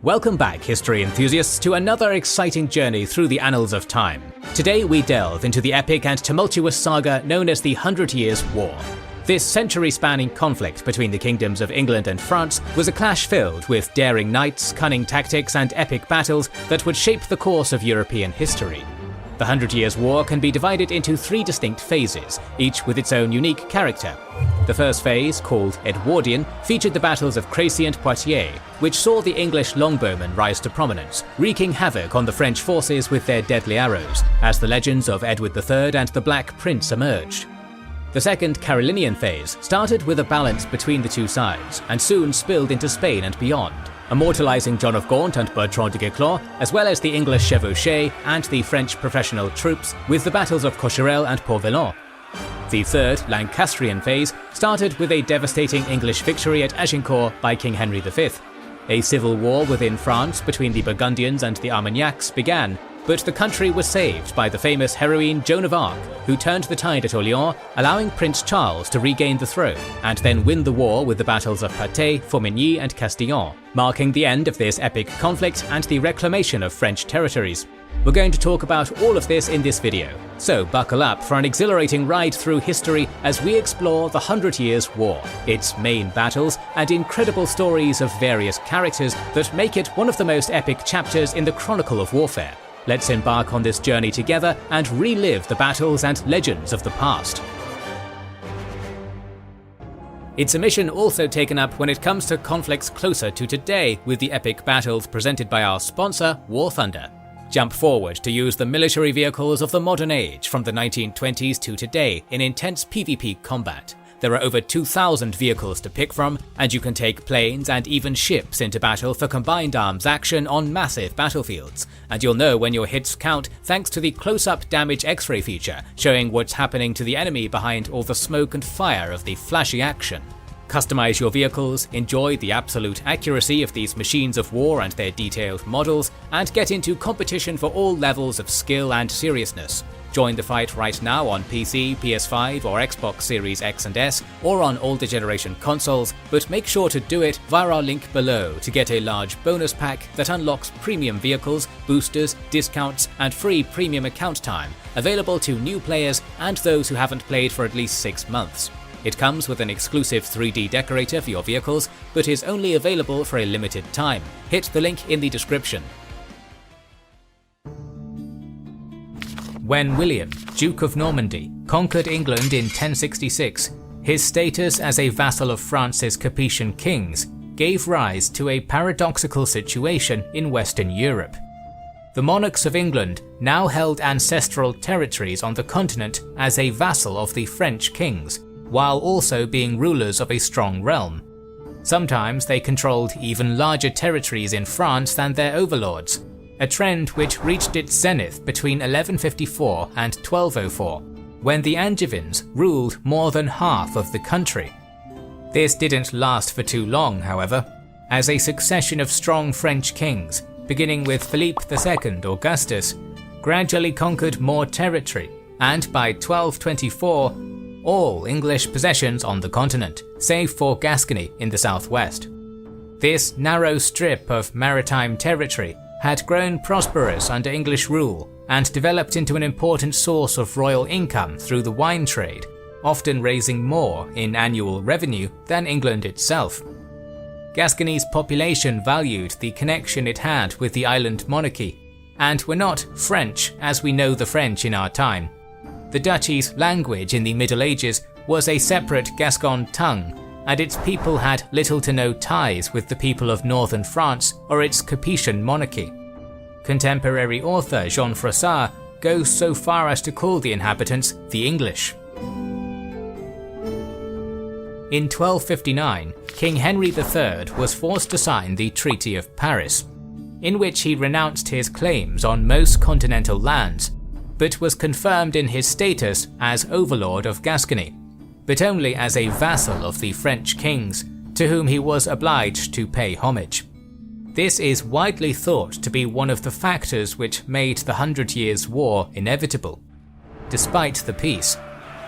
Welcome back, history enthusiasts, to another exciting journey through the annals of time. Today we delve into the epic and tumultuous saga known as the 100 Years' War. This century-spanning conflict between the kingdoms of England and France was a clash filled with daring knights, cunning tactics, and epic battles that would shape the course of European history. The 100 Years' War can be divided into three distinct phases, each with its own unique character. The first phase, called Edwardian, featured the battles of Crécy and Poitiers, which saw the English longbowmen rise to prominence, wreaking havoc on the French forces with their deadly arrows, as the legends of Edward III and the Black Prince emerged. The second Carolinian phase started with a balance between the two sides, and soon spilled into Spain and beyond, immortalising John of Gaunt and Bertrand de Guesclin, as well as the English chevauchés and the French professional troops with the battles of Cocherel and Port-Villon. The third Lancastrian phase started with a devastating English victory at Agincourt by King Henry V. A civil war within France between the Burgundians and the Armagnacs began, but the country was saved by the famous heroine Joan of Arc, who turned the tide at Orléans, allowing Prince Charles to regain the throne, and then win the war with the battles of Patay, Formigny and Castillon, marking the end of this epic conflict and the reclamation of French territories. We're going to talk about all of this in this video, so buckle up for an exhilarating ride through history as we explore the 100 Years' War, its main battles, and incredible stories of various characters that make it one of the most epic chapters in the Chronicle of Warfare. Let's embark on this journey together and relive the battles and legends of the past. It's a mission also taken up when it comes to conflicts closer to today with the epic battles presented by our sponsor, War Thunder. Jump forward to use the military vehicles of the modern age from the 1920s to today in intense PvP combat. There are over 2,000 vehicles to pick from, and you can take planes and even ships into battle for combined arms action on massive battlefields. And you'll know when your hits count thanks to the close-up damage X-ray feature, showing what's happening to the enemy behind all the smoke and fire of the flashy action. Customize your vehicles, enjoy the absolute accuracy of these machines of war and their detailed models, and get into competition for all levels of skill and seriousness. Join the fight right now on PC, PS5 or Xbox Series X and S, or on older generation consoles, but make sure to do it via our link below to get a large bonus pack that unlocks premium vehicles, boosters, discounts, and free premium account time, available to new players and those who haven't played for at least 6 months. It comes with an exclusive 3D decorator for your vehicles, but is only available for a limited time. Hit the link in the description. When William, Duke of Normandy, conquered England in 1066, his status as a vassal of France's Capetian kings gave rise to a paradoxical situation in Western Europe. The monarchs of England now held ancestral territories on the continent as a vassal of the French kings, while also being rulers of a strong realm. Sometimes they controlled even larger territories in France than their overlords, a trend which reached its zenith between 1154 and 1204, when the Angevins ruled more than half of the country. This didn't last for too long, however, as a succession of strong French kings, beginning with Philippe II Augustus, gradually conquered more territory, and by 1224, all English possessions on the continent, save for Gascony in the southwest. This narrow strip of maritime territory had grown prosperous under English rule and developed into an important source of royal income through the wine trade, often raising more in annual revenue than England itself. Gascony's population valued the connection it had with the island monarchy, and were not French as we know the French in our time. The duchy's language in the Middle Ages was a separate Gascon tongue, and its people had little to no ties with the people of northern France or its Capetian monarchy. Contemporary author Jean Froissart goes so far as to call the inhabitants the English. In 1259, King Henry III was forced to sign the Treaty of Paris, in which he renounced his claims on most continental lands, but was confirmed in his status as overlord of Gascony, but only as a vassal of the French kings, to whom he was obliged to pay homage. This is widely thought to be one of the factors which made the 100 Years' War inevitable. Despite the peace,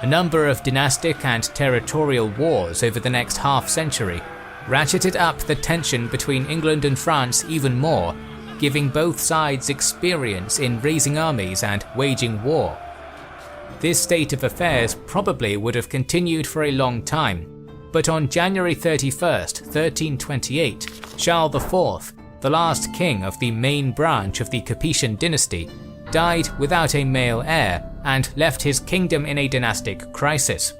a number of dynastic and territorial wars over the next half-century ratcheted up the tension between England and France even more, giving both sides experience in raising armies and waging war. This state of affairs probably would have continued for a long time, but on January 31st, 1328, Charles IV, the last king of the main branch of the Capetian dynasty, died without a male heir and left his kingdom in a dynastic crisis.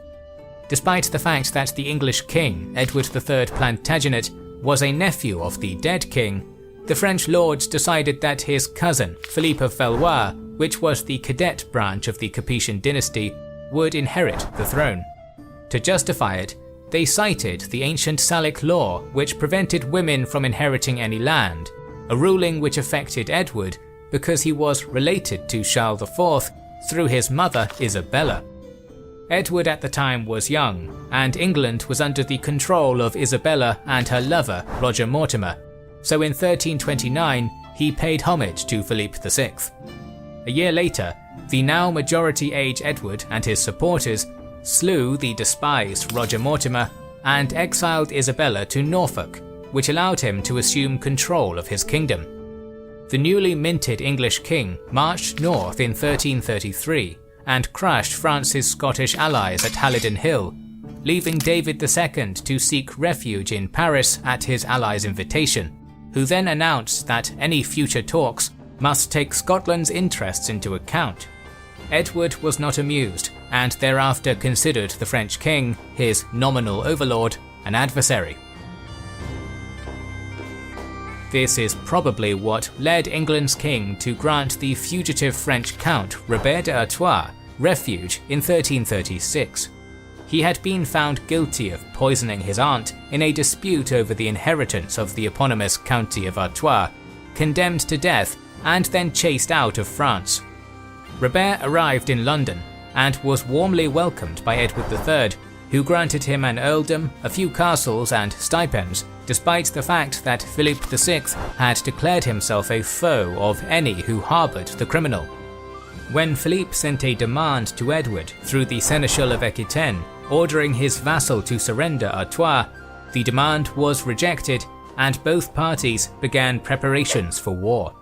Despite the fact that the English king, Edward III Plantagenet, was a nephew of the dead king, the French lords decided that his cousin, Philippe of Valois, which was the cadet branch of the Capetian dynasty, would inherit the throne. To justify it, they cited the ancient Salic law which prevented women from inheriting any land, a ruling which affected Edward because he was related to Charles IV through his mother Isabella. Edward at the time was young, and England was under the control of Isabella and her lover Roger Mortimer, so in 1329 he paid homage to Philippe VI. A year later, the now majority-age Edward and his supporters slew the despised Roger Mortimer and exiled Isabella to Norfolk, which allowed him to assume control of his kingdom. The newly minted English king marched north in 1333 and crushed France's Scottish allies at Halidon Hill, leaving David II to seek refuge in Paris at his allies' invitation, who then announced that any future talks must take Scotland's interests into account. Edward was not amused, and thereafter considered the French king, his nominal overlord, an adversary. This is probably what led England's king to grant the fugitive French count Robert d'Artois refuge in 1336. He had been found guilty of poisoning his aunt in a dispute over the inheritance of the eponymous County of Artois, condemned to death and then chased out of France. Robert arrived in London and was warmly welcomed by Edward III, who granted him an earldom, a few castles and stipends, despite the fact that Philip VI had declared himself a foe of any who harboured the criminal. When Philippe sent a demand to Edward through the Seneschal of Aquitaine, ordering his vassal to surrender Artois, the demand was rejected and both parties began preparations for war.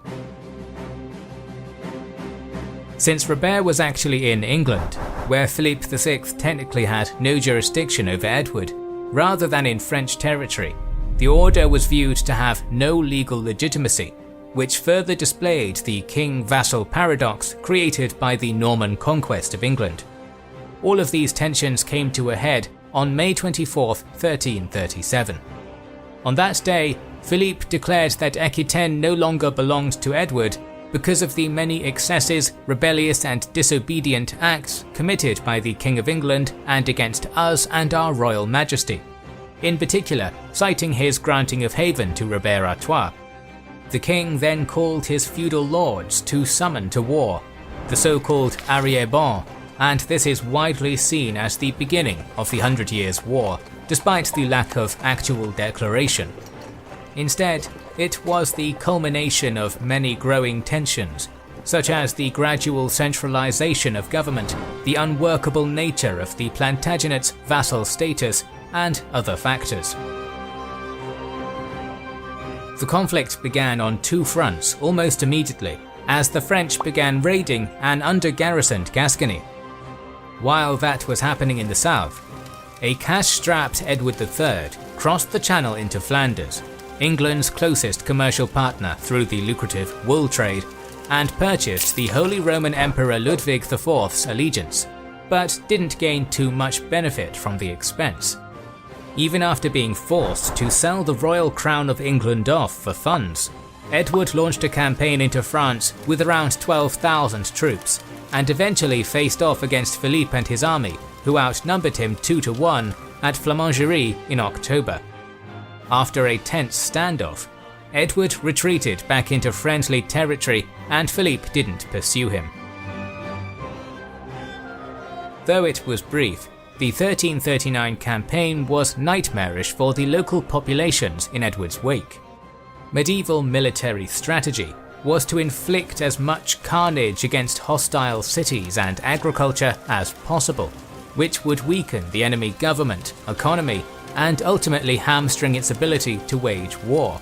Since Robert was actually in England, where Philip VI technically had no jurisdiction over Edward, rather than in French territory, the order was viewed to have no legal legitimacy, which further displayed the king-vassal paradox created by the Norman conquest of England. All of these tensions came to a head on May 24, 1337. On that day, Philippe declared that Aquitaine no longer belonged to Edward because of the many excesses, rebellious and disobedient acts committed by the King of England and against us and our royal majesty, in particular citing his granting of haven to Robert Artois. The king then called his feudal lords to summon to war, the so-called arrière-ban, and this is widely seen as the beginning of the 100 Years' War, despite the lack of actual declaration. Instead, it was the culmination of many growing tensions, such as the gradual centralization of government, the unworkable nature of the Plantagenets' vassal status, and other factors. The conflict began on two fronts almost immediately, as the French began raiding an under-garrisoned Gascony. While that was happening in the south, a cash-strapped Edward III crossed the Channel into Flanders, England's closest commercial partner through the lucrative wool trade, and purchased the Holy Roman Emperor Ludwig IV's allegiance, but didn't gain too much benefit from the expense. Even after being forced to sell the royal crown of England off for funds, Edward launched a campaign into France with around 12,000 troops, and eventually faced off against Philippe and his army, who outnumbered him 2-1 at Flamangerie in October. After a tense standoff, Edward retreated back into friendly territory and Philippe didn't pursue him. Though it was brief, the 1339 campaign was nightmarish for the local populations in Edward's wake. Medieval military strategy was to inflict as much carnage against hostile cities and agriculture as possible, which would weaken the enemy government, economy, and ultimately hamstring its ability to wage war.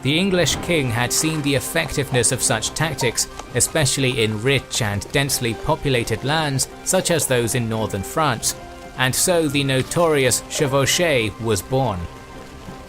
The English king had seen the effectiveness of such tactics, especially in rich and densely populated lands such as those in northern France, and so the notorious chevauchée was born.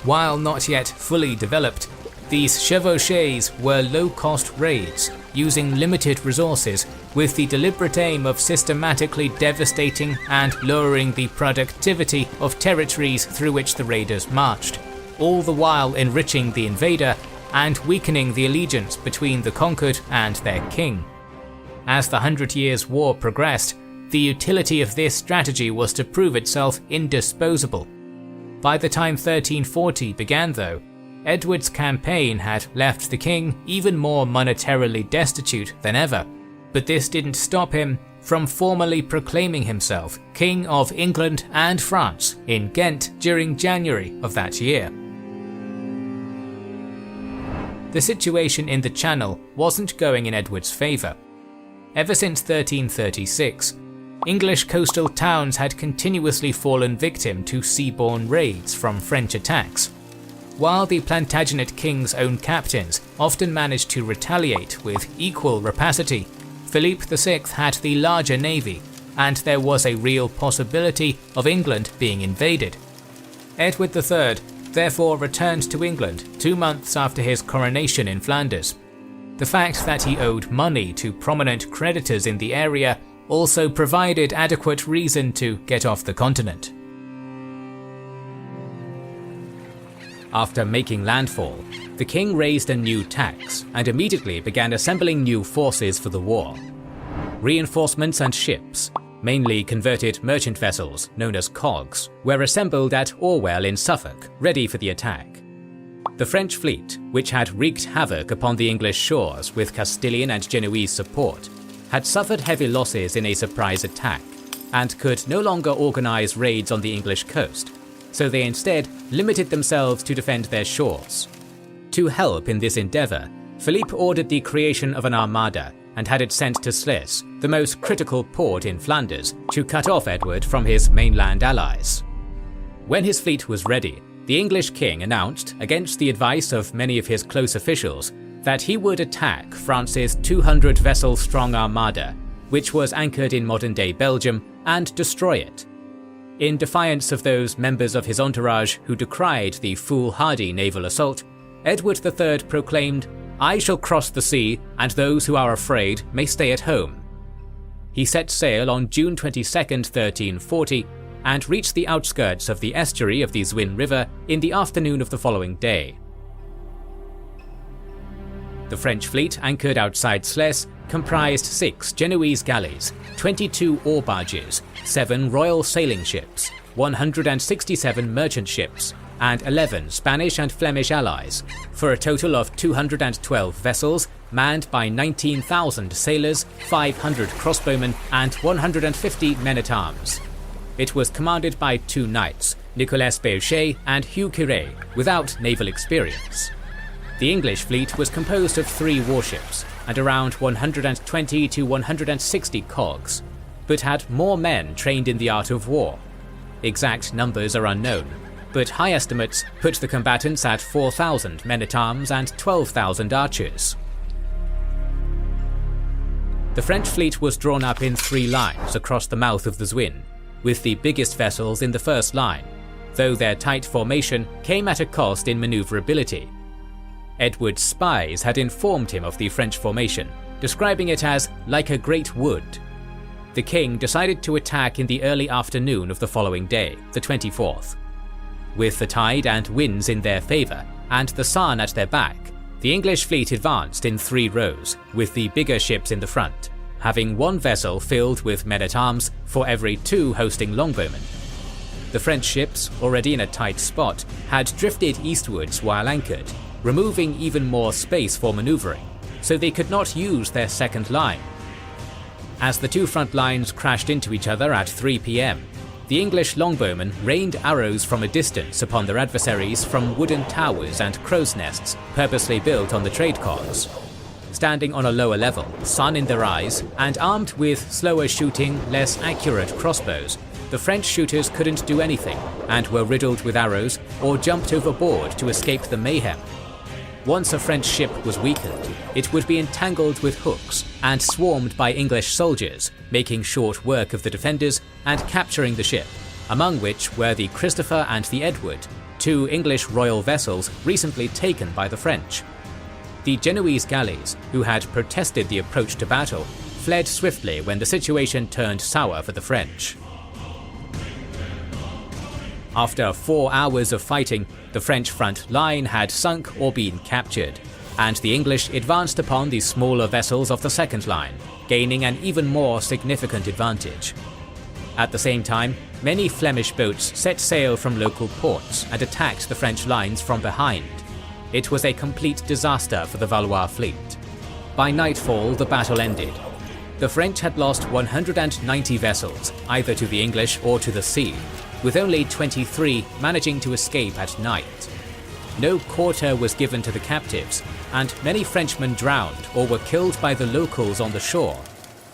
While not yet fully developed, these chevauchées were low-cost raids, using limited resources, with the deliberate aim of systematically devastating and lowering the productivity of territories through which the raiders marched, all the while enriching the invader and weakening the allegiance between the conquered and their king. As the 100 Years' War progressed, the utility of this strategy was to prove itself indisposable. By the time 1340 began though, Edward's campaign had left the king even more monetarily destitute than ever, but this didn't stop him from formally proclaiming himself King of England and France in Ghent during January of that year. The situation in the Channel wasn't going in Edward's favour. Ever since 1336, English coastal towns had continuously fallen victim to seaborne raids from French attacks. While the Plantagenet king's own captains often managed to retaliate with equal rapacity, Philippe VI had the larger navy, and there was a real possibility of England being invaded. Edward III therefore returned to England 2 months after his coronation in Flanders. The fact that he owed money to prominent creditors in the area also provided adequate reason to get off the continent. After making landfall, the king raised a new tax and immediately began assembling new forces for the war. Reinforcements and ships, mainly converted merchant vessels known as cogs, were assembled at Orwell in Suffolk, ready for the attack. The French fleet, which had wreaked havoc upon the English shores with Castilian and Genoese support, had suffered heavy losses in a surprise attack, and could no longer organize raids on the English coast, so they instead limited themselves to defend their shores. To help in this endeavour, Philippe ordered the creation of an armada and had it sent to Sluis, the most critical port in Flanders, to cut off Edward from his mainland allies. When his fleet was ready, the English king announced, against the advice of many of his close officials, that he would attack France's 200-vessel-strong armada, which was anchored in modern-day Belgium, and destroy it. In defiance of those members of his entourage who decried the foolhardy naval assault, Edward III proclaimed, "I shall cross the sea, and those who are afraid may stay at home." He set sail on June 22, 1340, and reached the outskirts of the estuary of the Zwin River in the afternoon of the following day. The French fleet anchored outside Sluis comprised 6 Genoese galleys, 22 ore barges, 7 royal sailing ships, 167 merchant ships, and 11 Spanish and Flemish allies, for a total of 212 vessels manned by 19,000 sailors, 500 crossbowmen, and 150 men-at-arms. It was commanded by 2 knights, Nicolas Béchet and Hugh Quiré, without naval experience. The English fleet was composed of 3 warships and around 120 to 160 cogs, but had more men trained in the art of war. Exact numbers are unknown, but high estimates put the combatants at 4,000 men-at-arms and 12,000 archers. The French fleet was drawn up in 3 lines across the mouth of the Zwin, with the biggest vessels in the first line, though their tight formation came at a cost in maneuverability. Edward's spies had informed him of the French formation, describing it as like a great wood. The king decided to attack in the early afternoon of the following day, the 24th. With the tide and winds in their favour, and the Sarn at their back, the English fleet advanced in 3 rows, with the bigger ships in the front, having 1 vessel filled with men-at-arms for every 2 hosting longbowmen. The French ships, already in a tight spot, had drifted eastwards while anchored, removing even more space for manoeuvring, so they could not use their second line. As the 2 front lines crashed into each other at 3 p.m, the English longbowmen rained arrows from a distance upon their adversaries from wooden towers and crow's nests purposely built on the trade cogs. Standing on a lower level, sun in their eyes, and armed with slower shooting, less accurate crossbows, the French shooters couldn't do anything and were riddled with arrows or jumped overboard to escape the mayhem. Once a French ship was weakened, it would be entangled with hooks and swarmed by English soldiers, making short work of the defenders and capturing the ship, among which were the Christopher and the Edward, two English royal vessels recently taken by the French. The Genoese galleys, who had protested the approach to battle, fled swiftly when the situation turned sour for the French. After 4 hours of fighting, the French front line had sunk or been captured, and the English advanced upon the smaller vessels of the second line, gaining an even more significant advantage. At the same time, many Flemish boats set sail from local ports and attacked the French lines from behind. It was a complete disaster for the Valois fleet. By nightfall, the battle ended. The French had lost 190 vessels, either to the English or to the sea, with only 23 managing to escape at night. No quarter was given to the captives, and many Frenchmen drowned or were killed by the locals on the shore.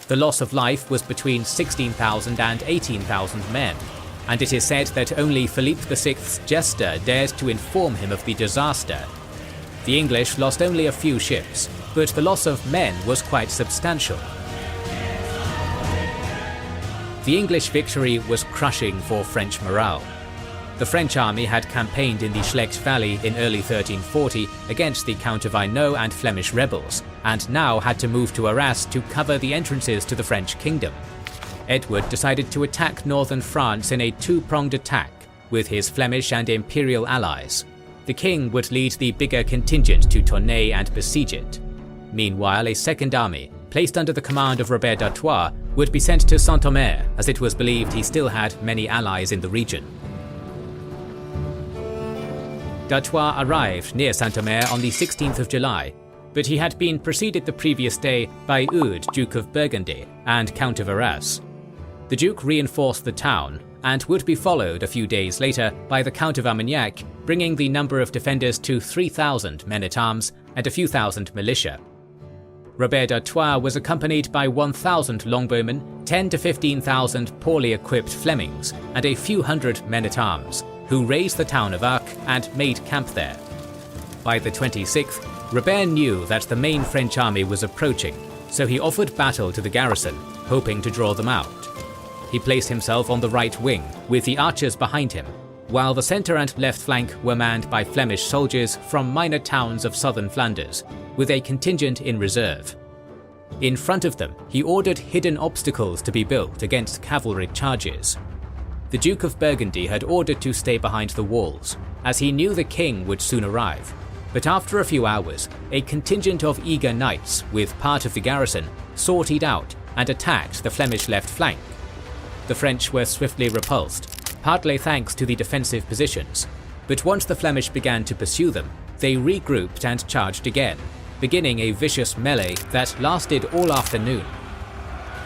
The loss of life was between 16,000 and 18,000 men, and it is said that only Philippe VI's jester dared to inform him of the disaster. The English lost only a few ships, but the loss of men was quite substantial. The English victory was crushing for French morale. The French army had campaigned in the Scheldt Valley in early 1340 against the Count of Hainaut and Flemish rebels, and now had to move to Arras to cover the entrances to the French kingdom. Edward decided to attack northern France in a two-pronged attack, with his Flemish and Imperial allies. The king would lead the bigger contingent to Tournai and besiege it. Meanwhile, a second army, placed under the command of Robert d'Artois, would be sent to Saint-Omer, as it was believed he still had many allies in the region. D'Artois arrived near Saint-Omer on the 16th of July, but he had been preceded the previous day by Eudes, Duke of Burgundy, and Count of Arras. The Duke reinforced the town, and would be followed a few days later by the Count of Armagnac, bringing the number of defenders to 3,000 men-at-arms and a few thousand militia. Robert d'Artois was accompanied by 1,000 longbowmen, 10 to 15,000 poorly equipped Flemings, and a few hundred men-at-arms, who razed the town of Arques and made camp there. By the 26th, Robert knew that the main French army was approaching, so he offered battle to the garrison, hoping to draw them out. He placed himself on the right wing, with the archers behind him, while the centre and left flank were manned by Flemish soldiers from minor towns of southern Flanders, with a contingent in reserve. In front of them, he ordered hidden obstacles to be built against cavalry charges. The Duke of Burgundy had ordered to stay behind the walls, as he knew the king would soon arrive. But after a few hours, a contingent of eager knights, with part of the garrison, sortied out and attacked the Flemish left flank. The French were swiftly repulsed, partly thanks to the defensive positions, but once the Flemish began to pursue them, they regrouped and charged again, beginning a vicious melee that lasted all afternoon.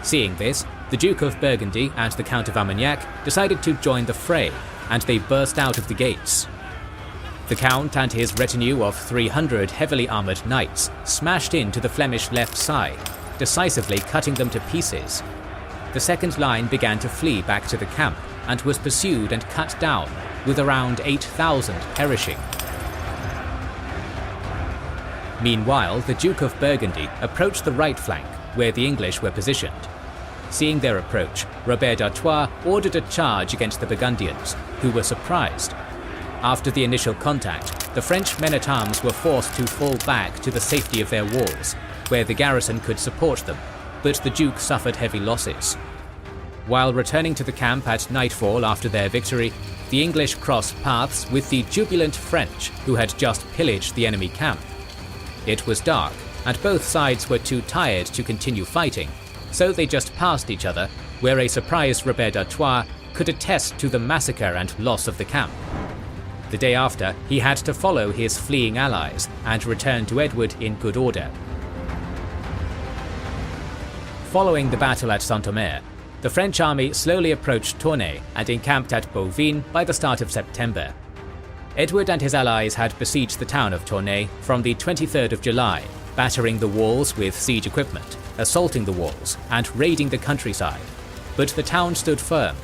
Seeing this, the Duke of Burgundy and the Count of Armagnac decided to join the fray, and they burst out of the gates. The Count and his retinue of 300 heavily armoured knights smashed into the Flemish left side, decisively cutting them to pieces. The second line began to flee back to the camp, and was pursued and cut down, with around 8,000 perishing. Meanwhile, the Duke of Burgundy approached the right flank, where the English were positioned. Seeing their approach, Robert d'Artois ordered a charge against the Burgundians, who were surprised. After the initial contact, the French men-at-arms were forced to fall back to the safety of their walls, where the garrison could support them, but the Duke suffered heavy losses. While returning to the camp at nightfall after their victory, the English crossed paths with the jubilant French, who had just pillaged the enemy camp. It was dark, and both sides were too tired to continue fighting, so they just passed each other, where a surprised Robert d'Artois could attest to the massacre and loss of the camp. The day after, he had to follow his fleeing allies and return to Edward in good order. Following the battle at Saint-Omer, the French army slowly approached Tournai and encamped at Beauvais by the start of September. Edward and his allies had besieged the town of Tournai from the 23rd of July, battering the walls with siege equipment, assaulting the walls, and raiding the countryside. But the town stood firm.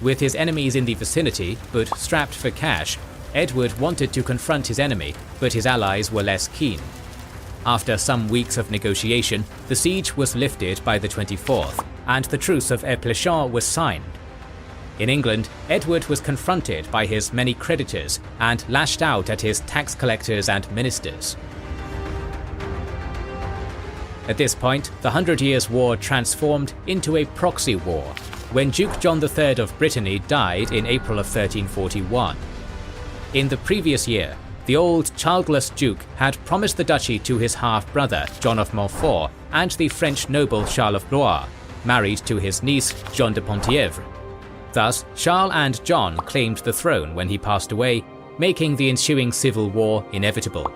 With his enemies in the vicinity, but strapped for cash, Edward wanted to confront his enemy, but his allies were less keen. After some weeks of negotiation, the siege was lifted by the 24th, and the Truce of Eplechamps was signed. In England, Edward was confronted by his many creditors and lashed out at his tax collectors and ministers. At this point, the 100 Years' War transformed into a proxy war, when Duke John III of Brittany died in April of 1341. In the previous year, the old childless duke had promised the duchy to his half-brother John of Montfort and the French noble Charles of Blois, married to his niece Jeanne de Penthièvre. Thus, Charles and John claimed the throne when he passed away, making the ensuing civil war inevitable.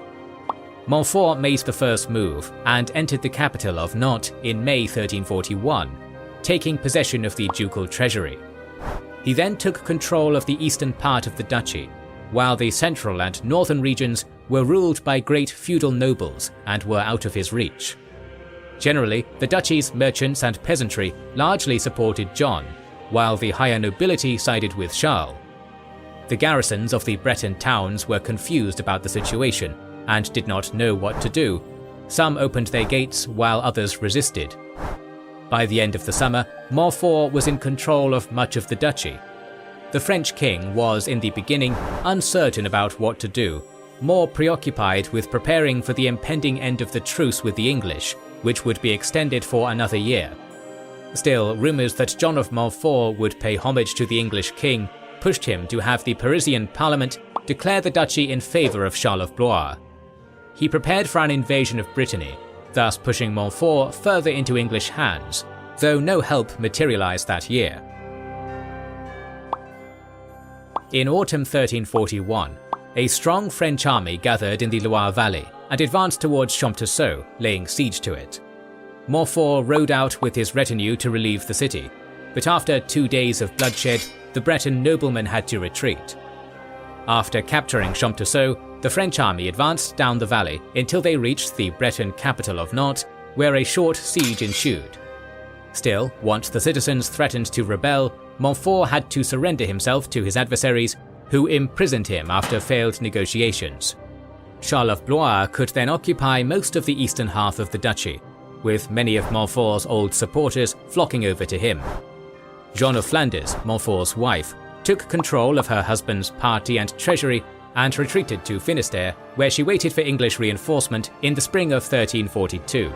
Montfort made the first move and entered the capital of Nantes in May 1341, taking possession of the ducal treasury. He then took control of the eastern part of the duchy, while the central and northern regions were ruled by great feudal nobles and were out of his reach. Generally, the duchy's merchants and peasantry largely supported John, while the higher nobility sided with Charles. The garrisons of the Breton towns were confused about the situation and did not know what to do. Some opened their gates while others resisted. By the end of the summer, Montfort was in control of much of the duchy. The French king was, in the beginning, uncertain about what to do, more preoccupied with preparing for the impending end of the truce with the English, which would be extended for another year. Still, rumours that John of Montfort would pay homage to the English king pushed him to have the Parisian Parliament declare the duchy in favour of Charles of Blois. He prepared for an invasion of Brittany, thus pushing Montfort further into English hands, though no help materialised that year. In autumn 1341, a strong French army gathered in the Loire Valley and advanced towards Champtocé, laying siege to it. Montfort rode out with his retinue to relieve the city, but after 2 days of bloodshed, the Breton noblemen had to retreat. After capturing Champtocé, the French army advanced down the valley until they reached the Breton capital of Nantes, where a short siege ensued. Still, once the citizens threatened to rebel, Montfort had to surrender himself to his adversaries, who imprisoned him after failed negotiations. Charles of Blois could then occupy most of the eastern half of the duchy, with many of Montfort's old supporters flocking over to him. Jeanne of Flanders, Montfort's wife, took control of her husband's party and treasury and retreated to Finistère, where she waited for English reinforcement in the spring of 1342.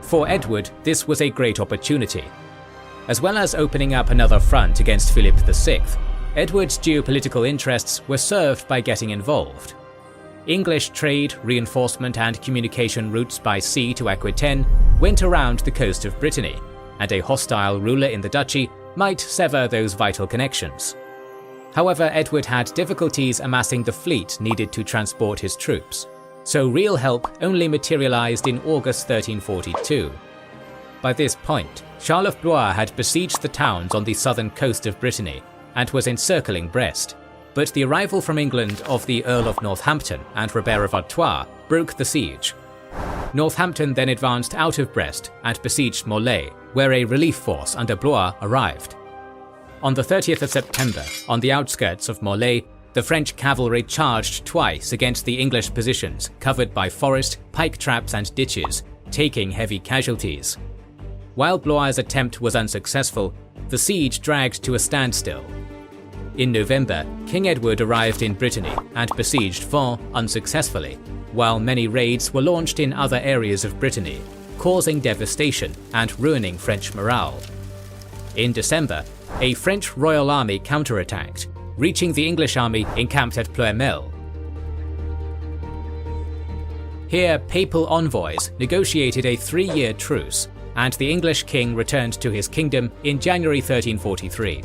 For Edward, this was a great opportunity. As well as opening up another front against Philip VI, Edward's geopolitical interests were served by getting involved. English trade, reinforcement and communication routes by sea to Aquitaine went around the coast of Brittany, and a hostile ruler in the duchy might sever those vital connections. However, Edward had difficulties amassing the fleet needed to transport his troops, so real help only materialized in August 1342. By this point, Charles of Blois had besieged the towns on the southern coast of Brittany and was encircling Brest, but the arrival from England of the Earl of Northampton and Robert of Artois broke the siege. Northampton then advanced out of Brest and besieged Morlaix, where a relief force under Blois arrived. On the 30th of September, on the outskirts of Morlaix, the French cavalry charged twice against the English positions covered by forest, pike traps and ditches, taking heavy casualties. While Blois' attempt was unsuccessful, the siege dragged to a standstill. In November, King Edward arrived in Brittany and besieged Vannes unsuccessfully, while many raids were launched in other areas of Brittany, causing devastation and ruining French morale. In December, a French royal army counterattacked, reaching the English army encamped at Ploermel. Here, papal envoys negotiated a 3-year truce, and the English king returned to his kingdom in January 1343.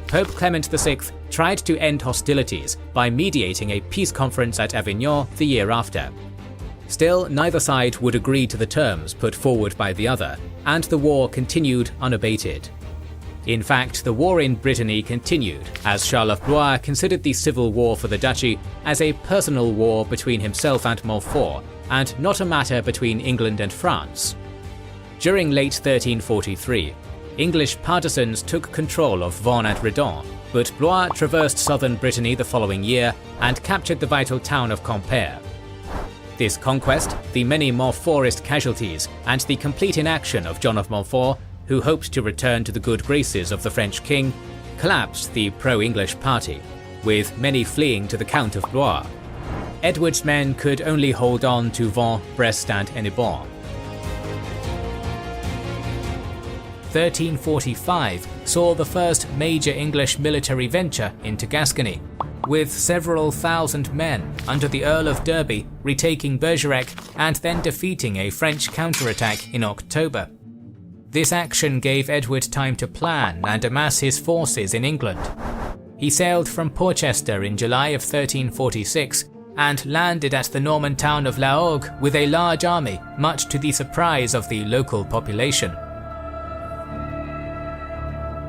Pope Clement VI tried to end hostilities by mediating a peace conference at Avignon the year after. Still, neither side would agree to the terms put forward by the other, and the war continued unabated. In fact, the war in Brittany continued, as Charles of Blois considered the civil war for the duchy as a personal war between himself and Montfort, and not a matter between England and France. During late 1343, English partisans took control of Vaughan and Redon, but Blois traversed southern Brittany the following year and captured the vital town of Quimper. This conquest, the many Montfortist casualties, and the complete inaction of John of Montfort, who hoped to return to the good graces of the French king, collapsed the pro-English party, with many fleeing to the Count of Blois. Edward's men could only hold on to Vaughan, Brest and Hennebon. 1345 saw the first major English military venture into Gascony, with several thousand men under the Earl of Derby retaking Bergerac and then defeating a French counterattack in October. This action gave Edward time to plan and amass his forces in England. He sailed from Porchester in July of 1346 and landed at the Norman town of La Hogue with a large army, much to the surprise of the local population.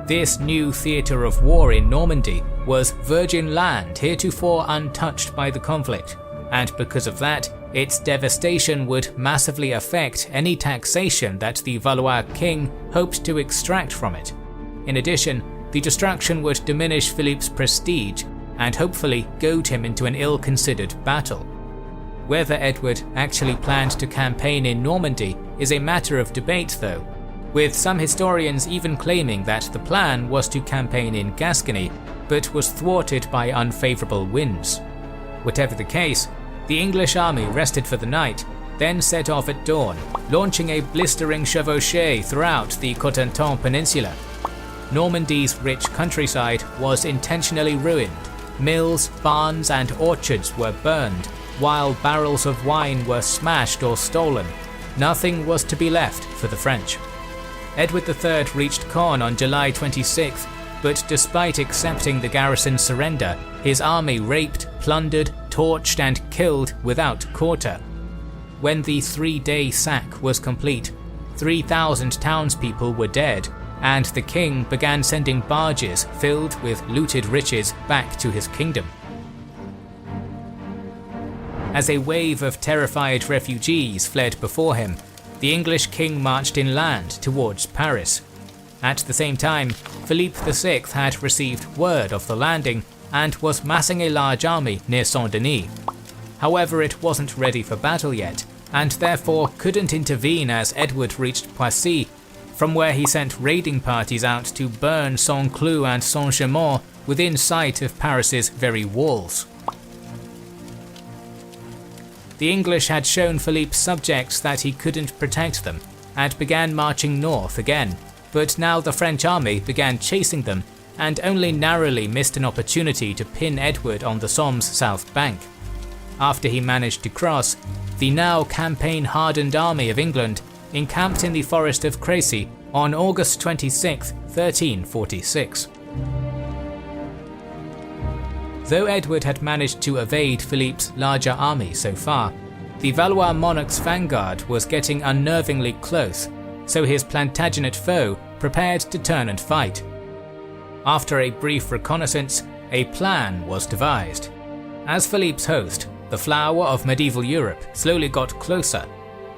This new theatre of war in Normandy was virgin land heretofore untouched by the conflict, and because of that, its devastation would massively affect any taxation that the Valois king hoped to extract from it. In addition, the destruction would diminish Philippe's prestige and hopefully goad him into an ill-considered battle. Whether Edward actually planned to campaign in Normandy is a matter of debate though, with some historians even claiming that the plan was to campaign in Gascony, but was thwarted by unfavourable winds. Whatever the case, the English army rested for the night, then set off at dawn, launching a blistering chevauchée throughout the Cotentin Peninsula. Normandy's rich countryside was intentionally ruined. Mills, barns and orchards were burned, while barrels of wine were smashed or stolen. Nothing was to be left for the French. Edward III reached Caen on July 26th, but despite accepting the garrison's surrender, his army raped, plundered, torched and killed without quarter. When the 3-day sack was complete, 3,000 townspeople were dead, and the king began sending barges filled with looted riches back to his kingdom. As a wave of terrified refugees fled before him, the English king marched inland towards Paris. At the same time, Philippe VI had received word of the landing and was massing a large army near Saint-Denis. However, it wasn't ready for battle yet, and therefore couldn't intervene as Edward reached Poissy, from where he sent raiding parties out to burn Saint-Cloud and Saint-Germain within sight of Paris's very walls. The English had shown Philippe's subjects that he couldn't protect them, and began marching north again, but now the French army began chasing them, and only narrowly missed an opportunity to pin Edward on the Somme's south bank. After he managed to cross, the now campaign-hardened army of England encamped in the forest of Crécy on August 26, 1346. Though Edward had managed to evade Philippe's larger army so far, the Valois monarch's vanguard was getting unnervingly close, so his Plantagenet foe prepared to turn and fight. After a brief reconnaissance, a plan was devised. As Philippe's host, the flower of medieval Europe slowly got closer.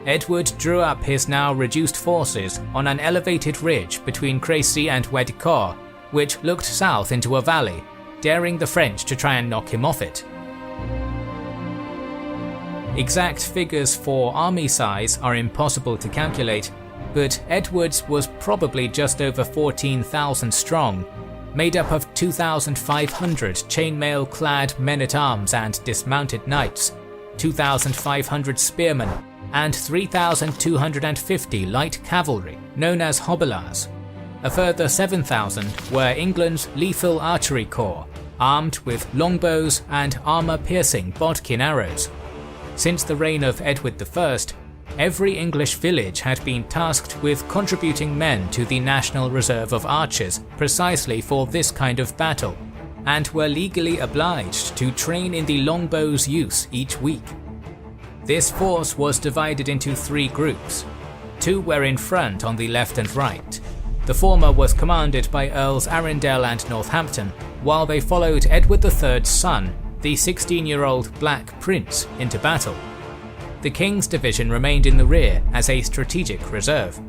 Edward drew up his now reduced forces on an elevated ridge between Crécy and Wedicourt, which looked south into a valley, daring the French to try and knock him off it. Exact figures for army size are impossible to calculate, but Edward's was probably just over 14,000 strong, made up of 2,500 chainmail-clad men-at-arms and dismounted knights, 2,500 spearmen, and 3,250 light cavalry, known as hobelards. A further 7,000 were England's lethal archery corps, armed with longbows and armour-piercing bodkin arrows. Since the reign of Edward I, every English village had been tasked with contributing men to the National Reserve of Archers precisely for this kind of battle, and were legally obliged to train in the longbow's use each week. This force was divided into 3 groups. 2 were in front on the left and right. The former was commanded by Earls Arundel and Northampton, while they followed Edward III's son, the 16-year-old Black Prince, into battle. The King's division remained in the rear as a strategic reserve.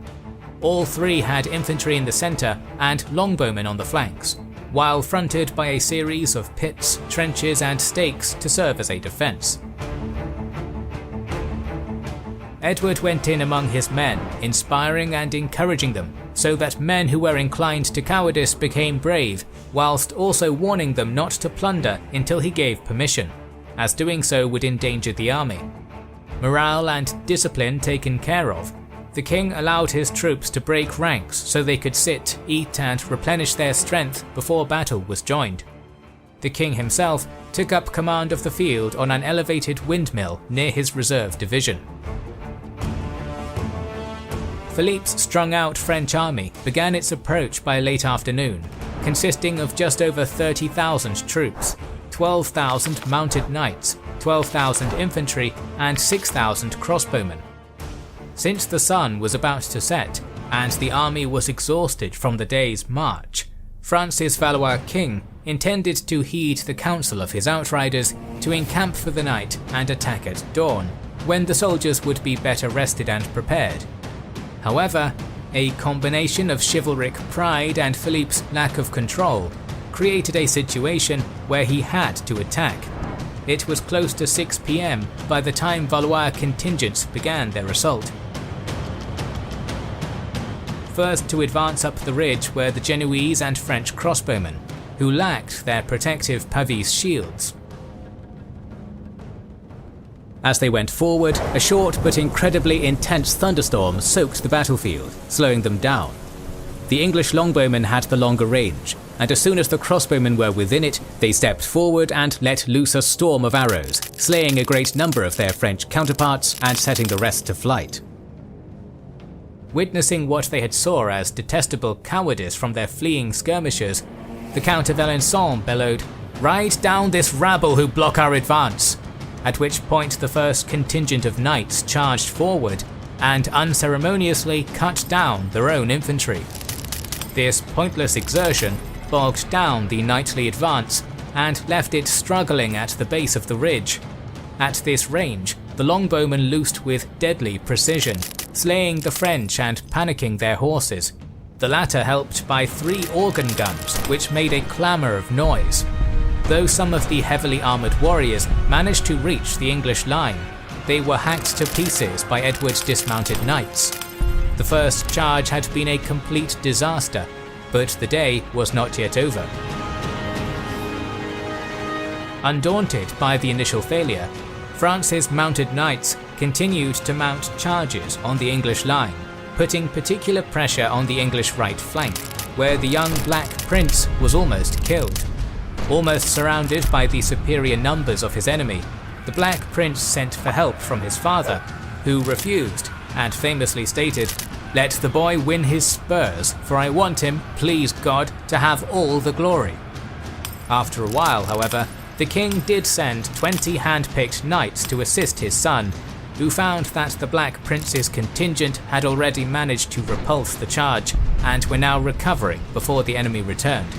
All three had infantry in the centre and longbowmen on the flanks, while fronted by a series of pits, trenches and stakes to serve as a defence. Edward went in among his men, inspiring and encouraging them, so that men who were inclined to cowardice became brave, whilst also warning them not to plunder until he gave permission, as doing so would endanger the army. Morale and discipline taken care of, the king allowed his troops to break ranks so they could sit, eat and replenish their strength before battle was joined. The king himself took up command of the field on an elevated windmill near his reserve division. Philippe's strung-out French army began its approach by late afternoon, consisting of just over 30,000 troops, 12,000 mounted knights, 12,000 infantry and 6,000 crossbowmen. Since the sun was about to set, and the army was exhausted from the day's march, France's Valois king intended to heed the counsel of his outriders to encamp for the night and attack at dawn, when the soldiers would be better rested and prepared. However, a combination of chivalric pride and Philippe's lack of control created a situation where he had to attack. It was close to 6 p.m. by the time Valois contingents began their assault. First to advance up the ridge were the Genoese and French crossbowmen, who lacked their protective Pavese shields. As they went forward, a short but incredibly intense thunderstorm soaked the battlefield, slowing them down. The English longbowmen had the longer range, and as soon as the crossbowmen were within it, they stepped forward and let loose a storm of arrows, slaying a great number of their French counterparts and setting the rest to flight. Witnessing what they had saw as detestable cowardice from their fleeing skirmishers, the Count of Alençon bellowed, "Ride down this rabble who block our advance!" At which point the first contingent of knights charged forward and unceremoniously cut down their own infantry. This pointless exertion bogged down the knightly advance and left it struggling at the base of the ridge. At this range, the longbowmen loosed with deadly precision, slaying the French and panicking their horses, the latter helped by 3 organ guns which made a clamour of noise. Though some of the heavily armoured warriors managed to reach the English line, they were hacked to pieces by Edward's dismounted knights. The first charge had been a complete disaster, but the day was not yet over. Undaunted by the initial failure, France's mounted knights continued to mount charges on the English line, putting particular pressure on the English right flank, where the young Black Prince was almost killed. Almost surrounded by the superior numbers of his enemy, the Black Prince sent for help from his father, who refused and famously stated, "Let the boy win his spurs, for I want him, please God, to have all the glory." After a while, however, the king did send 20 hand-picked knights to assist his son, who found that the Black Prince's contingent had already managed to repulse the charge and were now recovering before the enemy returned.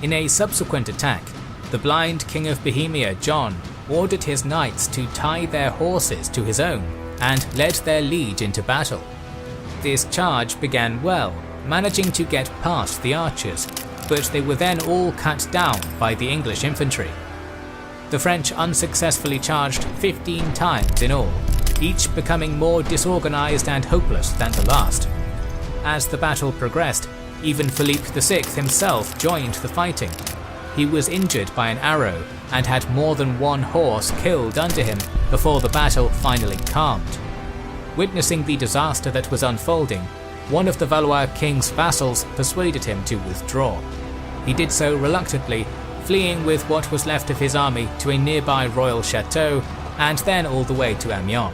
In a subsequent attack, the blind King of Bohemia, John, ordered his knights to tie their horses to his own and led their liege into battle. This charge began well, managing to get past the archers, but they were then all cut down by the English infantry. The French unsuccessfully charged 15 times in all, each becoming more disorganized and hopeless than the last. As the battle progressed, even Philippe VI himself joined the fighting. He was injured by an arrow and had more than one horse killed under him before the battle finally calmed. Witnessing the disaster that was unfolding, one of the Valois king's vassals persuaded him to withdraw. He did so reluctantly, fleeing with what was left of his army to a nearby royal chateau and then all the way to Amiens.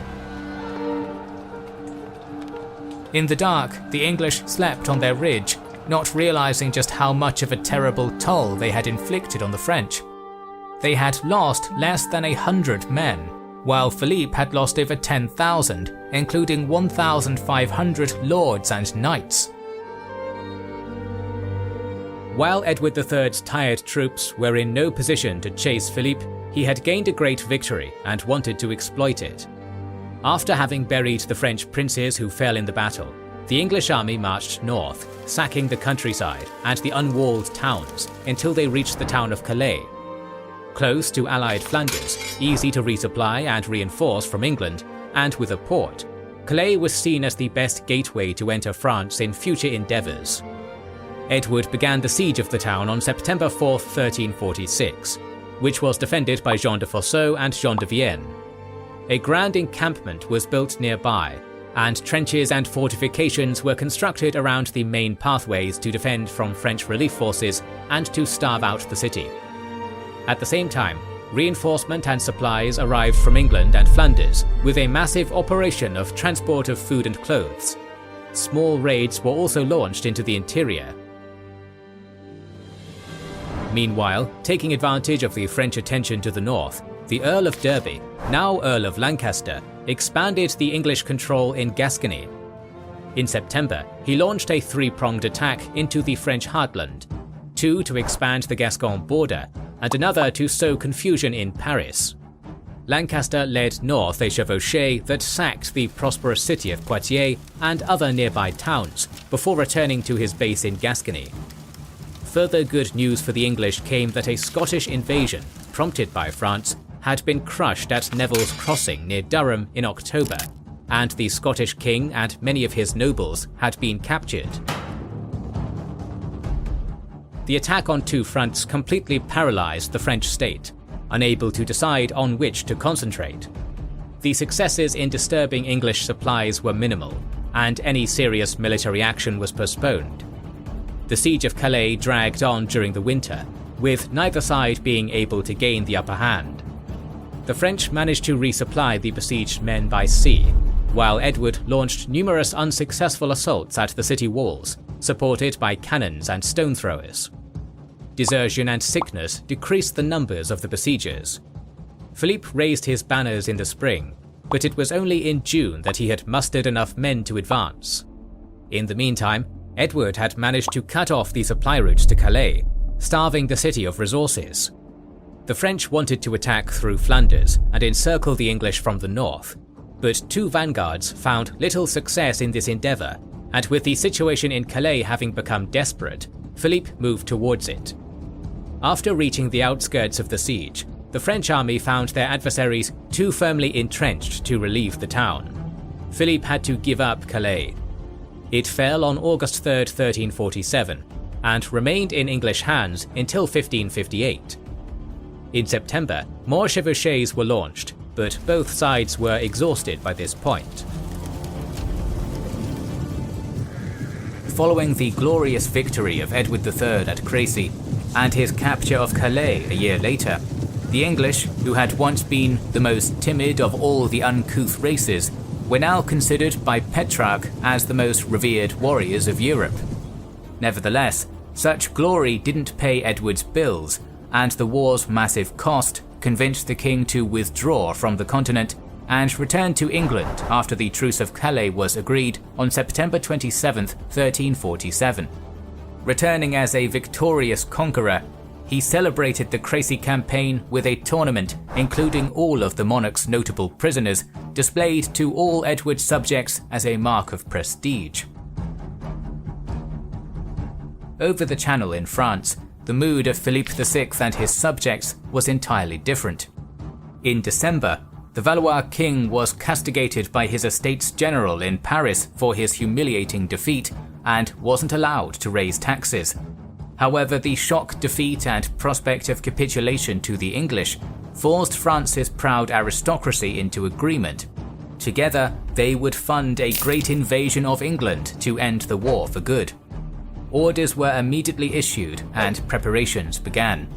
In the dark, the English slept on their ridge, not realizing just how much of a terrible toll they had inflicted on the French. They had lost less than 100 men, while Philippe had lost over 10,000, including 1,500 lords and knights. While Edward III's tired troops were in no position to chase Philippe, he had gained a great victory and wanted to exploit it. After having buried the French princes who fell in the battle, the English army marched north, sacking the countryside and the unwalled towns until they reached the town of Calais. Close to Allied Flanders, easy to resupply and reinforce from England, and with a port, Calais was seen as the best gateway to enter France in future endeavours. Edward began the siege of the town on September 4, 1346, which was defended by Jean de Fossaux and Jean de Vienne. A grand encampment was built nearby, and trenches and fortifications were constructed around the main pathways to defend from French relief forces and to starve out the city. At the same time, reinforcement and supplies arrived from England and Flanders with a massive operation of transport of food and clothes. Small raids were also launched into the interior. Meanwhile, taking advantage of the French attention to the north, the Earl of Derby, now Earl of Lancaster, expanded the English control in Gascony. In September, he launched a three-pronged attack into the French heartland, two to expand the Gascon border, and another to sow confusion in Paris. Lancaster led north a chevauchée that sacked the prosperous city of Poitiers and other nearby towns, before returning to his base in Gascony. Further good news for the English came that a Scottish invasion, prompted by France, had been crushed at Neville's Crossing near Durham in October, and the Scottish king and many of his nobles had been captured. The attack on two fronts completely paralysed the French state, unable to decide on which to concentrate. The successes in disturbing English supplies were minimal, and any serious military action was postponed. The siege of Calais dragged on during the winter, with neither side being able to gain the upper hand. The French managed to resupply the besieged men by sea, while Edward launched numerous unsuccessful assaults at the city walls, supported by cannons and stone throwers. Desertion and sickness decreased the numbers of the besiegers. Philippe raised his banners in the spring, but it was only in June that he had mustered enough men to advance. In the meantime, Edward had managed to cut off the supply routes to Calais, starving the city of resources. The French wanted to attack through Flanders and encircle the English from the north, but two vanguards found little success in this endeavour, and with the situation in Calais having become desperate, Philippe moved towards it. After reaching the outskirts of the siege, the French army found their adversaries too firmly entrenched to relieve the town. Philippe had to give up Calais. It fell on August 3, 1347, and remained in English hands until 1558. In September, more chevauchées were launched, but both sides were exhausted by this point. Following the glorious victory of Edward III at Crécy, and his capture of Calais a year later, the English, who had once been the most timid of all the uncouth races, were now considered by Petrarch as the most revered warriors of Europe. Nevertheless, such glory didn't pay Edward's bills, and the war's massive cost convinced the king to withdraw from the continent and return to England after the Truce of Calais was agreed on September 27, 1347. Returning as a victorious conqueror, he celebrated the Crécy campaign with a tournament including all of the monarch's notable prisoners, displayed to all Edward's subjects as a mark of prestige. Over the Channel in France, the mood of Philippe VI and his subjects was entirely different. In December, the Valois king was castigated by his Estates General in Paris for his humiliating defeat and wasn't allowed to raise taxes. However, the shock defeat and prospect of capitulation to the English forced France's proud aristocracy into agreement. Together, they would fund a great invasion of England to end the war for good. Orders were immediately issued and preparations began.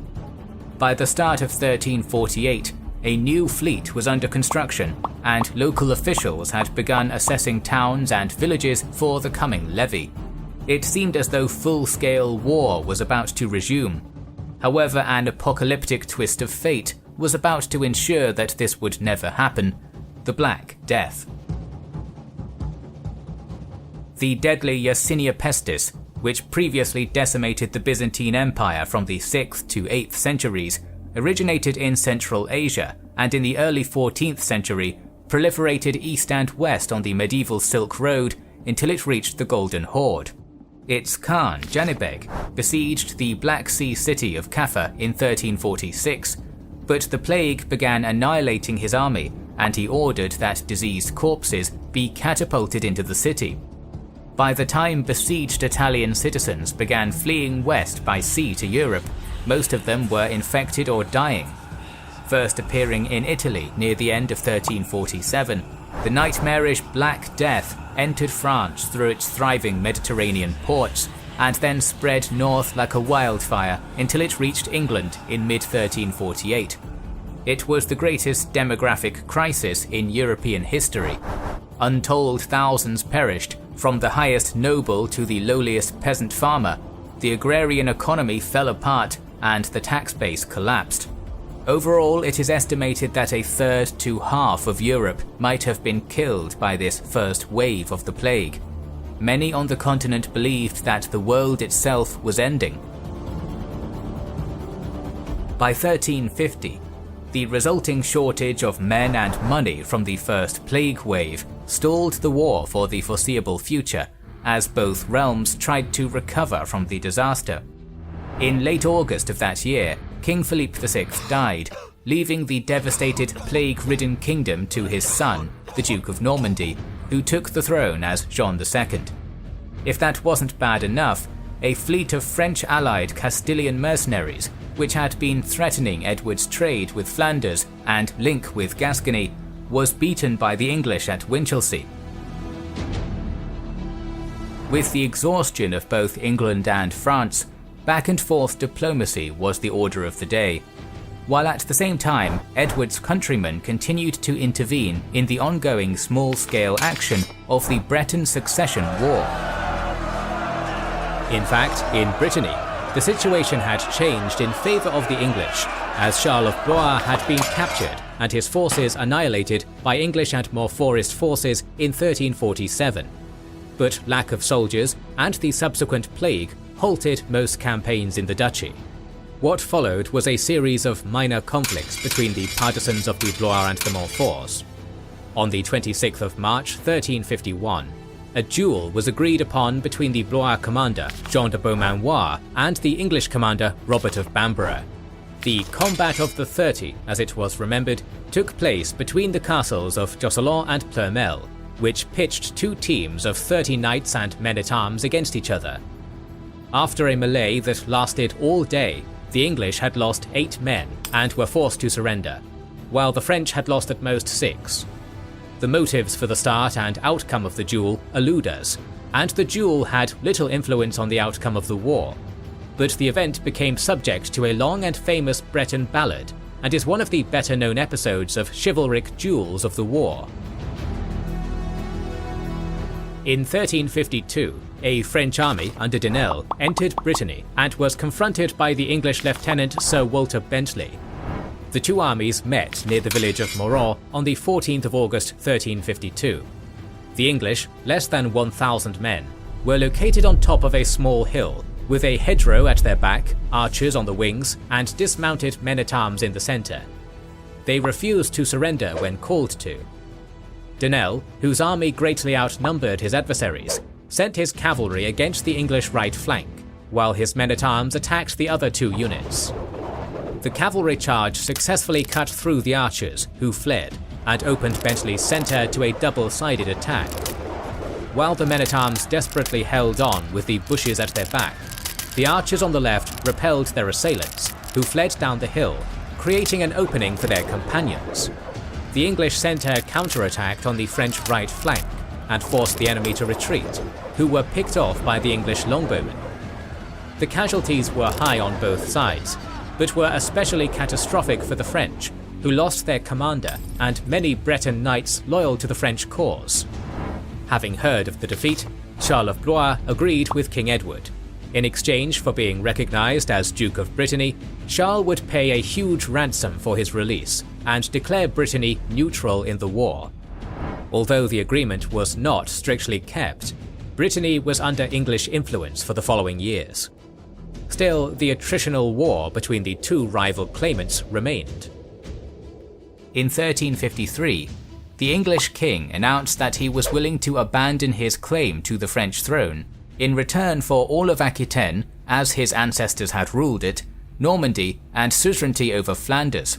By the start of 1348, a new fleet was under construction, and local officials had begun assessing towns and villages for the coming levy. It seemed as though full-scale war was about to resume. However, an apocalyptic twist of fate was about to ensure that this would never happen: the Black Death. The deadly Yersinia pestis, which previously decimated the Byzantine Empire from the 6th to 8th centuries, originated in Central Asia, and in the early 14th century, proliferated east and west on the medieval Silk Road until it reached the Golden Horde. Its Khan, Janibeg, besieged the Black Sea city of Kaffa in 1346, but the plague began annihilating his army, and he ordered that diseased corpses be catapulted into the city. By the time besieged Italian citizens began fleeing west by sea to Europe, most of them were infected or dying. First appearing in Italy near the end of 1347, the nightmarish Black Death entered France through its thriving Mediterranean ports and then spread north like a wildfire until it reached England in mid-1348. It was the greatest demographic crisis in European history. Untold thousands perished, from the highest noble to the lowliest peasant farmer. The agrarian economy fell apart and the tax base collapsed. Overall, it is estimated that a third to half of Europe might have been killed by this first wave of the plague. Many on the continent believed that the world itself was ending. By 1350, the resulting shortage of men and money from the first plague wave stalled the war for the foreseeable future, as both realms tried to recover from the disaster. In late August of that year, King Philippe VI died, leaving the devastated plague-ridden kingdom to his son, the Duke of Normandy, who took the throne as Jean II. If that wasn't bad enough, a fleet of French-allied Castilian mercenaries, which had been threatening Edward's trade with Flanders and link with Gascony, was beaten by the English at Winchelsea. With the exhaustion of both England and France, back-and-forth diplomacy was the order of the day, while at the same time Edward's countrymen continued to intervene in the ongoing small-scale action of the Breton Succession War. In fact, in Brittany, the situation had changed in favour of the English, as Charles of Blois had been captured and his forces annihilated by English and Montfortist forces in 1347. But lack of soldiers and the subsequent plague halted most campaigns in the duchy. What followed was a series of minor conflicts between the partisans of the Blois and the Montforts. On the 26th of March 1351, a duel was agreed upon between the Blois commander Jean de Beaumanoir and the English commander Robert of Bamborough. The Combat of the 30, as it was remembered, took place between the castles of Josselin and Ploermel, which pitched two teams of 30 knights and men-at-arms against each other. After a melee that lasted all day, the English had lost 8 men and were forced to surrender, while the French had lost at most 6. The motives for the start and outcome of the duel elude us, and the duel had little influence on the outcome of the war. But the event became subject to a long and famous Breton ballad, and is one of the better-known episodes of chivalric duels of the war. In 1352, a French army under Denel entered Brittany and was confronted by the English lieutenant Sir Walter Bentley. The two armies met near the village of Moron on the 14th of August 1352. The English, less than 1,000 men, were located on top of a small hill, with a hedgerow at their back, archers on the wings, and dismounted men-at-arms in the centre. They refused to surrender when called to. Denel, whose army greatly outnumbered his adversaries, sent his cavalry against the English right flank, while his men-at-arms attacked the other two units. The cavalry charge successfully cut through the archers, who fled, and opened Bentley's centre to a double-sided attack. While the men-at-arms desperately held on with the bushes at their back, the archers on the left repelled their assailants, who fled down the hill, creating an opening for their companions. The English centre counterattacked on the French right flank, and forced the enemy to retreat, who were picked off by the English longbowmen. The casualties were high on both sides, but were especially catastrophic for the French, who lost their commander and many Breton knights loyal to the French cause. Having heard of the defeat, Charles of Blois agreed with King Edward. In exchange for being recognised as Duke of Brittany, Charles would pay a huge ransom for his release and declare Brittany neutral in the war. Although the agreement was not strictly kept, Brittany was under English influence for the following years. Still, the attritional war between the two rival claimants remained. In 1353, the English king announced that he was willing to abandon his claim to the French throne in return for all of Aquitaine, as his ancestors had ruled it, Normandy, and suzerainty over Flanders.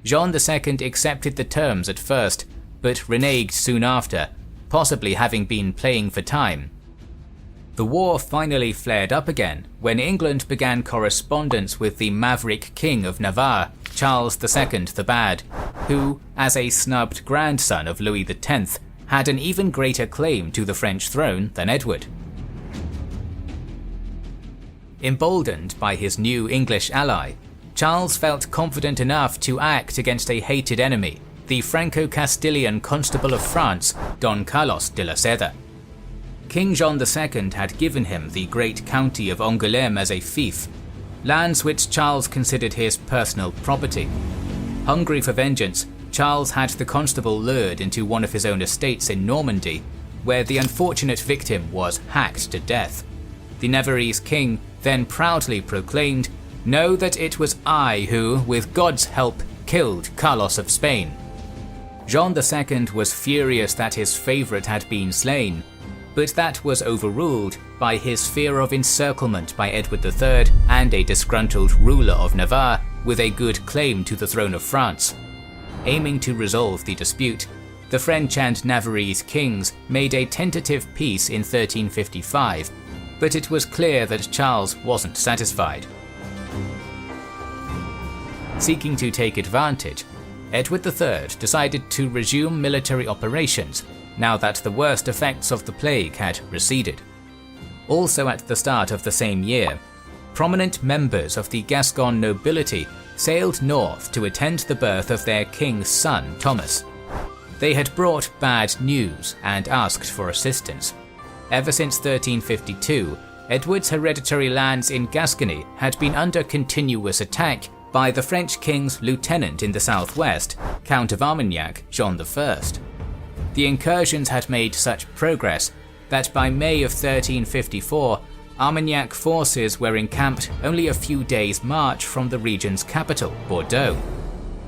Jean II accepted the terms at first, but reneged soon after, possibly having been playing for time. The war finally flared up again when England began correspondence with the maverick King of Navarre, Charles II the Bad, who, as a snubbed grandson of Louis X, had an even greater claim to the French throne than Edward. Emboldened by his new English ally, Charles felt confident enough to act against a hated enemy, the Franco-Castilian Constable of France, Don Carlos de la Cerda. King John II had given him the great county of Angoulême as a fief, lands which Charles considered his personal property. Hungry for vengeance, Charles had the constable lured into one of his own estates in Normandy, where the unfortunate victim was hacked to death. The Navarrese king then proudly proclaimed, "Know that it was I who, with God's help, killed Carlos of Spain." Jean II was furious that his favourite had been slain, but that was overruled by his fear of encirclement by Edward III and a disgruntled ruler of Navarre with a good claim to the throne of France. Aiming to resolve the dispute, the French and Navarrese kings made a tentative peace in 1355, but it was clear that Charles wasn't satisfied. Seeking to take advantage, Edward III decided to resume military operations now that the worst effects of the plague had receded. Also at the start of the same year, prominent members of the Gascon nobility sailed north to attend the birth of their king's son Thomas. They had brought bad news and asked for assistance. Ever since 1352, Edward's hereditary lands in Gascony had been under continuous attack by the French king's lieutenant in the southwest, Count of Armagnac, Jean I. The incursions had made such progress that by May of 1354, Armagnac forces were encamped only a few days' march from the region's capital, Bordeaux.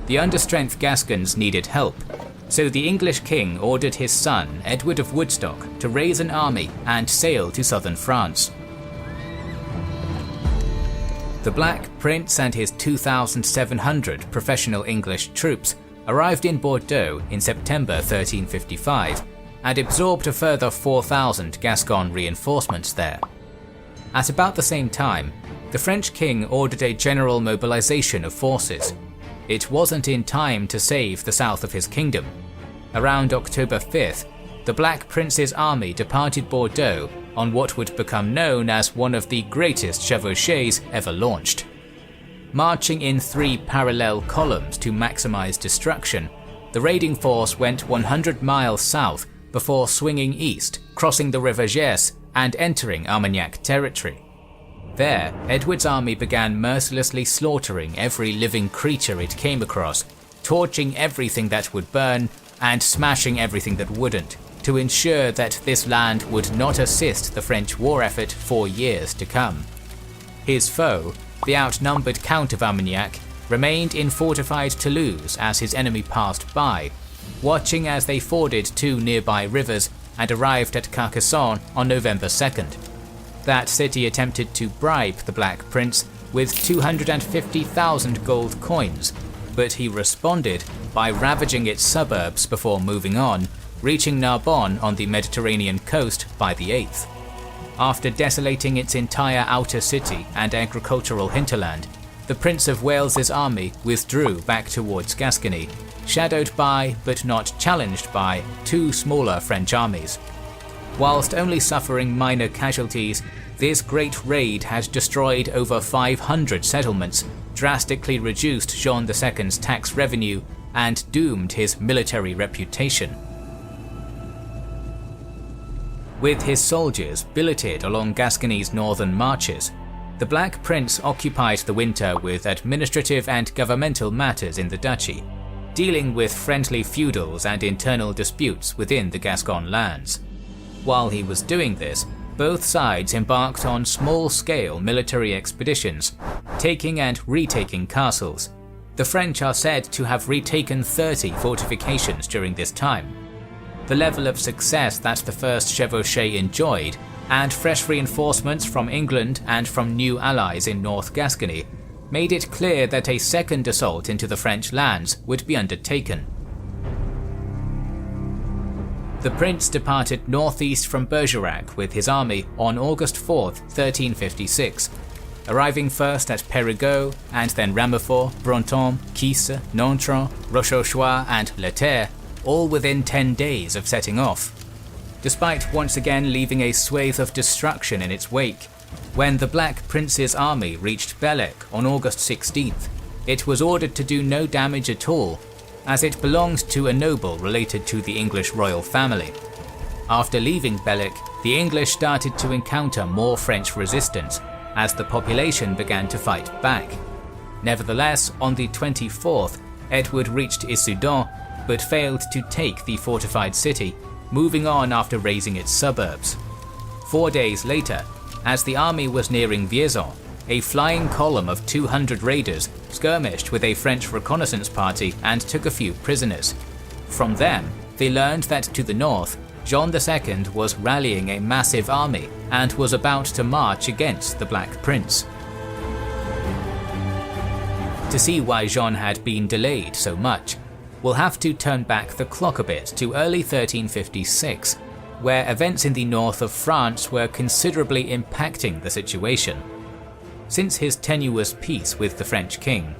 The understrength Gascons needed help, so the English king ordered his son, Edward of Woodstock, to raise an army and sail to southern France. The Black Prince and his 2,700 professional English troops arrived in Bordeaux in September 1355 and absorbed a further 4,000 Gascon reinforcements there. At about the same time, the French king ordered a general mobilization of forces. It wasn't in time to save the south of his kingdom. Around October 5th, the Black Prince's army departed Bordeaux on what would become known as one of the greatest chevauchées ever launched. Marching in 3 parallel columns to maximize destruction, the raiding force went 100 miles south before swinging east, crossing the River Gers and entering Armagnac territory. There, Edward's army began mercilessly slaughtering every living creature it came across, torching everything that would burn and smashing everything that wouldn't, to ensure that this land would not assist the French war effort for years to come. His foe, the outnumbered Count of Armagnac, remained in fortified Toulouse as his enemy passed by, watching as they forded 2 nearby rivers and arrived at Carcassonne on November 2nd. That city attempted to bribe the Black Prince with 250,000 gold coins, but he responded by ravaging its suburbs before moving on, reaching Narbonne on the Mediterranean coast by the 8th. After desolating its entire outer city and agricultural hinterland, the Prince of Wales's army withdrew back towards Gascony, shadowed by, but not challenged by, 2 smaller French armies. Whilst only suffering minor casualties, this great raid had destroyed over 500 settlements, drastically reduced Jean II's tax revenue, and doomed his military reputation. With his soldiers billeted along Gascony's northern marches, the Black Prince occupied the winter with administrative and governmental matters in the duchy, dealing with friendly feudals and internal disputes within the Gascon lands. While he was doing this, both sides embarked on small-scale military expeditions, taking and retaking castles. The French are said to have retaken 30 fortifications during this time. The level of success that the first chevauchée enjoyed, and fresh reinforcements from England and from new allies in North Gascony, made it clear that a second assault into the French lands would be undertaken. The prince departed northeast from Bergerac with his army on August 4, 1356, arriving first at Périgueux and then Ramefort, Brantôme, Quisse, Nontron, Rochechouart and Le Terre, all within 10 days of setting off. Despite once again leaving a swathe of destruction in its wake, when the Black Prince's army reached Bellec on August 16th, it was ordered to do no damage at all, as it belonged to a noble related to the English royal family. After leaving Bellec, the English started to encounter more French resistance, as the population began to fight back. Nevertheless, on the 24th, Edward reached Issoudun, but failed to take the fortified city, moving on after razing its suburbs. 4 days later, as the army was nearing Vierzon, a flying column of 200 raiders skirmished with a French reconnaissance party and took a few prisoners. From them, they learned that to the north, John II was rallying a massive army and was about to march against the Black Prince. To see why Jean had been delayed so much, we'll have to turn back the clock a bit to early 1356, where events in the north of France were considerably impacting the situation. Since his tenuous peace with the French king,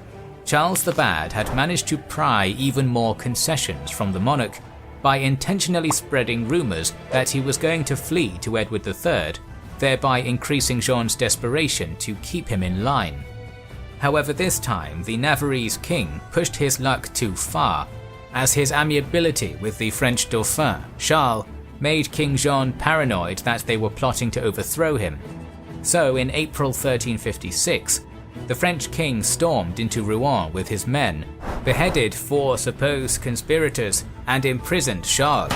Charles the Bad had managed to pry even more concessions from the monarch by intentionally spreading rumours that he was going to flee to Edward III, thereby increasing Jean's desperation to keep him in line. However, this time the Navarrese king pushed his luck too far, as his amiability with the French Dauphin, Charles, made King Jean paranoid that they were plotting to overthrow him. So in April 1356, the French king stormed into Rouen with his men, beheaded 4 supposed conspirators, and imprisoned Charles.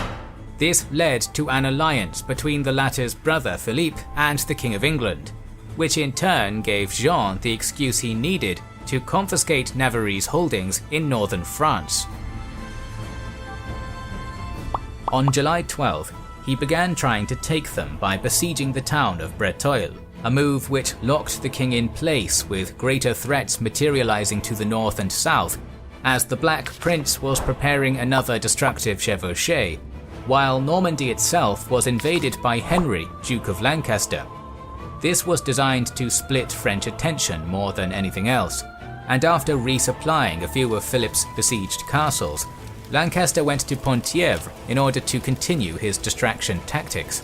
This led to an alliance between the latter's brother Philippe and the King of England, which in turn gave Jean the excuse he needed to confiscate Navarrese holdings in northern France. On July 12th, he began trying to take them by besieging the town of Breteuil, a move which locked the king in place, with greater threats materializing to the north and south, as the Black Prince was preparing another destructive chevauchée, while Normandy itself was invaded by Henry, Duke of Lancaster. This was designed to split French attention more than anything else, and after resupplying a few of Philip's besieged castles, Lancaster went to Penthièvre in order to continue his distraction tactics.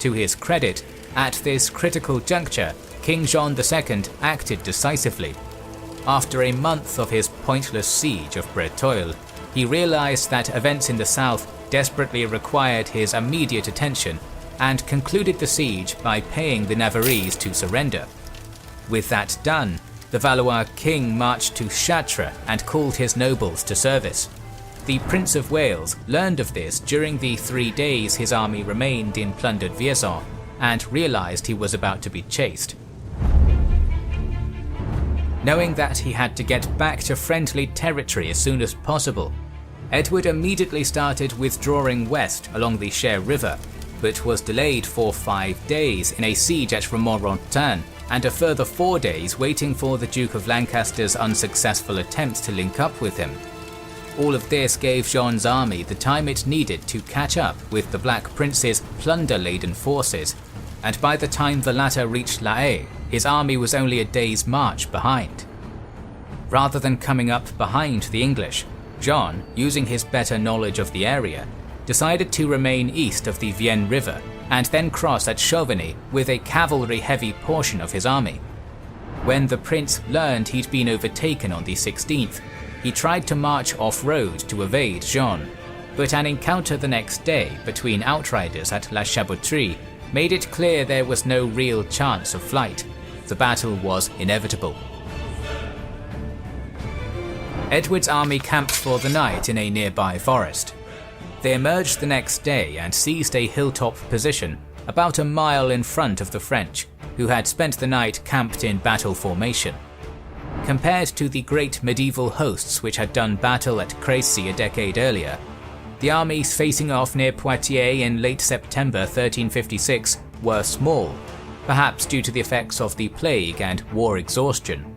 To his credit, at this critical juncture, King Jean II acted decisively. After a month of his pointless siege of Breteuil, he realized that events in the south desperately required his immediate attention, and concluded the siege by paying the Navarrese to surrender. With that done, the Valois king marched to Chartres and called his nobles to service. The Prince of Wales learned of this during the 3 days his army remained in plundered Vierzon, and realized he was about to be chased. Knowing that he had to get back to friendly territory as soon as possible, Edward immediately started withdrawing west along the Cher River, but was delayed for 5 days in a siege at Romorantin, and a further 4 days waiting for the Duke of Lancaster's unsuccessful attempt to link up with him. All of this gave Jean's army the time it needed to catch up with the Black Prince's plunder-laden forces, and by the time the latter reached La Haye, his army was only a day's march behind. Rather than coming up behind the English, Jean, using his better knowledge of the area, decided to remain east of the Vienne River and then cross at Chauvigny with a cavalry-heavy portion of his army. When the prince learned he'd been overtaken on the 16th, he tried to march off-road to evade Jean, but an encounter the next day between outriders at La Chaboterie made it clear there was no real chance of flight. The battle was inevitable. Edward's army camped for the night in a nearby forest. They emerged the next day and seized a hilltop position about a mile in front of the French, who had spent the night camped in battle formation. Compared to the great medieval hosts which had done battle at Crécy a decade earlier, the armies facing off near Poitiers in late September 1356 were small, perhaps due to the effects of the plague and war exhaustion.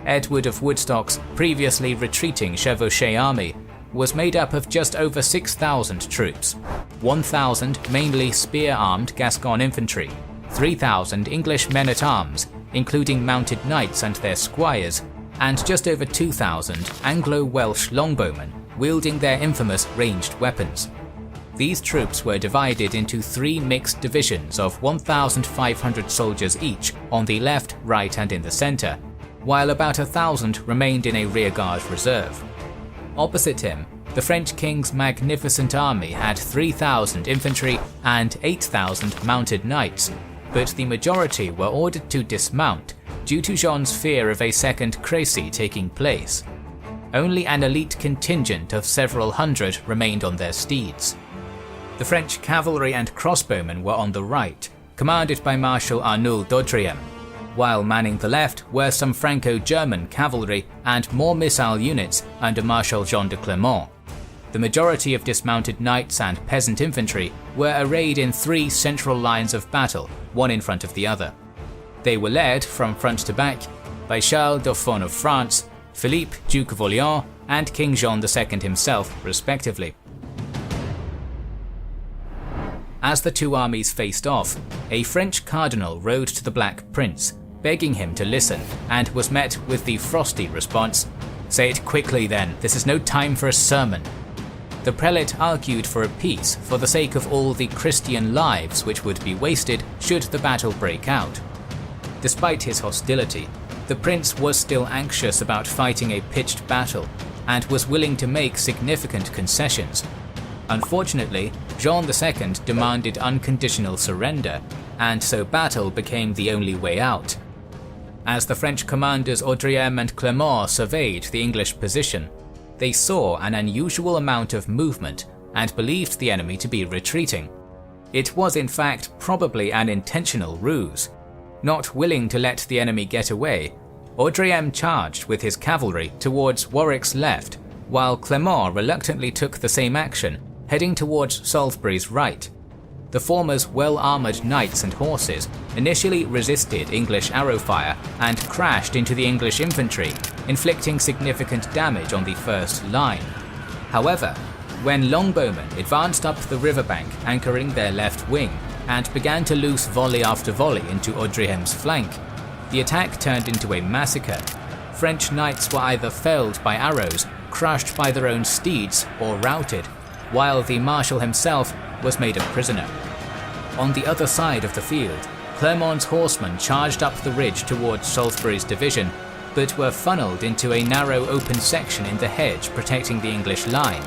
Edward of Woodstock's previously retreating chevauché army was made up of just over 6,000 troops, 1,000 mainly spear-armed Gascon infantry, 3,000 English men-at-arms, including mounted knights and their squires, and just over 2,000 Anglo-Welsh longbowmen wielding their infamous ranged weapons. These troops were divided into 3 mixed divisions of 1,500 soldiers each on the left, right and in the centre, while about 1,000 remained in a rearguard reserve. Opposite him, the French king's magnificent army had 3,000 infantry and 8,000 mounted knights, but the majority were ordered to dismount due to Jean's fear of a second Crécy taking place. Only an elite contingent of several hundred remained on their steeds. The French cavalry and crossbowmen were on the right, commanded by Marshal Arnoul d'Audrième, while manning the left were some Franco-German cavalry and more missile units under Marshal Jean de Clermont. The majority of dismounted knights and peasant infantry were arrayed in 3 central lines of battle, one in front of the other. They were led, from front to back, by Charles Dauphin of France, Philippe, Duke of Orléans, and King Jean II himself, respectively. As the two armies faced off, a French cardinal rode to the Black Prince, begging him to listen, and was met with the frosty response, "Say it quickly then, this is no time for a sermon." The prelate argued for a peace for the sake of all the Christian lives which would be wasted should the battle break out. Despite his hostility, the prince was still anxious about fighting a pitched battle, and was willing to make significant concessions. Unfortunately, Jean II demanded unconditional surrender, and so battle became the only way out. As the French commanders Audrième and Clermont surveyed the English position, they saw an unusual amount of movement and believed the enemy to be retreating. It was in fact probably an intentional ruse. Not willing to let the enemy get away, Audrième charged with his cavalry towards Warwick's left, while Clermont reluctantly took the same action, heading towards Salisbury's right. The former's well-armoured knights and horses initially resisted English arrow fire and crashed into the English infantry, inflicting significant damage on the first line. However, when longbowmen advanced up the riverbank anchoring their left wing and began to loose volley after volley into Audrième's flank, the attack turned into a massacre. French knights were either felled by arrows, crushed by their own steeds, or routed, while the marshal himself was made a prisoner. On the other side of the field, Clermont's horsemen charged up the ridge towards Salisbury's division, but were funneled into a narrow open section in the hedge protecting the English line.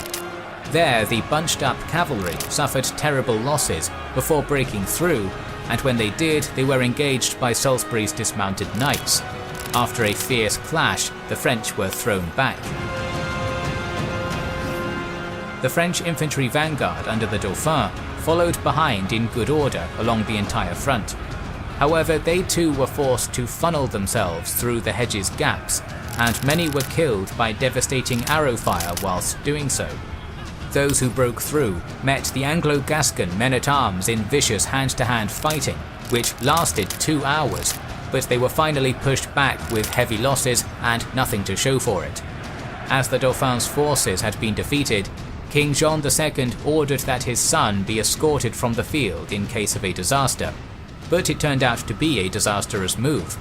There, the bunched-up cavalry suffered terrible losses before breaking through, and when they did, they were engaged by Salisbury's dismounted knights. After a fierce clash, the French were thrown back. The French infantry vanguard under the Dauphin followed behind in good order along the entire front. However, they too were forced to funnel themselves through the hedge's gaps, and many were killed by devastating arrow fire whilst doing so. Those who broke through met the Anglo-Gascon men-at-arms in vicious hand-to-hand fighting, which lasted 2 hours, but they were finally pushed back with heavy losses and nothing to show for it. As the Dauphin's forces had been defeated, King Jean II ordered that his son be escorted from the field in case of a disaster, but it turned out to be a disastrous move.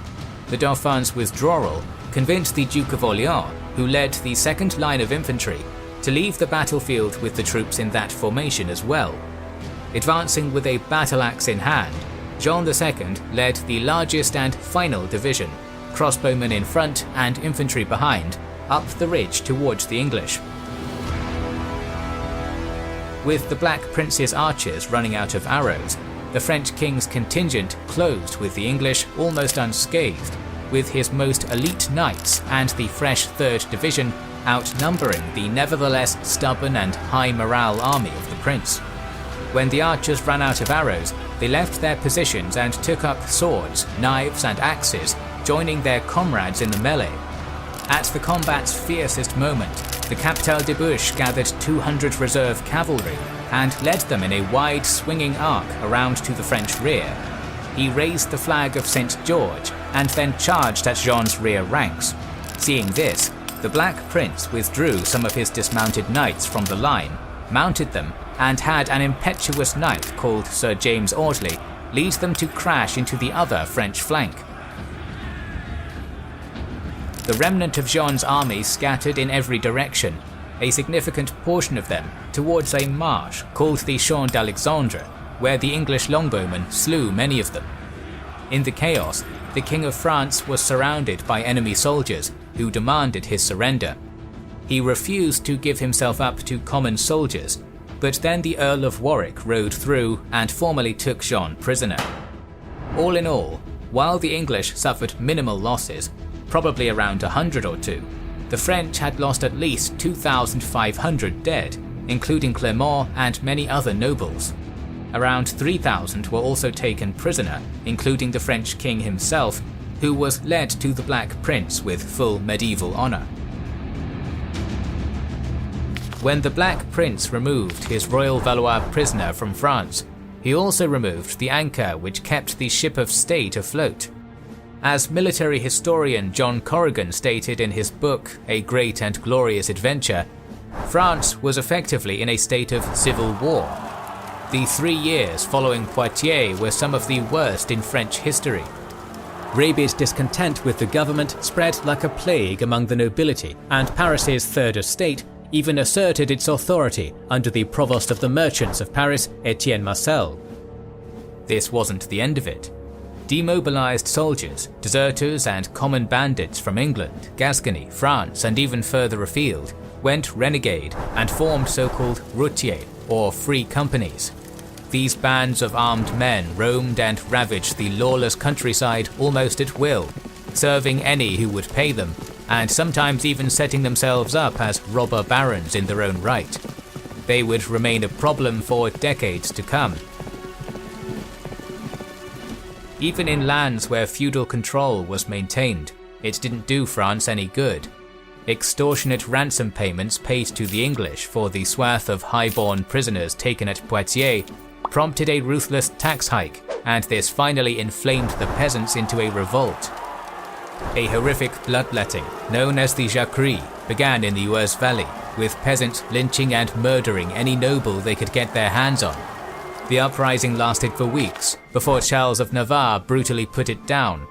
The Dauphin's withdrawal convinced the Duke of Orléans, who led the second line of infantry, to leave the battlefield with the troops in that formation as well. Advancing with a battle axe in hand, Jean II led the largest and final division, crossbowmen in front and infantry behind, up the ridge towards the English. With the Black Prince's archers running out of arrows, the French king's contingent closed with the English almost unscathed, with his most elite knights and the fresh 3rd Division outnumbering the nevertheless stubborn and high morale army of the prince. When the archers ran out of arrows, they left their positions and took up swords, knives and axes, joining their comrades in the melee. At the combat's fiercest moment, the Captal de Buch gathered 200 reserve cavalry and led them in a wide swinging arc around to the French rear. He raised the flag of St. George and then charged at Jean's rear ranks. Seeing this, the Black Prince withdrew some of his dismounted knights from the line, mounted them, and had an impetuous knight called Sir James Audley lead them to crash into the other French flank. The remnant of Jean's army scattered in every direction, a significant portion of them towards a marsh called the Champ d'Alexandre, where the English longbowmen slew many of them. In the chaos, the King of France was surrounded by enemy soldiers who demanded his surrender. He refused to give himself up to common soldiers, but then the Earl of Warwick rode through and formally took Jean prisoner. All in all, while the English suffered minimal losses, probably around 100 or two, the French had lost at least 2,500 dead, including Clermont and many other nobles. Around 3,000 were also taken prisoner, including the French king himself, who was led to the Black Prince with full medieval honor. When the Black Prince removed his royal Valois prisoner from France, he also removed the anchor which kept the ship of state afloat. As military historian John Corrigan stated in his book A Great and Glorious Adventure, France was effectively in a state of civil war. The 3 years following Poitiers were some of the worst in French history. Rabid discontent with the government spread like a plague among the nobility, and Paris's Third Estate even asserted its authority under the Provost of the Merchants of Paris, Etienne Marcel. This wasn't the end of it. Demobilized soldiers, deserters and common bandits from England, Gascony, France and even further afield went renegade and formed so-called routiers, or free companies. These bands of armed men roamed and ravaged the lawless countryside almost at will, serving any who would pay them, and sometimes even setting themselves up as robber barons in their own right. They would remain a problem for decades to come. Even in lands where feudal control was maintained, it didn't do France any good. Extortionate ransom payments paid to the English for the swath of high-born prisoners taken at Poitiers prompted a ruthless tax hike, and this finally inflamed the peasants into a revolt. A horrific bloodletting, known as the Jacquerie, began in the Oise Valley, with peasants lynching and murdering any noble they could get their hands on. The uprising lasted for weeks, before Charles of Navarre brutally put it down.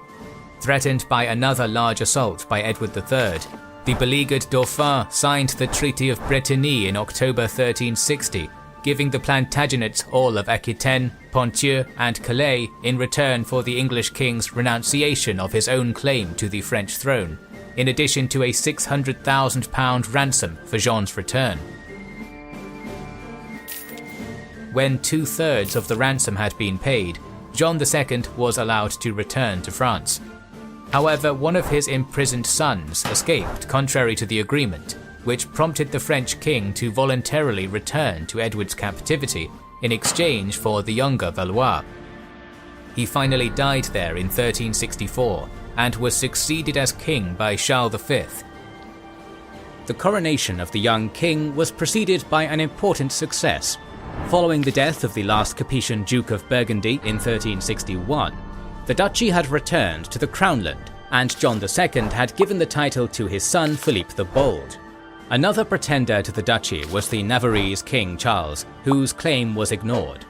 Threatened by another large assault by Edward III, the beleaguered Dauphin signed the Treaty of Bretigny in October 1360, giving the Plantagenets all of Aquitaine, Ponthieu and Calais in return for the English king's renunciation of his own claim to the French throne, in addition to a £600,000 ransom for Jean's return. When 2/3 of the ransom had been paid, John II was allowed to return to France. However, one of his imprisoned sons escaped contrary to the agreement, which prompted the French king to voluntarily return to Edward's captivity in exchange for the younger Valois. He finally died there in 1364 and was succeeded as king by Charles V. The coronation of the young king was preceded by an important success. Following the death of the last Capetian Duke of Burgundy in 1361, the duchy had returned to the Crownland, and John II had given the title to his son Philippe the Bold. Another pretender to the duchy was the Navarrese King Charles, whose claim was ignored.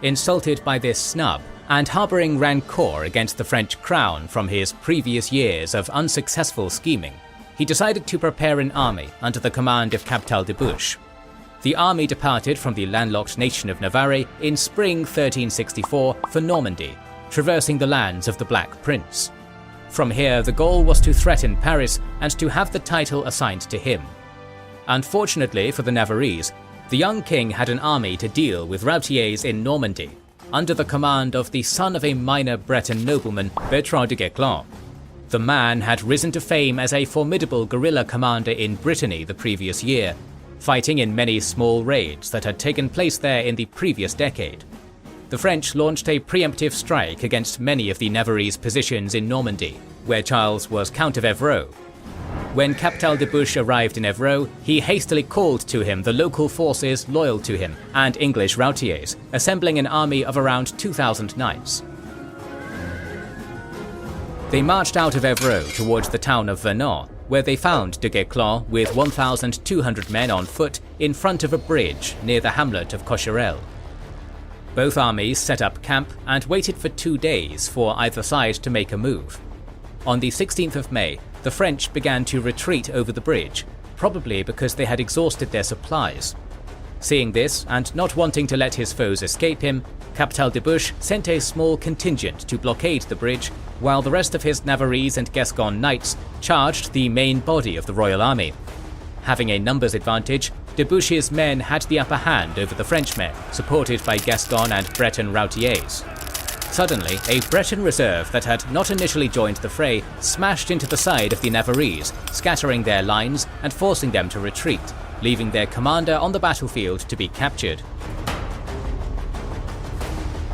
Insulted by this snub, and harbouring rancor against the French crown from his previous years of unsuccessful scheming, he decided to prepare an army under the command of Captal de Buch. The army departed from the landlocked nation of Navarre in spring 1364 for Normandy, traversing the lands of the Black Prince. From here, the goal was to threaten Paris and to have the title assigned to him. Unfortunately for the Navarrese, the young king had an army to deal with routiers in Normandy, under the command of the son of a minor Breton nobleman, Bertrand de Guesclin. The man had risen to fame as a formidable guerrilla commander in Brittany the previous year, fighting in many small raids that had taken place there in the previous decade. The French launched a preemptive strike against many of the Navarrese positions in Normandy, where Charles was Count of Evreux. When Captal de Buch arrived in Evreux, he hastily called to him the local forces loyal to him and English routiers, assembling an army of around 2,000 knights. They marched out of Evreux towards the town of Vernon, where they found de Guesclin with 1,200 men on foot in front of a bridge near the hamlet of Cocherel. Both armies set up camp and waited for 2 days for either side to make a move. On the 16th of May, the French began to retreat over the bridge, probably because they had exhausted their supplies. Seeing this, and not wanting to let his foes escape him, Captal de Buch sent a small contingent to blockade the bridge, while the rest of his Navarrese and Gascon knights charged the main body of the royal army. Having a numbers advantage, de Buch's men had the upper hand over the Frenchmen, supported by Gascon and Breton routiers. Suddenly, a Breton reserve that had not initially joined the fray smashed into the side of the Navarrese, scattering their lines and forcing them to retreat, leaving their commander on the battlefield to be captured.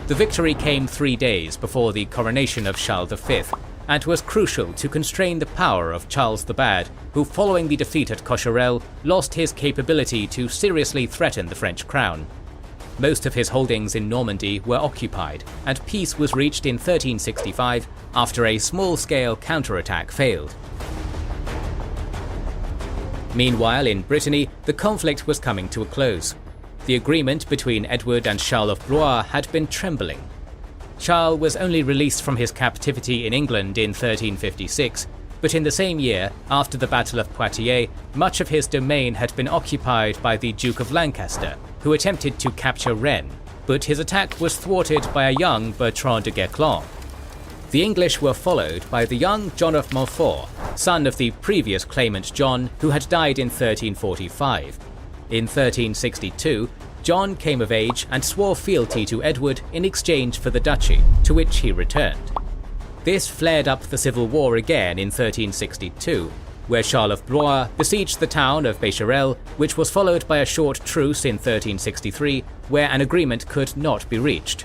The victory came 3 days before the coronation of Charles V, and was crucial to constrain the power of Charles the Bad, who following the defeat at Cocherel lost his capability to seriously threaten the French crown. Most of his holdings in Normandy were occupied, and peace was reached in 1365 after a small-scale counterattack failed. Meanwhile, in Brittany, the conflict was coming to a close. The agreement between Edward and Charles of Blois had been trembling. Charles was only released from his captivity in England in 1356, but in the same year, after the Battle of Poitiers, much of his domain had been occupied by the Duke of Lancaster, who attempted to capture Rennes, but his attack was thwarted by a young Bertrand de Guesclin. The English were followed by the young John of Montfort, son of the previous claimant John, who had died in 1345. In 1362, John came of age and swore fealty to Edward in exchange for the duchy, to which he returned. This flared up the civil war again in 1362, where Charles of Blois besieged the town of Becherel, which was followed by a short truce in 1363, where an agreement could not be reached.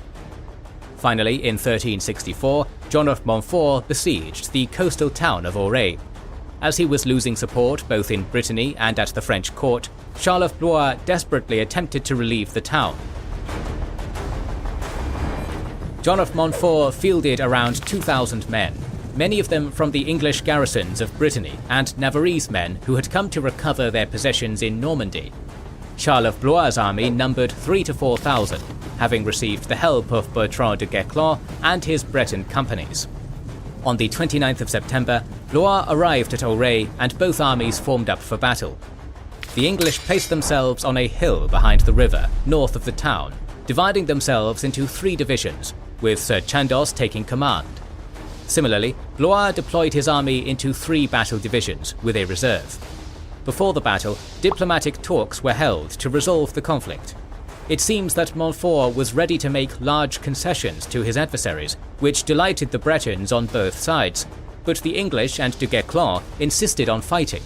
Finally, in 1364, John of Montfort besieged the coastal town of Auray. As he was losing support both in Brittany and at the French court, Charles of Blois desperately attempted to relieve the town. John of Montfort fielded around 2,000 men, many of them from the English garrisons of Brittany and Navarrese men who had come to recover their possessions in Normandy. Charles of Blois' army numbered 3,000 to 4,000, having received the help of Bertrand de Guesclin and his Breton companies. On the 29th of September, Blois arrived at Auray and both armies formed up for battle. The English placed themselves on a hill behind the river, north of the town, dividing themselves into 3 divisions, with Sir Chandos taking command. Similarly, Blois deployed his army into 3 battle divisions, with a reserve. Before the battle, diplomatic talks were held to resolve the conflict. It seems that Montfort was ready to make large concessions to his adversaries, which delighted the Bretons on both sides, but the English and de Guesclin insisted on fighting.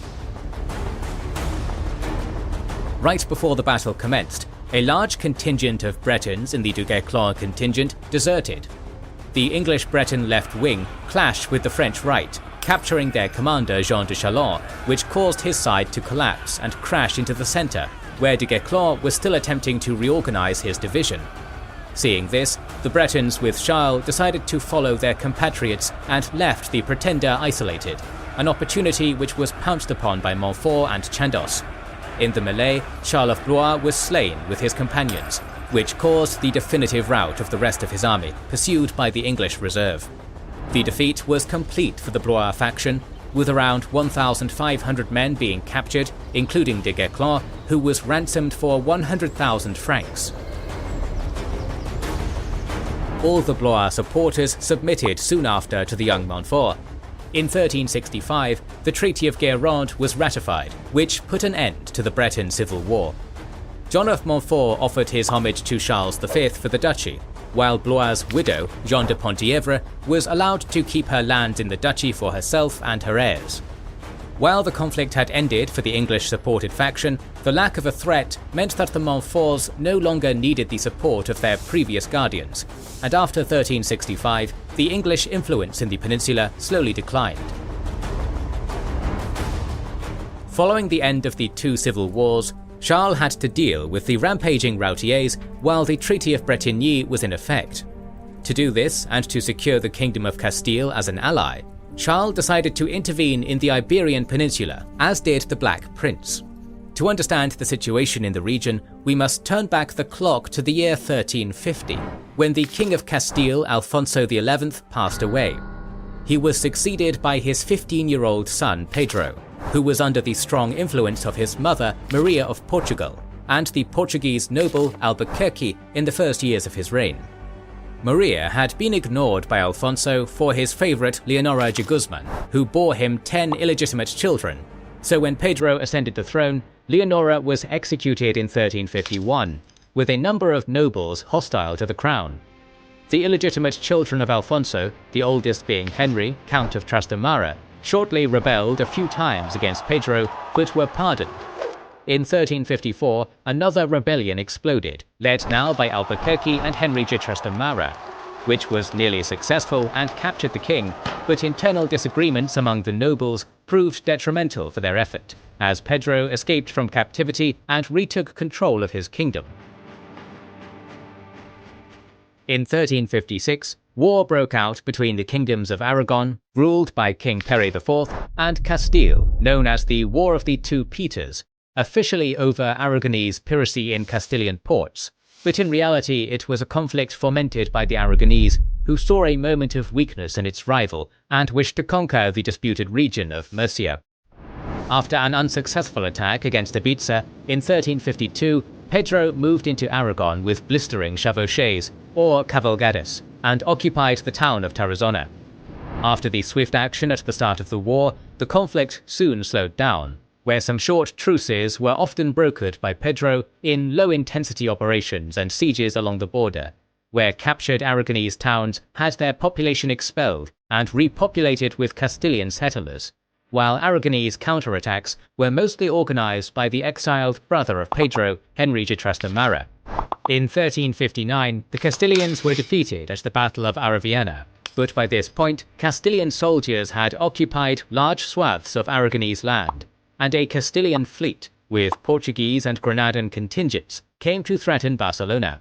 Right before the battle commenced, a large contingent of Bretons in the de Guesclin contingent deserted. The English-Breton left wing clashed with the French right, capturing their commander Jean de Chalon, which caused his side to collapse and crash into the centre, where de Guesclin was still attempting to reorganize his division. Seeing this, the Bretons with Charles decided to follow their compatriots and left the pretender isolated, an opportunity which was pounced upon by Montfort and Chandos. In the melee, Charles of Blois was slain with his companions, which caused the definitive rout of the rest of his army, pursued by the English reserve. The defeat was complete for the Blois faction, with around 1,500 men being captured, including de Guesclin, who was ransomed for 100,000 francs. All the Blois supporters submitted soon after to the young Montfort. In 1365, the Treaty of Guérande was ratified, which put an end to the Breton Civil War. John of Montfort offered his homage to Charles V for the duchy, while Blois' widow, Jeanne de Penthièvre, was allowed to keep her lands in the duchy for herself and her heirs. While the conflict had ended for the English-supported faction, the lack of a threat meant that the Montforts no longer needed the support of their previous guardians, and after 1365, the English influence in the peninsula slowly declined. Following the end of the two civil wars, Charles had to deal with the rampaging routiers while the Treaty of Bretigny was in effect. To do this, and to secure the Kingdom of Castile as an ally, Charles decided to intervene in the Iberian Peninsula, as did the Black Prince. To understand the situation in the region, we must turn back the clock to the year 1350, when the King of Castile, Alfonso XI, passed away. He was succeeded by his 15-year-old son Pedro, who was under the strong influence of his mother, Maria of Portugal, and the Portuguese noble Albuquerque in the first years of his reign. Maria had been ignored by Alfonso for his favourite Leonora de Guzman, who bore him 10 illegitimate children, so when Pedro ascended the throne, Leonora was executed in 1351, with a number of nobles hostile to the crown. The illegitimate children of Alfonso, the oldest being Henry, Count of Trastamara, shortly rebelled a few times against Pedro, but were pardoned. In 1354, another rebellion exploded, led now by Albuquerque and Henry de Trastamara, which was nearly successful and captured the king, but internal disagreements among the nobles proved detrimental for their effort, as Pedro escaped from captivity and retook control of his kingdom. In 1356, war broke out between the kingdoms of Aragon, ruled by King Pere IV, and Castile, known as the War of the Two Peters, officially over Aragonese piracy in Castilian ports, but in reality it was a conflict fomented by the Aragonese, who saw a moment of weakness in its rival and wished to conquer the disputed region of Murcia. After an unsuccessful attack against Ibiza in 1352, Pedro moved into Aragon with blistering chevauchés, or cavalgadas, and occupied the town of Tarazona. After the swift action at the start of the war, the conflict soon slowed down, where some short truces were often brokered by Pedro in low-intensity operations and sieges along the border, where captured Aragonese towns had their population expelled and repopulated with Castilian settlers, while Aragonese counterattacks were mostly organized by the exiled brother of Pedro, Henry de Trastamara. In 1359, the Castilians were defeated at the Battle of Araviena, but by this point, Castilian soldiers had occupied large swaths of Aragonese land, and a Castilian fleet, with Portuguese and Granadan contingents, came to threaten Barcelona.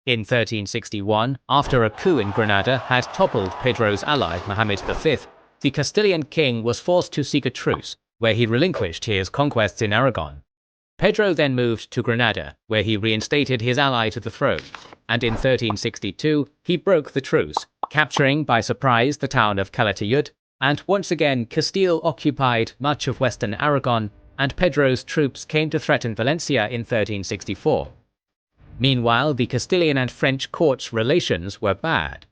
In 1361, after a coup in Granada had toppled Pedro's ally Mohammed V, the Castilian king was forced to seek a truce, where he relinquished his conquests in Aragon. Pedro then moved to Granada, where he reinstated his ally to the throne, and in 1362 he broke the truce, capturing by surprise the town of Calatayud, and once again Castile occupied much of western Aragon, and Pedro's troops came to threaten Valencia in 1364. Meanwhile, the Castilian and French courts' relations were bad.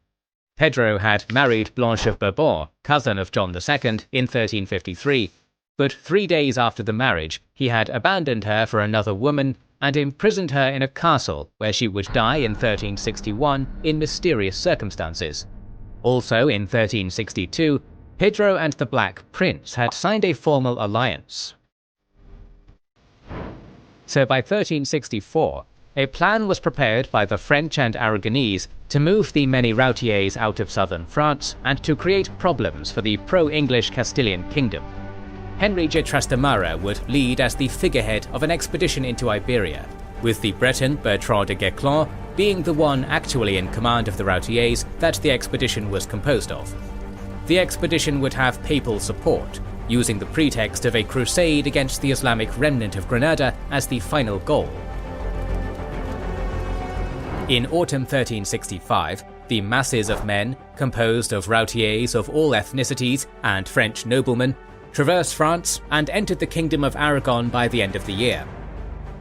Pedro had married Blanche of Bourbon, cousin of John II, in 1353, but 3 days after the marriage, he had abandoned her for another woman and imprisoned her in a castle where she would die in 1361 in mysterious circumstances. Also in 1362, Pedro and the Black Prince had signed a formal alliance. So by 1364, a plan was prepared by the French and Aragonese to move the many routiers out of southern France and to create problems for the pro-English Castilian kingdom. Henry de Trastamara would lead as the figurehead of an expedition into Iberia, with the Breton Bertrand de Guesclin being the one actually in command of the routiers that the expedition was composed of. The expedition would have papal support, using the pretext of a crusade against the Islamic remnant of Granada as the final goal. In autumn 1365, the masses of men, composed of routiers of all ethnicities and French noblemen, traversed France and entered the Kingdom of Aragon by the end of the year.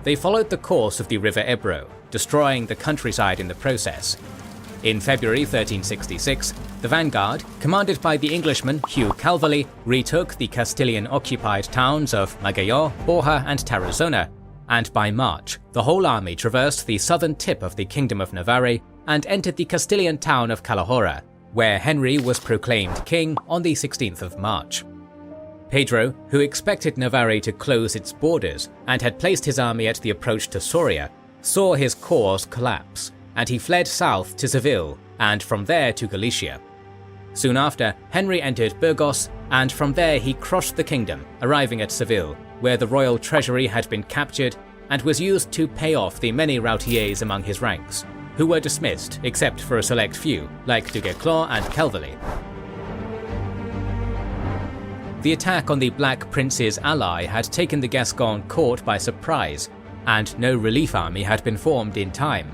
They followed the course of the River Ebro, destroying the countryside in the process. In February 1366, the vanguard, commanded by the Englishman Hugh Calverley, retook the Castilian-occupied towns of Magallanes, Borja and Tarazona, and by March, the whole army traversed the southern tip of the Kingdom of Navarre and entered the Castilian town of Calahorra, where Henry was proclaimed king on the 16th of March. Pedro, who expected Navarre to close its borders and had placed his army at the approach to Soria, saw his cause collapse, and he fled south to Seville and from there to Galicia. Soon after, Henry entered Burgos and from there he crossed the kingdom, arriving at Seville, where the royal treasury had been captured and was used to pay off the many routiers among his ranks, who were dismissed except for a select few, like Du Guesclin and Calverley. The attack on the Black Prince's ally had taken the Gascon court by surprise, and no relief army had been formed in time.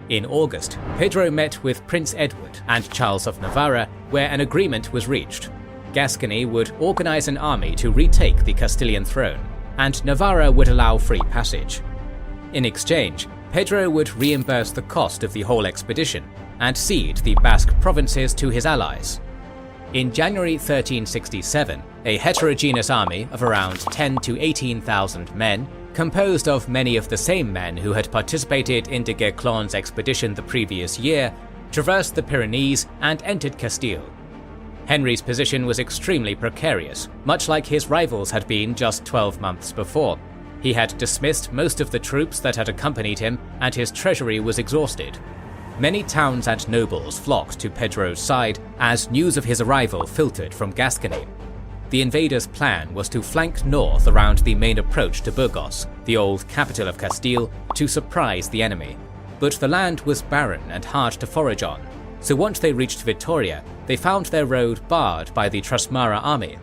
In August, Pedro met with Prince Edward and Charles of Navarre, where an agreement was reached. Gascony would organize an army to retake the Castilian throne, and Navarre would allow free passage. In exchange, Pedro would reimburse the cost of the whole expedition and cede the Basque provinces to his allies. In January 1367, a heterogeneous army of around 10 to 18,000 men, composed of many of the same men who had participated in de Guesclin's expedition the previous year, traversed the Pyrenees and entered Castile. Henry's position was extremely precarious, much like his rivals had been just 12 months before. He had dismissed most of the troops that had accompanied him, and his treasury was exhausted. Many towns and nobles flocked to Pedro's side as news of his arrival filtered from Gascony. The invaders' plan was to flank north around the main approach to Burgos, the old capital of Castile, to surprise the enemy. But the land was barren and hard to forage on, so once they reached Vitoria, they found their road barred by the Trasmara army.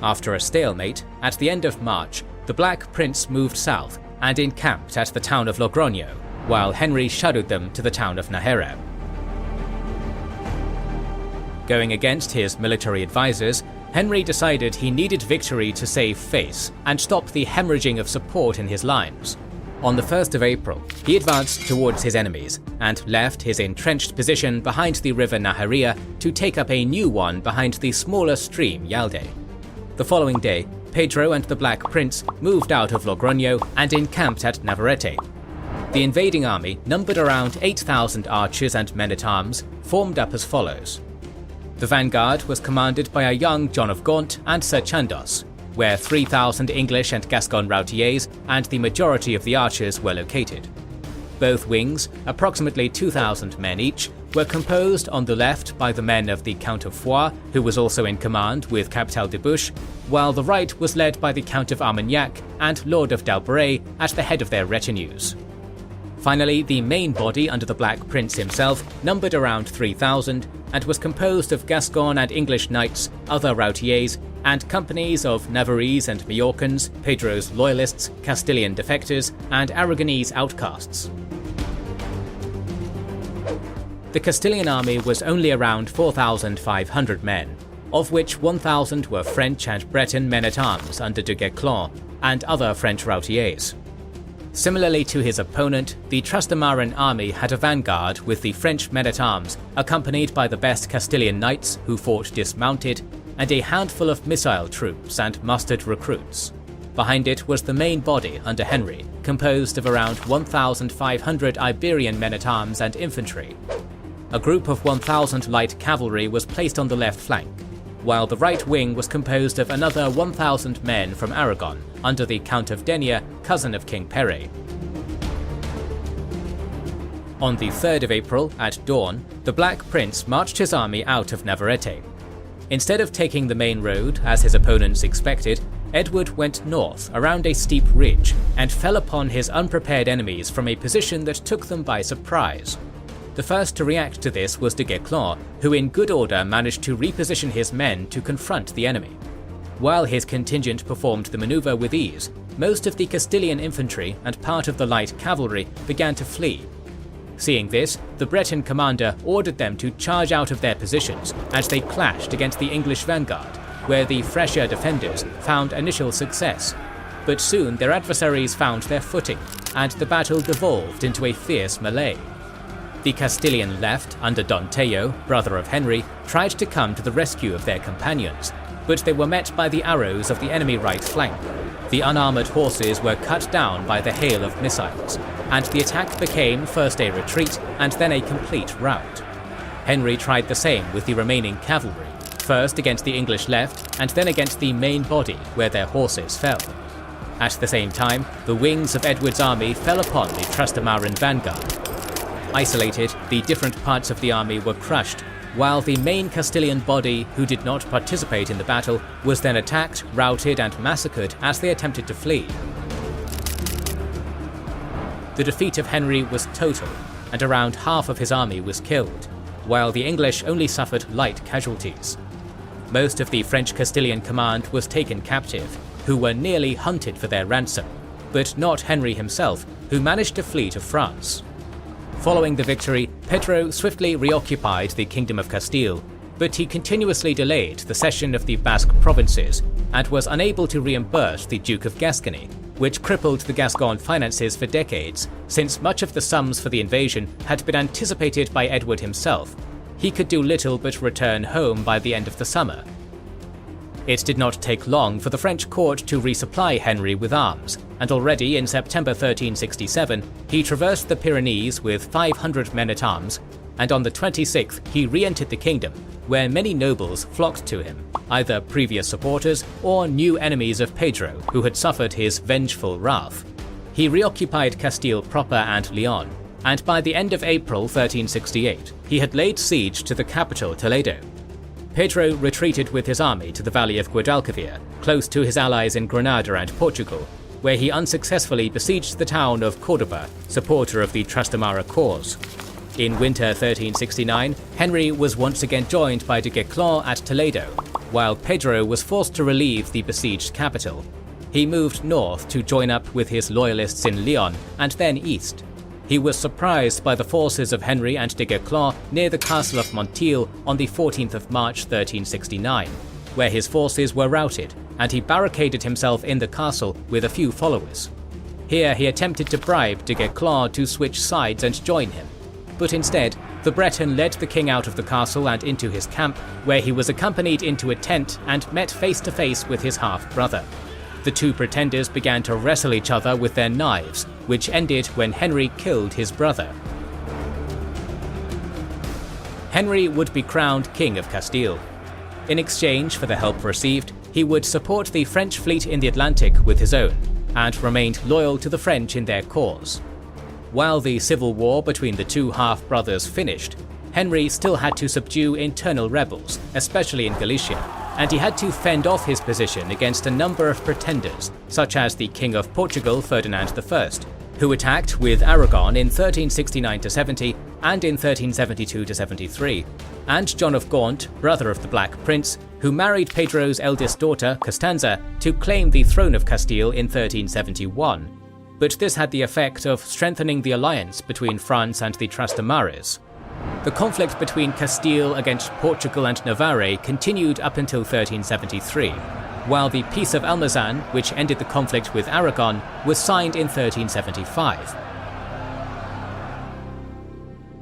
After a stalemate, at the end of March, the Black Prince moved south and encamped at the town of Logroño, while Henry shadowed them to the town of Nájera. Going against his military advisors, Henry decided he needed victory to save face and stop the hemorrhaging of support in his lines. On the 1st of April, he advanced towards his enemies and left his entrenched position behind the river Najaria to take up a new one behind the smaller stream Yalde. The following day, Pedro and the Black Prince moved out of Logroño and encamped at Navarrete. The invading army numbered around 8,000 archers and men-at-arms, formed up as follows. The vanguard was commanded by a young John of Gaunt and Sir Chandos, where 3,000 English and Gascon routiers and the majority of the archers were located. Both wings, approximately 2,000 men each, were composed on the left by the men of the Count of Foix, who was also in command with Captal de Buch, while the right was led by the Count of Armagnac and Lord of Dalbret at the head of their retinues. Finally, the main body under the Black Prince himself numbered around 3,000 and was composed of Gascon and English knights, other routiers, and companies of Navarrese and Majorcans, Pedro's loyalists, Castilian defectors, and Aragonese outcasts. The Castilian army was only around 4,500 men, of which 1,000 were French and Breton men-at-arms under Du Guesclin and other French routiers. Similarly to his opponent, the Trastamaran army had a vanguard with the French men-at-arms accompanied by the best Castilian knights who fought dismounted, and a handful of missile troops and mustered recruits. Behind it was the main body under Henry, composed of around 1,500 Iberian men-at-arms and infantry. A group of 1,000 light cavalry was placed on the left flank, while the right wing was composed of another 1,000 men from Aragon, under the Count of Denia, cousin of King Pere. On the 3rd of April, at dawn, the Black Prince marched his army out of Navarrete. Instead of taking the main road, as his opponents expected, Edward went north around a steep ridge and fell upon his unprepared enemies from a position that took them by surprise. The first to react to this was Du Guesclin, who in good order managed to reposition his men to confront the enemy. While his contingent performed the maneuver with ease, most of the Castilian infantry and part of the light cavalry began to flee. Seeing this, the Breton commander ordered them to charge out of their positions as they clashed against the English vanguard, where the fresher defenders found initial success. But soon their adversaries found their footing, and the battle devolved into a fierce melee. The Castilian left, under Don Tello, brother of Henry, tried to come to the rescue of their companions, but they were met by the arrows of the enemy right flank. The unarmoured horses were cut down by the hail of missiles, and the attack became first a retreat and then a complete rout. Henry tried the same with the remaining cavalry, first against the English left and then against the main body where their horses fell. At the same time, the wings of Edward's army fell upon the Trastamaran vanguard. Isolated, the different parts of the army were crushed, while the main Castilian body who did not participate in the battle was then attacked, routed and massacred as they attempted to flee. The defeat of Henry was total, and around half of his army was killed, while the English only suffered light casualties. Most of the French Castilian command was taken captive, who were nearly hunted for their ransom, but not Henry himself, who managed to flee to France. Following the victory, Pedro swiftly reoccupied the Kingdom of Castile, but he continuously delayed the cession of the Basque provinces and was unable to reimburse the Duke of Gascony, which crippled the Gascon finances for decades, since much of the sums for the invasion had been anticipated by Edward himself. He could do little but return home by the end of the summer. It did not take long for the French court to resupply Henry with arms, and already in September 1367 he traversed the Pyrenees with 500 men-at-arms, and on the 26th he re-entered the kingdom, where many nobles flocked to him, either previous supporters or new enemies of Pedro who had suffered his vengeful wrath. He reoccupied Castile proper and Leon, and by the end of April 1368 he had laid siege to the capital Toledo. Pedro retreated with his army to the valley of Guadalquivir, close to his allies in Granada and Portugal, where he unsuccessfully besieged the town of Córdoba, supporter of the Trastamara cause. In winter 1369, Henry was once again joined by de Guesclin at Toledo, while Pedro was forced to relieve the besieged capital. He moved north to join up with his loyalists in Leon, and then east. He was surprised by the forces of Henry and de Guesclin near the castle of Montiel on the 14th of March 1369, where his forces were routed, and he barricaded himself in the castle with a few followers. Here he attempted to bribe de Guesclin to switch sides and join him, but instead the Breton led the king out of the castle and into his camp, where he was accompanied into a tent and met face to face with his half-brother. The two pretenders began to wrestle each other with their knives, which ended when Henry killed his brother. Henry would be crowned King of Castile. In exchange for the help received, he would support the French fleet in the Atlantic with his own, and remained loyal to the French in their cause. While the civil war between the two half-brothers finished, Henry still had to subdue internal rebels, especially in Galicia, and he had to fend off his position against a number of pretenders, such as the King of Portugal Ferdinand I, who attacked with Aragon in 1369–70 and in 1372–73, and John of Gaunt, brother of the Black Prince, who married Pedro's eldest daughter, Costanza, to claim the throne of Castile in 1371. But this had the effect of strengthening the alliance between France and the Trastamares. The conflict between Castile against Portugal and Navarre continued up until 1373, while the Peace of Almazan, which ended the conflict with Aragon, was signed in 1375.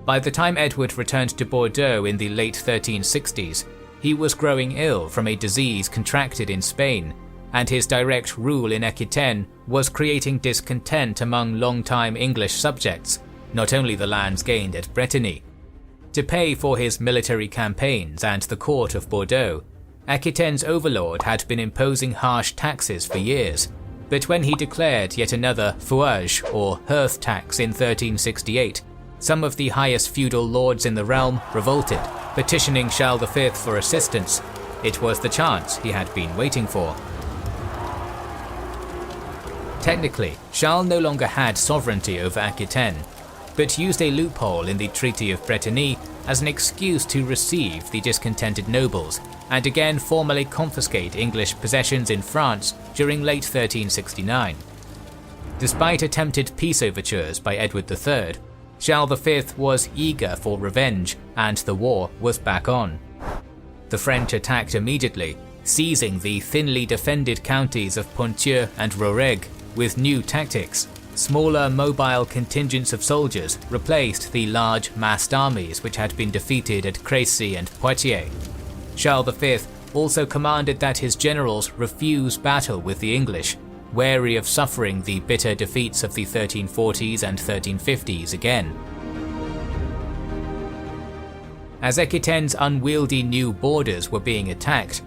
By the time Edward returned to Bordeaux in the late 1360s, he was growing ill from a disease contracted in Spain, and his direct rule in Aquitaine was creating discontent among long-time English subjects, not only the lands gained at Brittany. To pay for his military campaigns and the court of Bordeaux, Aquitaine's overlord had been imposing harsh taxes for years, but when he declared yet another feuage or hearth tax in 1368, some of the highest feudal lords in the realm revolted, petitioning Charles V for assistance. It was the chance he had been waiting for. Technically, Charles no longer had sovereignty over Aquitaine, but used a loophole in the Treaty of Bretigny as an excuse to receive the discontented nobles, and again formally confiscate English possessions in France during late 1369. Despite attempted peace overtures by Edward III, Charles V was eager for revenge, and the war was back on. The French attacked immediately, seizing the thinly defended counties of Ponthieu and Rouergue with new tactics. Smaller mobile contingents of soldiers replaced the large massed armies which had been defeated at Crécy and Poitiers. Charles V also commanded that his generals refuse battle with the English, wary of suffering the bitter defeats of the 1340s and 1350s again. As Aquitaine's unwieldy new borders were being attacked,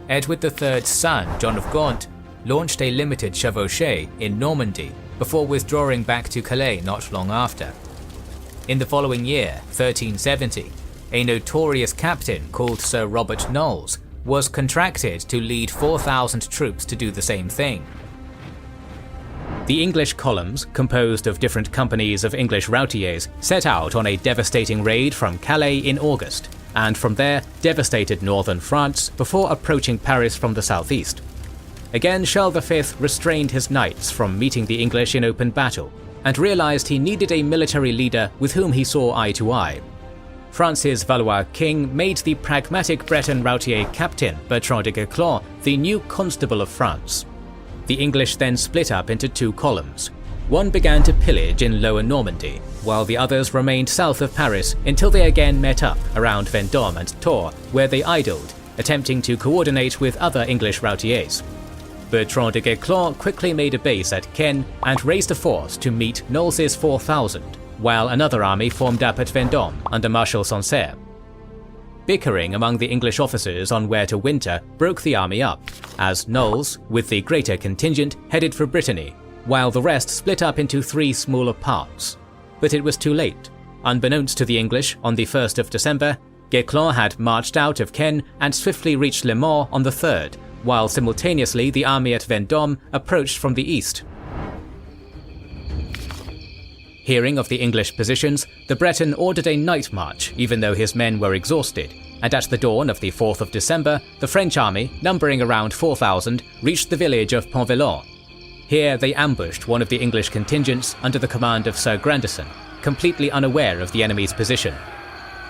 Edward III's son, John of Gaunt, launched a limited chevauchée in Normandy before withdrawing back to Calais not long after. In the following year, 1370, a notorious captain called Sir Robert Knowles was contracted to lead 4,000 troops to do the same thing. The English columns, composed of different companies of English routiers, set out on a devastating raid from Calais in August, and from there devastated northern France before approaching Paris from the southeast. Again, Charles V restrained his knights from meeting the English in open battle, and realized he needed a military leader with whom he saw eye to eye. France's Valois king made the pragmatic Breton routier captain Bertrand de Guesclin the new Constable of France. The English then split up into two columns. One began to pillage in Lower Normandy, while the others remained south of Paris until they again met up around Vendôme and Tours, where they idled, attempting to coordinate with other English routiers. Bertrand de Guesclin quickly made a base at Caen and raised a force to meet Knowles's 4,000, while another army formed up at Vendôme under Marshal Sancerre. Bickering among the English officers on where to winter broke the army up, as Knowles, with the greater contingent, headed for Brittany, while the rest split up into three smaller parts. But it was too late. Unbeknownst to the English, on the 1st of December, Guesclin had marched out of Caen and swiftly reached Le Mans on the 3rd, while simultaneously the army at Vendôme approached from the east. Hearing of the English positions, the Breton ordered a night march even though his men were exhausted, and at the dawn of the 4th of December, the French army, numbering around 4,000, reached the village of Pont-Vellon. Here they ambushed one of the English contingents under the command of Sir Grandison, completely unaware of the enemy's position.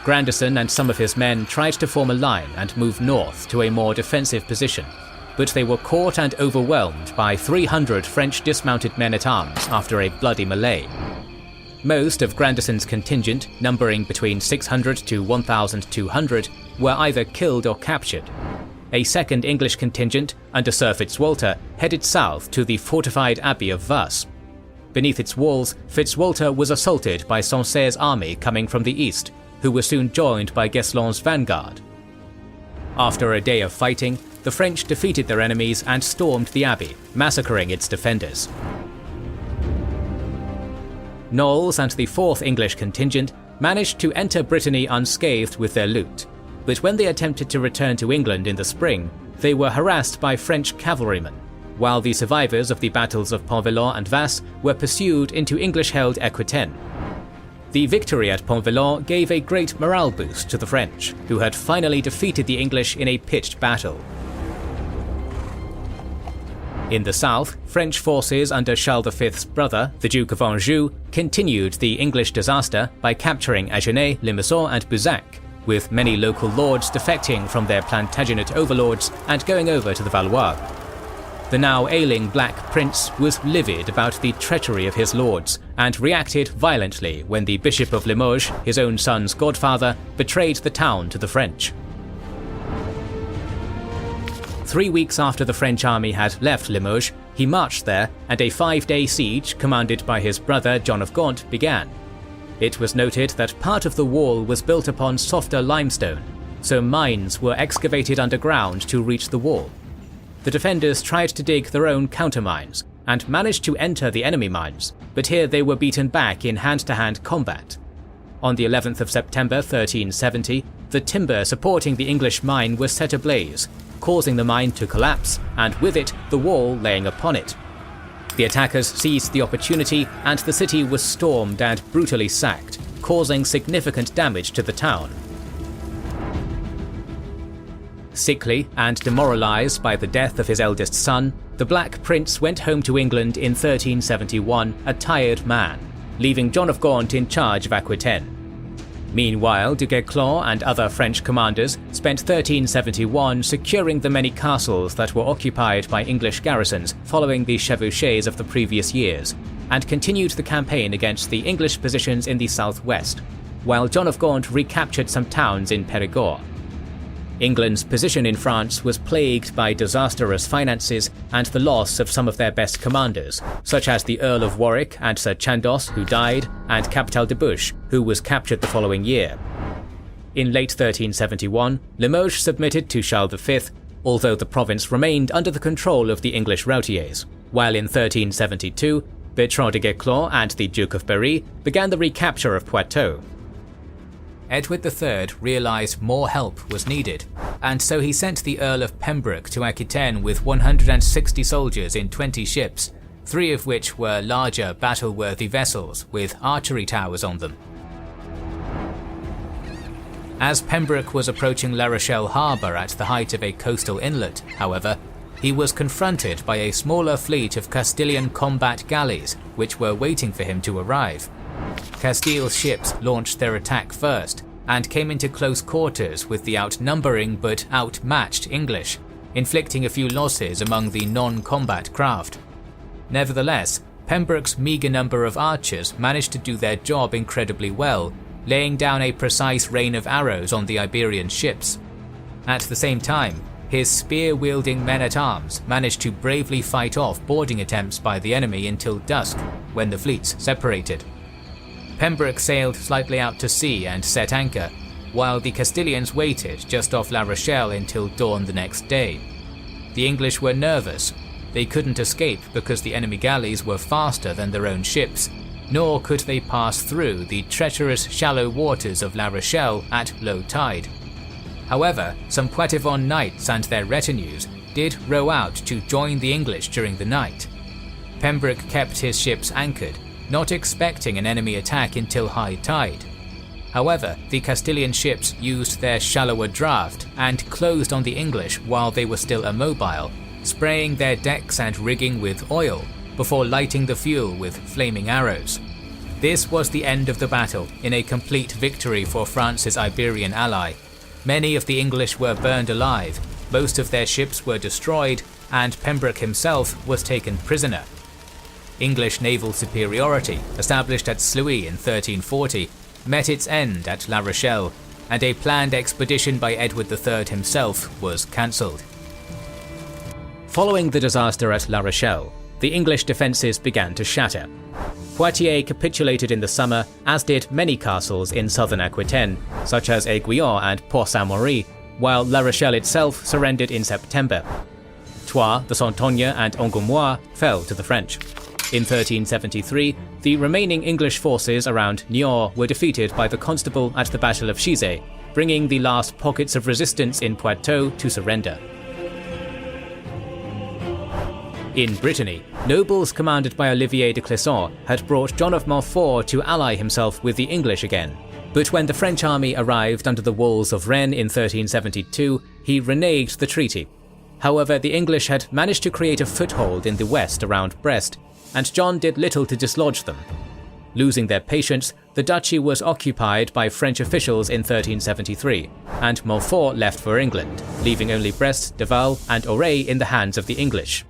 Grandison and some of his men tried to form a line and move north to a more defensive position, but they were caught and overwhelmed by 300 French dismounted men-at-arms after a bloody melee. Most of Grandison's contingent, numbering between 600 to 1,200, were either killed or captured. A second English contingent, under Sir Fitzwalter, headed south to the fortified Abbey of Vasse. Beneath its walls, Fitzwalter was assaulted by Sancerre's army coming from the east, who were soon joined by Guesclin's vanguard. After a day of fighting, the French defeated their enemies and stormed the abbey, massacring its defenders. Knowles and the 4th English contingent managed to enter Brittany unscathed with their loot, but when they attempted to return to England in the spring, they were harassed by French cavalrymen, while the survivors of the battles of Pont-Vellon and Vasse were pursued into English-held Aquitaine. The victory at Pont-Vellon gave a great morale boost to the French, who had finally defeated the English in a pitched battle. In the south, French forces under Charles V's brother, the Duke of Anjou, continued the English disaster by capturing Agenais, Limassol and Buzac, with many local lords defecting from their Plantagenet overlords and going over to the Valois. The now ailing Black Prince was livid about the treachery of his lords and reacted violently when the Bishop of Limoges, his own son's godfather, betrayed the town to the French. 3 weeks after the French army had left Limoges, he marched there, and a 5-day siege commanded by his brother John of Gaunt began. It was noted that part of the wall was built upon softer limestone, so mines were excavated underground to reach the wall. The defenders tried to dig their own countermines, and managed to enter the enemy mines, but here they were beaten back in hand-to-hand combat. On the 11th of September 1370, the timber supporting the English mine was set ablaze, causing the mine to collapse, and with it, the wall laying upon it. The attackers seized the opportunity, and the city was stormed and brutally sacked, causing significant damage to the town. Sickly and demoralized by the death of his eldest son, the Black Prince went home to England in 1371 a tired man, leaving John of Gaunt in charge of Aquitaine. Meanwhile, de Guesclin and other French commanders spent 1371 securing the many castles that were occupied by English garrisons following the chevauchées of the previous years, and continued the campaign against the English positions in the southwest, while John of Gaunt recaptured some towns in Perigord. England's position in France was plagued by disastrous finances and the loss of some of their best commanders, such as the Earl of Warwick and Sir Chandos, who died, and Capital de Buch, who was captured the following year. In late 1371, Limoges submitted to Charles V, although the province remained under the control of the English routiers, while in 1372, Bertrand de Guesclin and the Duke of Berry began the recapture of Poitou. Edward III realised more help was needed, and so he sent the Earl of Pembroke to Aquitaine with 160 soldiers in 20 ships, 3 of which were larger battle-worthy vessels with archery towers on them. As Pembroke was approaching La Rochelle harbour at the height of a coastal inlet, however, he was confronted by a smaller fleet of Castilian combat galleys which were waiting for him to arrive. Castile's ships launched their attack first and came into close quarters with the outnumbering but outmatched English, inflicting a few losses among the non-combat craft. Nevertheless, Pembroke's meagre number of archers managed to do their job incredibly well, laying down a precise rain of arrows on the Iberian ships. At the same time, his spear-wielding men-at-arms managed to bravely fight off boarding attempts by the enemy until dusk, when the fleets separated. Pembroke sailed slightly out to sea and set anchor, while the Castilians waited just off La Rochelle until dawn the next day. The English were nervous. They couldn't escape because the enemy galleys were faster than their own ships, nor could they pass through the treacherous shallow waters of La Rochelle at low tide. However, some Poitevin knights and their retinues did row out to join the English during the night. Pembroke kept his ships anchored, not expecting an enemy attack until high tide. However, the Castilian ships used their shallower draft and closed on the English while they were still immobile, spraying their decks and rigging with oil before lighting the fuel with flaming arrows. This was the end of the battle, in a complete victory for France's Iberian ally. Many of the English were burned alive, most of their ships were destroyed, and Pembroke himself was taken prisoner. English naval superiority, established at Sluys in 1340, met its end at La Rochelle, and a planned expedition by Edward III himself was cancelled. Following the disaster at La Rochelle, the English defences began to shatter. Poitiers capitulated in the summer, as did many castles in southern Aquitaine, such as Aiguillon and Port-Saint-Maury, while La Rochelle itself surrendered in September. Troyes, the Saintonge and Angoumois fell to the French. In 1373, the remaining English forces around Niort were defeated by the Constable at the Battle of Chizé, bringing the last pockets of resistance in Poitou to surrender. In Brittany, nobles commanded by Olivier de Clisson had brought John of Montfort to ally himself with the English again. But when the French army arrived under the walls of Rennes in 1372, he reneged the treaty. However, the English had managed to create a foothold in the west around Brest, and John did little to dislodge them. Losing their patience, the duchy was occupied by French officials in 1373, and Montfort left for England, leaving only Brest, Laval, and Auray in the hands of the English.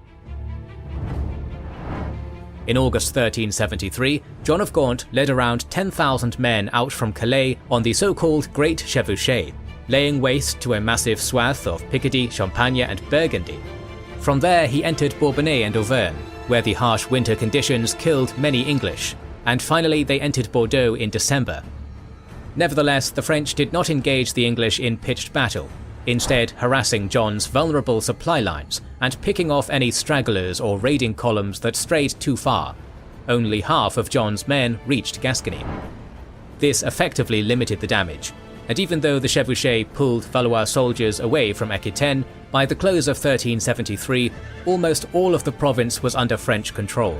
In August 1373, John of Gaunt led around 10,000 men out from Calais on the so-called Great Chevauchée, laying waste to a massive swath of Picardy, Champagne and Burgundy. From there he entered Bourbonnais and Auvergne, where the harsh winter conditions killed many English, and finally they entered Bordeaux in December. Nevertheless, the French did not engage the English in pitched battle, instead harassing John's vulnerable supply lines and picking off any stragglers or raiding columns that strayed too far. Only half of John's men reached Gascony. This effectively limited the damage, and even though the Chevauchée pulled Valois soldiers away from Aquitaine, by the close of 1373, almost all of the province was under French control.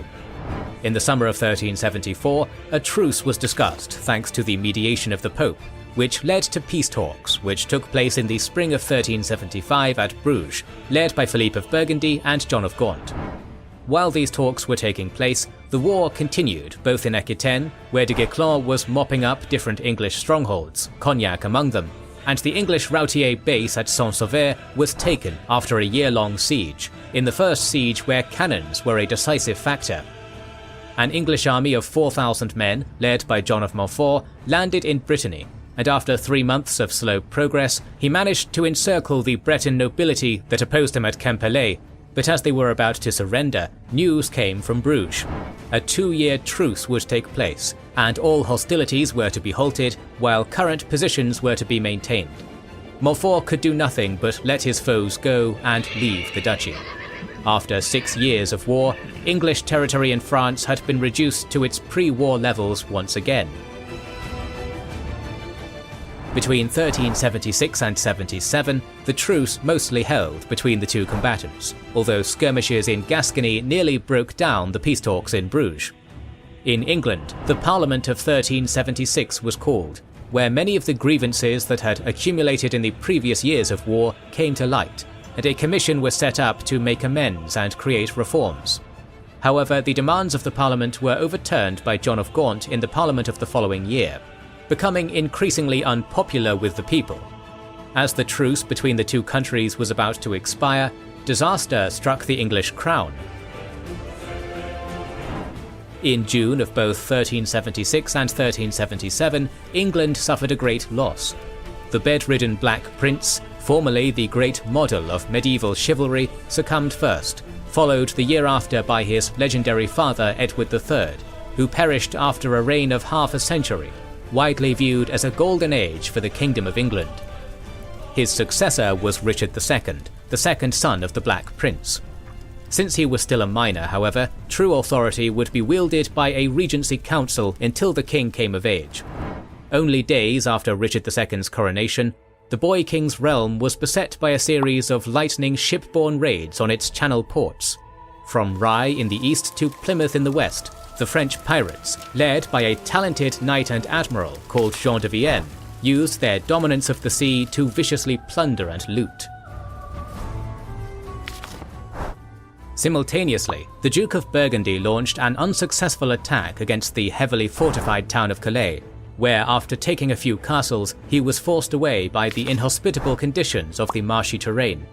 In the summer of 1374, a truce was discussed thanks to the mediation of the Pope, which led to peace talks which took place in the spring of 1375 at Bruges, led by Philippe of Burgundy and John of Gaunt. While these talks were taking place, the war continued both in Aquitaine, where de Guesclin was mopping up different English strongholds, Cognac among them, and the English routier base at Saint-Sauveur was taken after a year-long siege, in the first siege where cannons were a decisive factor. An English army of 4,000 men, led by John of Montfort, landed in Brittany, and after 3 months of slow progress, he managed to encircle the Breton nobility that opposed him at Quimperlé. But as they were about to surrender, news came from Bruges. A 2-year truce would take place, and all hostilities were to be halted, while current positions were to be maintained. Montfort could do nothing but let his foes go and leave the duchy. After 6 years of war, English territory in France had been reduced to its pre-war levels once again. Between 1376 and 77, the truce mostly held between the two combatants, although skirmishes in Gascony nearly broke down the peace talks in Bruges. In England, the Parliament of 1376 was called, where many of the grievances that had accumulated in the previous years of war came to light, and a commission was set up to make amends and create reforms. However, the demands of the Parliament were overturned by John of Gaunt in the Parliament of the following year, becoming increasingly unpopular with the people. As the truce between the two countries was about to expire, disaster struck the English crown. In June of both 1376 and 1377, England suffered a great loss. The bedridden Black Prince, formerly the great model of medieval chivalry, succumbed first, followed the year after by his legendary father Edward III, who perished after a reign of half a century, widely viewed as a golden age for the Kingdom of England. His successor was Richard II, the second son of the Black Prince. Since he was still a minor, however, true authority would be wielded by a regency council until the king came of age. Only days after Richard II's coronation, the boy king's realm was beset by a series of lightning shipborne raids on its channel ports. From Rye in the east to Plymouth in the west, the French pirates, led by a talented knight and admiral called Jean de Vienne, used their dominance of the sea to viciously plunder and loot. Simultaneously, the Duke of Burgundy launched an unsuccessful attack against the heavily fortified town of Calais, where after taking a few castles, he was forced away by the inhospitable conditions of the marshy terrain.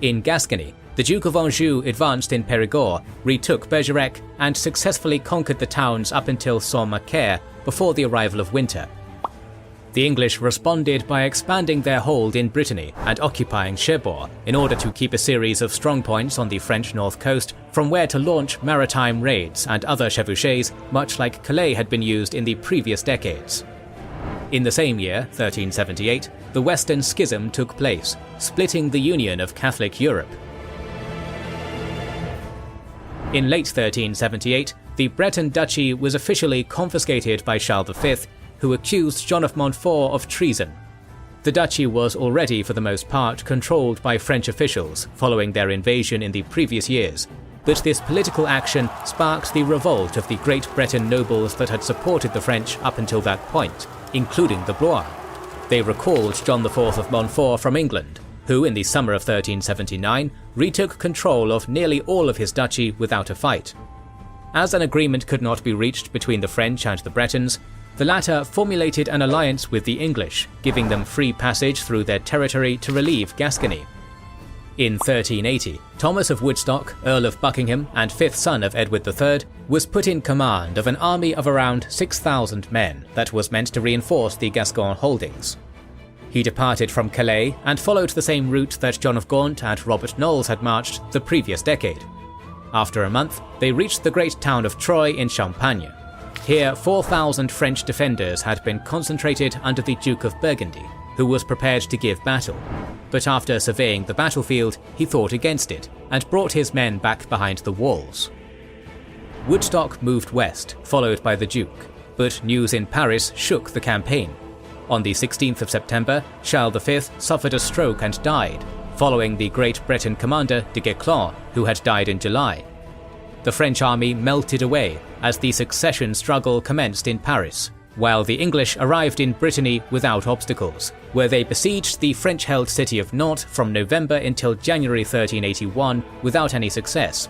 In Gascony, the Duke of Anjou advanced in Périgord, retook Bergerac, and successfully conquered the towns up until Saint-Macaire before the arrival of winter. The English responded by expanding their hold in Brittany and occupying Cherbourg in order to keep a series of strongpoints on the French north coast from where to launch maritime raids and other chevauchés, much like Calais had been used in the previous decades. In the same year, 1378, the Western Schism took place, splitting the union of Catholic Europe. In late 1378, the Breton Duchy was officially confiscated by Charles V, who accused John of Montfort of treason. The duchy was already for the most part controlled by French officials following their invasion in the previous years, but this political action sparked the revolt of the Great Breton nobles that had supported the French up until that point, including the Blois. They recalled John IV of Montfort from England, who in the summer of 1379 retook control of nearly all of his duchy without a fight. As an agreement could not be reached between the French and the Bretons, the latter formulated an alliance with the English, giving them free passage through their territory to relieve Gascony. In 1380, Thomas of Woodstock, Earl of Buckingham and fifth son of Edward III, was put in command of an army of around 6,000 men that was meant to reinforce the Gascon holdings. He departed from Calais and followed the same route that John of Gaunt and Robert Knolles had marched the previous decade. After a month, they reached the great town of Troyes in Champagne. Here, 4,000 French defenders had been concentrated under the Duke of Burgundy, who was prepared to give battle. But after surveying the battlefield, he thought against it and brought his men back behind the walls. Woodstock moved west, followed by the Duke, but news in Paris shook the campaign. On the 16th of September, Charles V suffered a stroke and died, following the Great Breton commander de Guesclin, who had died in July. The French army melted away as the succession struggle commenced in Paris, while the English arrived in Brittany without obstacles, where they besieged the French-held city of Nantes from November until January 1381 without any success.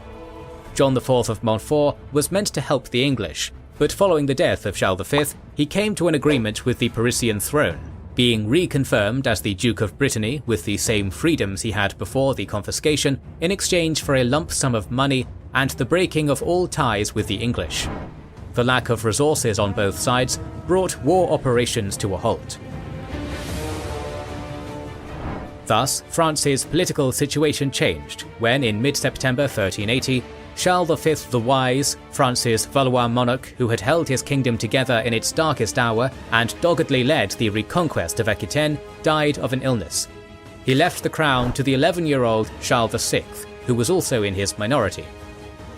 John IV of Montfort was meant to help the English, but following the death of Charles V, he came to an agreement with the Parisian throne, being reconfirmed as the Duke of Brittany with the same freedoms he had before the confiscation in exchange for a lump sum of money and the breaking of all ties with the English. The lack of resources on both sides brought war operations to a halt. Thus, France's political situation changed when in mid-September 1380, Charles V the Wise, France's Valois monarch who had held his kingdom together in its darkest hour and doggedly led the reconquest of Aquitaine, died of an illness. He left the crown to the 11-year-old Charles VI, who was also in his minority.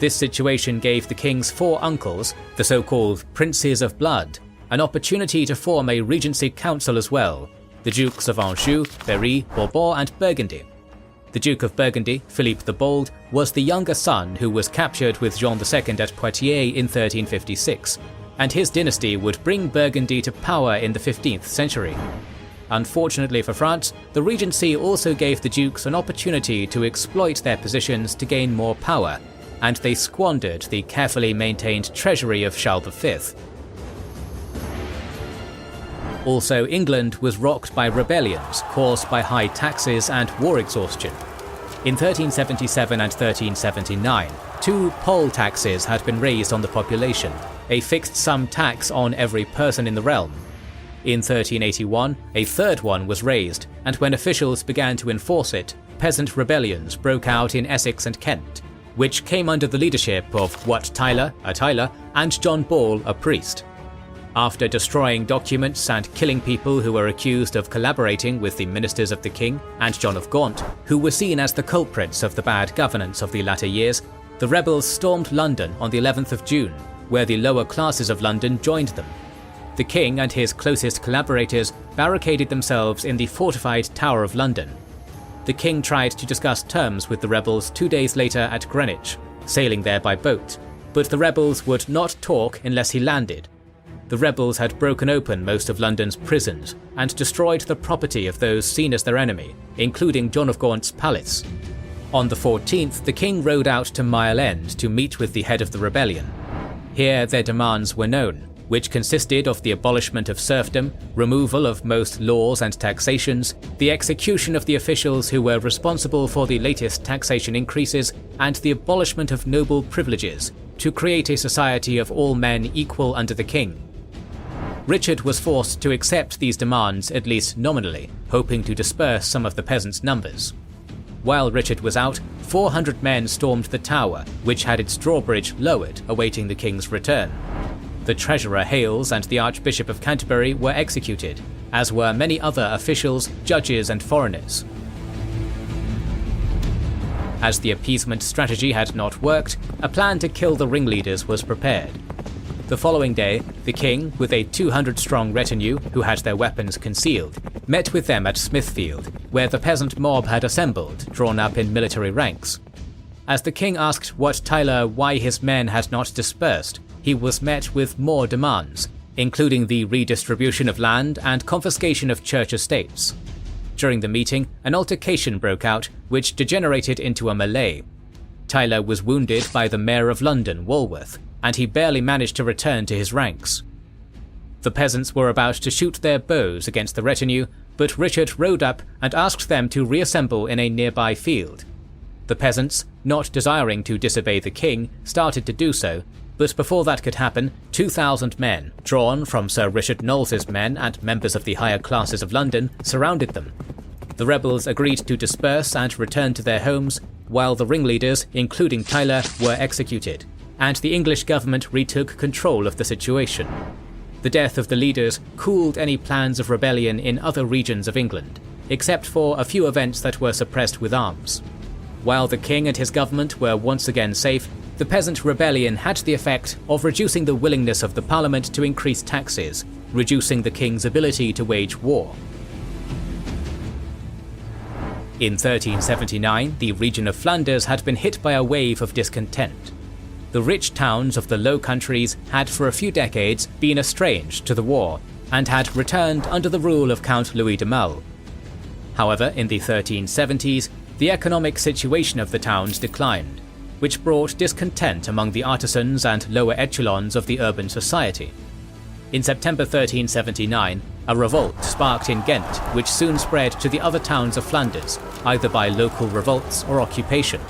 This situation gave the king's four uncles, the so-called Princes of Blood, an opportunity to form a regency council as well, the Dukes of Anjou, Berry, Bourbon and Burgundy. The Duke of Burgundy, Philippe the Bold, was the younger son who was captured with Jean II at Poitiers in 1356, and his dynasty would bring Burgundy to power in the 15th century. Unfortunately for France, the regency also gave the dukes an opportunity to exploit their positions to gain more power, and they squandered the carefully maintained treasury of Charles V. Also, England was rocked by rebellions caused by high taxes and war exhaustion. In 1377 and 1379, 2 poll taxes had been raised on the population, a fixed sum tax on every person in the realm. In 1381, a third one was raised, and when officials began to enforce it, peasant rebellions broke out in Essex and Kent, which came under the leadership of Wat Tyler, a Tyler, and John Ball, a priest. After destroying documents and killing people who were accused of collaborating with the ministers of the king and John of Gaunt, who were seen as the culprits of the bad governance of the latter years, the rebels stormed London on the 11th of June, where the lower classes of London joined them. The king and his closest collaborators barricaded themselves in the fortified Tower of London. The king tried to discuss terms with the rebels 2 days later at Greenwich, sailing there by boat, but the rebels would not talk unless he landed. The rebels had broken open most of London's prisons and destroyed the property of those seen as their enemy, including John of Gaunt's palace. On the 14th, the king rode out to Mile End to meet with the head of the rebellion. Here their demands were known, which consisted of the abolishment of serfdom, removal of most laws and taxations, the execution of the officials who were responsible for the latest taxation increases, and the abolishment of noble privileges, to create a society of all men equal under the king. Richard was forced to accept these demands at least nominally, hoping to disperse some of the peasants' numbers. While Richard was out, 400 men stormed the tower, which had its drawbridge lowered, awaiting the king's return. The treasurer Hales and the Archbishop of Canterbury were executed, as were many other officials, judges and foreigners. As the appeasement strategy had not worked, a plan to kill the ringleaders was prepared. The following day, the king, with a 200-strong retinue who had their weapons concealed, met with them at Smithfield, where the peasant mob had assembled, drawn up in military ranks. As the king asked Wat Tyler why his men had not dispersed, he was met with more demands, including the redistribution of land and confiscation of church estates. During the meeting, an altercation broke out, which degenerated into a melee. Tyler was wounded by the Mayor of London, Walworth, and he barely managed to return to his ranks. The peasants were about to shoot their bows against the retinue, but Richard rode up and asked them to reassemble in a nearby field. The peasants, not desiring to disobey the king, started to do so, but before that could happen, 2,000 men, drawn from Sir Richard Knowles's men and members of the higher classes of London, surrounded them. The rebels agreed to disperse and return to their homes, while the ringleaders, including Tyler, were executed, and the English government retook control of the situation. The death of the leaders cooled any plans of rebellion in other regions of England, except for a few events that were suppressed with arms. While the king and his government were once again safe, the peasant rebellion had the effect of reducing the willingness of the parliament to increase taxes, reducing the king's ability to wage war. In 1379, the region of Flanders had been hit by a wave of discontent. The rich towns of the Low Countries had for a few decades been estranged to the war, and had returned under the rule of Count Louis de Mull. However, in the 1370s, the economic situation of the towns declined, which brought discontent among the artisans and lower echelons of the urban society. In September 1379, a revolt sparked in Ghent, which soon spread to the other towns of Flanders, either by local revolts or occupation.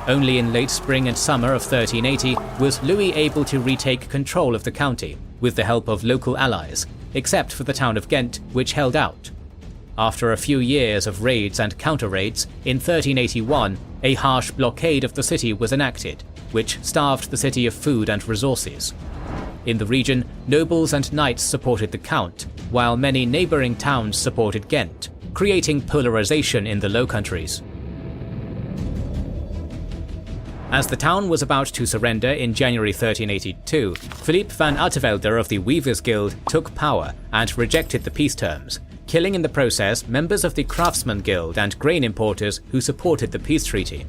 Only in late spring and summer of 1380 was Louis able to retake control of the county, with the help of local allies, except for the town of Ghent, which held out. After a few years of raids and counter-raids, in 1381, a harsh blockade of the city was enacted, which starved the city of food and resources. In the region, nobles and knights supported the Count, while many neighbouring towns supported Ghent, creating polarization in the Low Countries. As the town was about to surrender in January 1382, Philippe van Artevelde of the Weavers' Guild took power and rejected the peace terms, killing in the process members of the Craftsman Guild and grain importers who supported the peace treaty.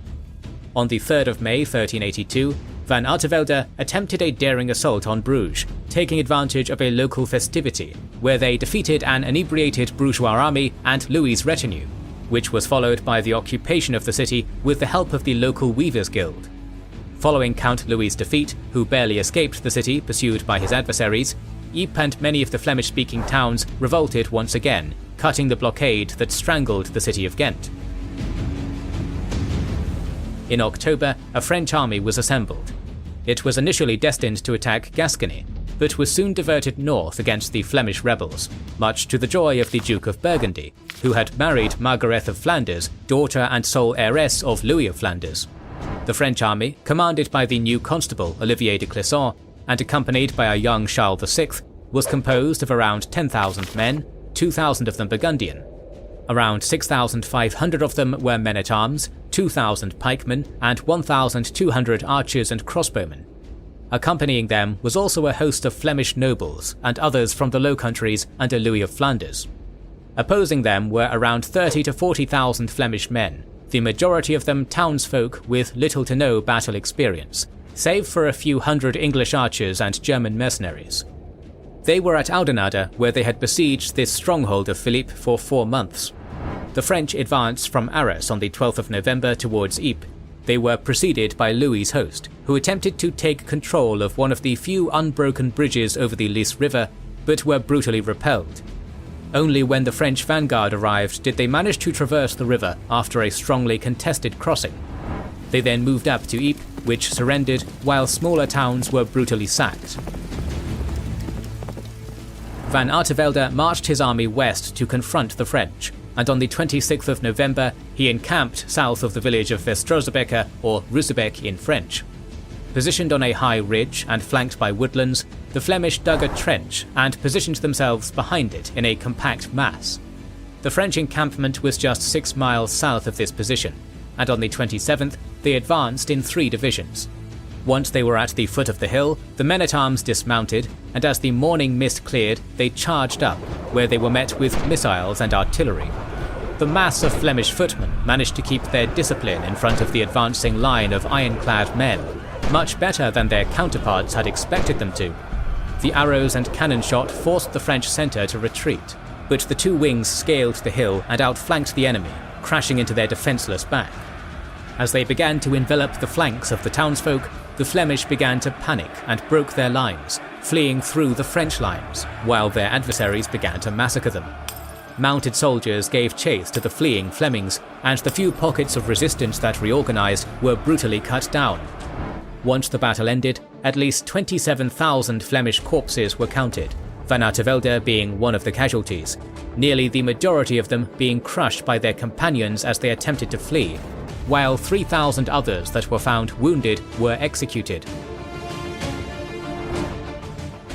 On the 3rd of May 1382, van Artevelde attempted a daring assault on Bruges, taking advantage of a local festivity, where they defeated an inebriated bourgeois army and Louis's retinue, which was followed by the occupation of the city with the help of the local Weavers' Guild. Following Count Louis's defeat, who barely escaped the city pursued by his adversaries, Ypres and many of the Flemish-speaking towns revolted once again, cutting the blockade that strangled the city of Ghent. In October, a French army was assembled. It was initially destined to attack Gascony, but was soon diverted north against the Flemish rebels, much to the joy of the Duke of Burgundy, who had married Margarethe of Flanders, daughter and sole heiress of Louis of Flanders. The French army, commanded by the new constable Olivier de Clisson and accompanied by a young Charles VI, was composed of around 10,000 men, 2,000 of them Burgundian. Around 6,500 of them were men-at-arms, 2,000 pikemen, and 1,200 archers and crossbowmen. Accompanying them was also a host of Flemish nobles and others from the Low Countries under Louis of Flanders. Opposing them were around 30 to 40,000 Flemish men, the majority of them townsfolk with little to no battle experience, save for a few hundred English archers and German mercenaries. They were at Oudenaarde, where they had besieged this stronghold of Philippe for 4 months. The French advanced from Arras on the 12th of November towards Ypres. They were preceded by Louis's host, who attempted to take control of one of the few unbroken bridges over the Lys River, but were brutally repelled. Only when the French vanguard arrived did they manage to traverse the river after a strongly contested crossing. They then moved up to Ypres, which surrendered, while smaller towns were brutally sacked. Van Artevelde marched his army west to confront the French, and on the 26th of November he encamped south of the village of Vestrozebeke, or Russebeck in French. Positioned on a high ridge and flanked by woodlands, the Flemish dug a trench and positioned themselves behind it in a compact mass. The French encampment was just 6 miles south of this position, and on the 27th they advanced in 3 divisions. Once they were at the foot of the hill, the men-at-arms dismounted, and as the morning mist cleared, they charged up, where they were met with missiles and artillery. The mass of Flemish footmen managed to keep their discipline in front of the advancing line of ironclad men, much better than their counterparts had expected them to. The arrows and cannon shot forced the French centre to retreat, but the 2 wings scaled the hill and outflanked the enemy, crashing into their defenceless back. As they began to envelop the flanks of the townsfolk, the Flemish began to panic and broke their lines, fleeing through the French lines, while their adversaries began to massacre them. Mounted soldiers gave chase to the fleeing Flemings, and the few pockets of resistance that reorganized were brutally cut down. Once the battle ended, at least 27,000 Flemish corpses were counted, Van Artevelde being one of the casualties, nearly the majority of them being crushed by their companions as they attempted to flee, while 3,000 others that were found wounded were executed.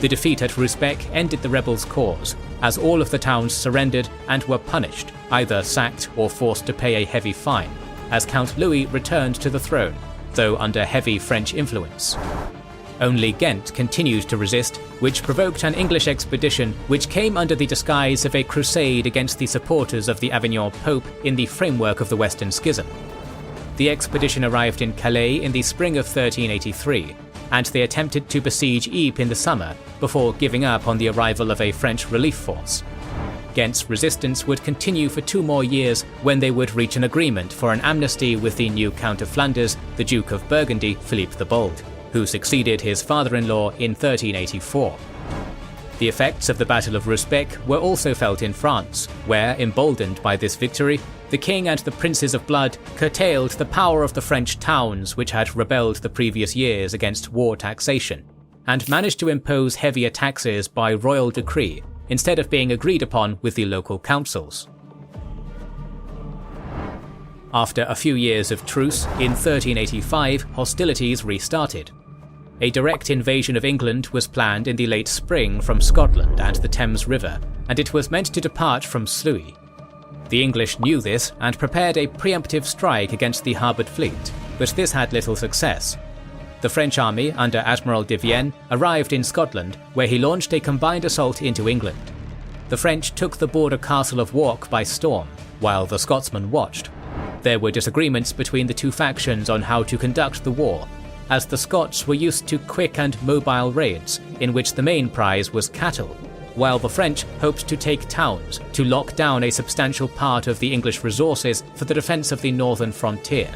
The defeat at Rusbeck ended the rebels' cause, as all of the towns surrendered and were punished, either sacked or forced to pay a heavy fine, as Count Louis returned to the throne, though under heavy French influence. Only Ghent continued to resist, which provoked an English expedition which came under the disguise of a crusade against the supporters of the Avignon Pope in the framework of the Western Schism. The expedition arrived in Calais in the spring of 1383, and they attempted to besiege Ypres in the summer before giving up on the arrival of a French relief force. Ghent's resistance would continue for 2 more years when they would reach an agreement for an amnesty with the new Count of Flanders, the Duke of Burgundy, Philippe the Bold, who succeeded his father-in-law in 1384. The effects of the Battle of Rusbeck were also felt in France, where, emboldened by this victory, the king and the princes of blood curtailed the power of the French towns which had rebelled the previous years against war taxation, and managed to impose heavier taxes by royal decree instead of being agreed upon with the local councils. After a few years of truce, in 1385 hostilities restarted. A direct invasion of England was planned in the late spring from Scotland and the Thames River, and it was meant to depart from Sluis. The English knew this and prepared a preemptive strike against the harboured fleet, but this had little success. The French army under Admiral de Vienne arrived in Scotland, where he launched a combined assault into England. The French took the border castle of Wark by storm, while the Scotsmen watched. There were disagreements between the two factions on how to conduct the war, as the Scots were used to quick and mobile raids, in which the main prize was cattle, while the French hoped to take towns to lock down a substantial part of the English resources for the defence of the northern frontier.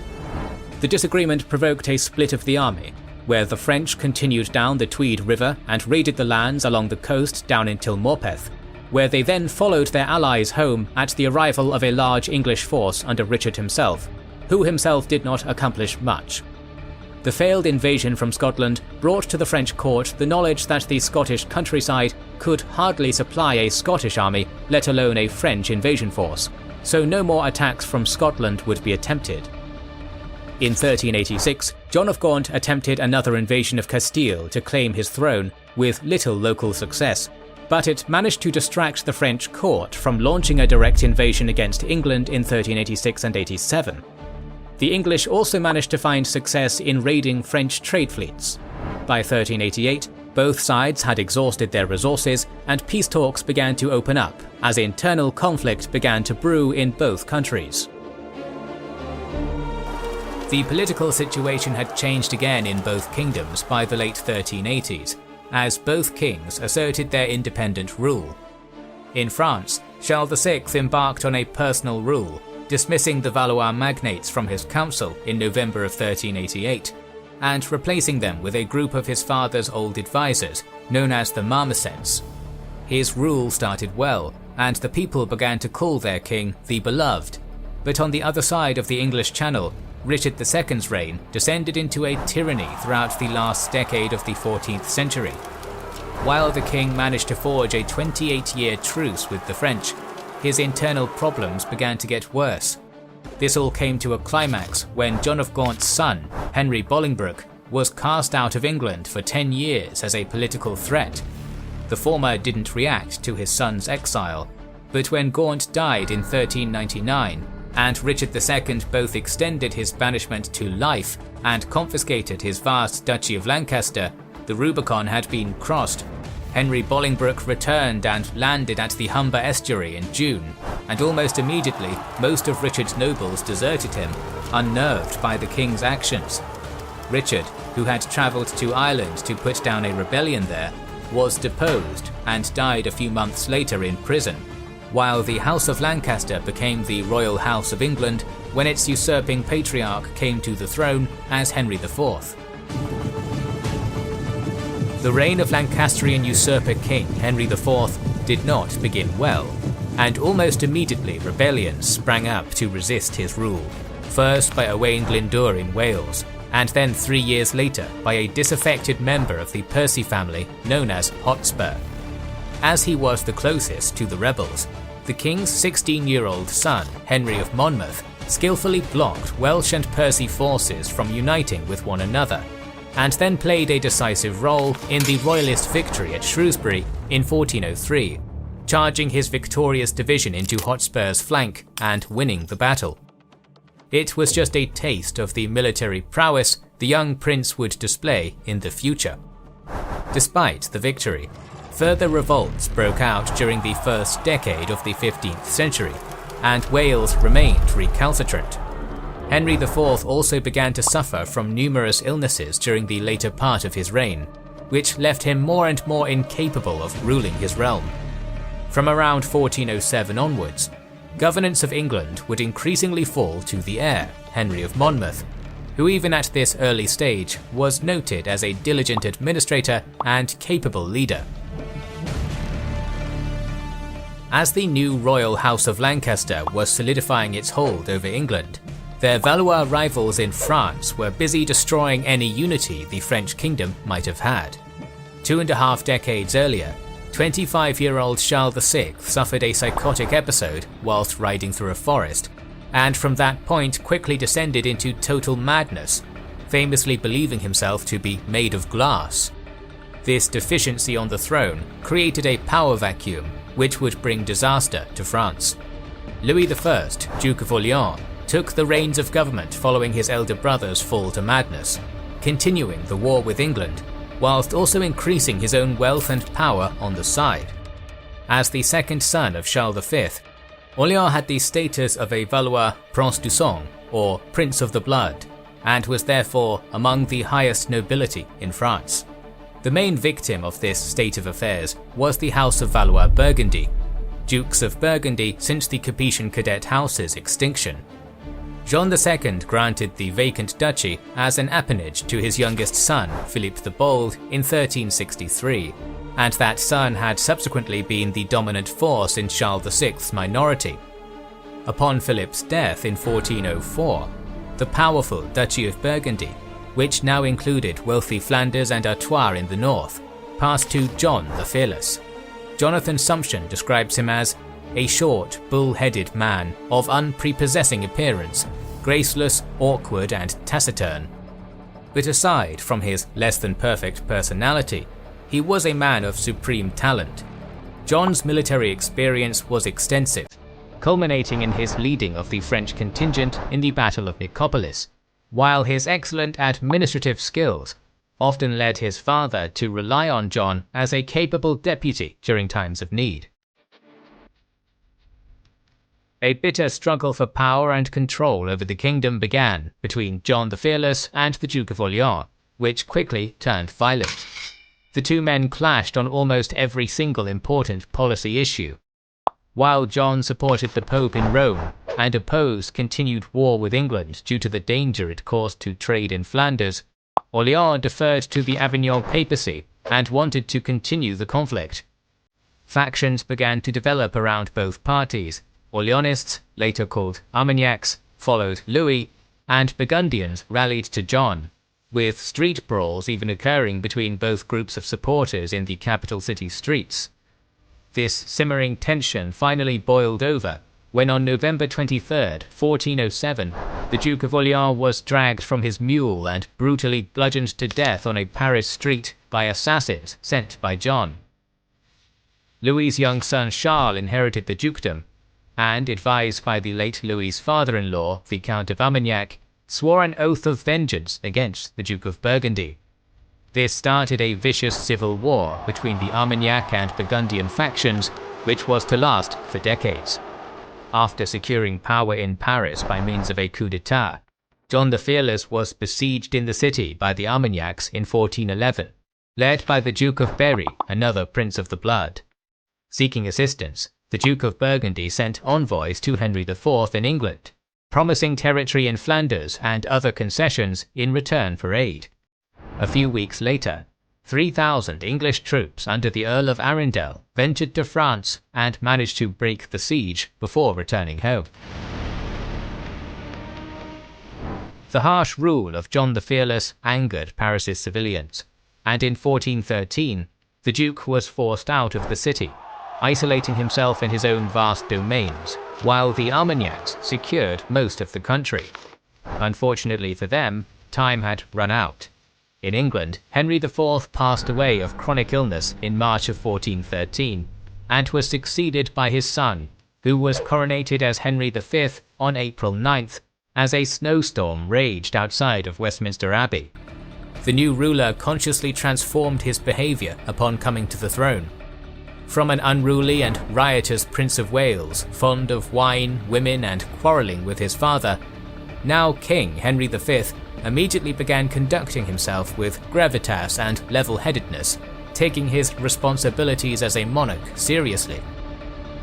The disagreement provoked a split of the army, where the French continued down the Tweed River and raided the lands along the coast down until Morpeth, where they then followed their allies home at the arrival of a large English force under Richard himself, who himself did not accomplish much. The failed invasion from Scotland brought to the French court the knowledge that the Scottish countryside could hardly supply a Scottish army, let alone a French invasion force, so no more attacks from Scotland would be attempted. In 1386, John of Gaunt attempted another invasion of Castile to claim his throne, with little local success, but it managed to distract the French court from launching a direct invasion against England in 1386 and 87. The English also managed to find success in raiding French trade fleets. By 1388, both sides had exhausted their resources, and peace talks began to open up as internal conflict began to brew in both countries. The political situation had changed again in both kingdoms by the late 1380s, as both kings asserted their independent rule. In France, Charles VI embarked on a personal rule, dismissing the Valois magnates from his council in November of 1388, and replacing them with a group of his father's old advisors, known as the Marmosets. His rule started well, and the people began to call their king the Beloved, but on the other side of the English Channel, Richard II's reign descended into a tyranny throughout the last decade of the 14th century. While the king managed to forge a 28-year truce with the French, his internal problems began to get worse. This all came to a climax when John of Gaunt's son, Henry Bolingbroke, was cast out of England for 10 years as a political threat. The former didn't react to his son's exile, but when Gaunt died in 1399, and Richard II both extended his banishment to life and confiscated his vast Duchy of Lancaster, the Rubicon had been crossed. Henry Bolingbroke returned and landed at the Humber estuary in June, and almost immediately most of Richard's nobles deserted him, unnerved by the king's actions. Richard, who had travelled to Ireland to put down a rebellion there, was deposed and died a few months later in prison, while the House of Lancaster became the Royal House of England when its usurping patriarch came to the throne as Henry IV. The reign of Lancastrian usurper King Henry IV did not begin well, and almost immediately rebellions sprang up to resist his rule, first by Owain Glyndŵr in Wales, and then 3 years later by a disaffected member of the Percy family known as Hotspur. As he was the closest to the rebels, the king's 16-year-old son, Henry of Monmouth, skillfully blocked Welsh and Percy forces from uniting with one another, and then played a decisive role in the royalist victory at Shrewsbury in 1403, charging his victorious division into Hotspur's flank and winning the battle. It was just a taste of the military prowess the young prince would display in the future. Despite the victory, further revolts broke out during the first decade of the 15th century, and Wales remained recalcitrant. Henry IV also began to suffer from numerous illnesses during the later part of his reign, which left him more and more incapable of ruling his realm. From around 1407 onwards, governance of England would increasingly fall to the heir, Henry of Monmouth, who even at this early stage was noted as a diligent administrator and capable leader. As the new royal House of Lancaster was solidifying its hold over England, their Valois rivals in France were busy destroying any unity the French kingdom might have had. 2.5 decades earlier, 25-year-old Charles VI suffered a psychotic episode whilst riding through a forest, and from that point quickly descended into total madness, famously believing himself to be made of glass. This deficiency on the throne created a power vacuum which would bring disaster to France. Louis I, Duke of Orleans, took the reins of government following his elder brother's fall to madness, continuing the war with England, whilst also increasing his own wealth and power on the side. As the second son of Charles V, Orléans had the status of a Valois Prince du Sang, or Prince of the Blood, and was therefore among the highest nobility in France. The main victim of this state of affairs was the House of Valois-Burgundy, Dukes of Burgundy since the Capetian cadet house's extinction. John II granted the vacant duchy as an appanage to his youngest son, Philippe the Bold, in 1363, and that son had subsequently been the dominant force in Charles VI's minority. Upon Philip's death in 1404, the powerful Duchy of Burgundy, which now included wealthy Flanders and Artois in the north, passed to John the Fearless. Jonathan Sumption describes him as a short, bull-headed man of unprepossessing appearance, graceless, awkward, and taciturn. But aside from his less-than-perfect personality, he was a man of supreme talent. John's military experience was extensive, culminating in his leading of the French contingent in the Battle of Nicopolis, while his excellent administrative skills often led his father to rely on John as a capable deputy during times of need. A bitter struggle for power and control over the kingdom began between John the Fearless and the Duke of Orléans, which quickly turned violent. The two men clashed on almost every single important policy issue. While John supported the Pope in Rome and opposed continued war with England due to the danger it caused to trade in Flanders, Orléans deferred to the Avignon papacy and wanted to continue the conflict. Factions began to develop around both parties. Orleanists, later called Armagnacs, followed Louis, and Burgundians rallied to John, with street brawls even occurring between both groups of supporters in the capital city streets. This simmering tension finally boiled over when on November 23, 1407, the Duke of Orléans was dragged from his mule and brutally bludgeoned to death on a Paris street by assassins sent by John. Louis's young son Charles inherited the dukedom, and, advised by the late Louis's father-in-law, the Count of Armagnac, swore an oath of vengeance against the Duke of Burgundy. This started a vicious civil war between the Armagnac and Burgundian factions, which was to last for decades. After securing power in Paris by means of a coup d'etat, John the Fearless was besieged in the city by the Armagnacs in 1411, led by the Duke of Berry, another Prince of the Blood. Seeking assistance, the Duke of Burgundy sent envoys to Henry IV in England, promising territory in Flanders and other concessions in return for aid. A few weeks later, 3,000 English troops under the Earl of Arundel ventured to France and managed to break the siege before returning home. The harsh rule of John the Fearless angered Paris's civilians, and in 1413, the Duke was forced out of the city, isolating himself in his own vast domains, while the Armagnacs secured most of the country. Unfortunately for them, time had run out. In England, Henry IV passed away of chronic illness in March of 1413, and was succeeded by his son, who was coronated as Henry V on April 9th, as a snowstorm raged outside of Westminster Abbey. The new ruler consciously transformed his behaviour upon coming to the throne. From an unruly and riotous Prince of Wales, fond of wine, women, and quarrelling with his father, now King Henry V immediately began conducting himself with gravitas and level-headedness, taking his responsibilities as a monarch seriously.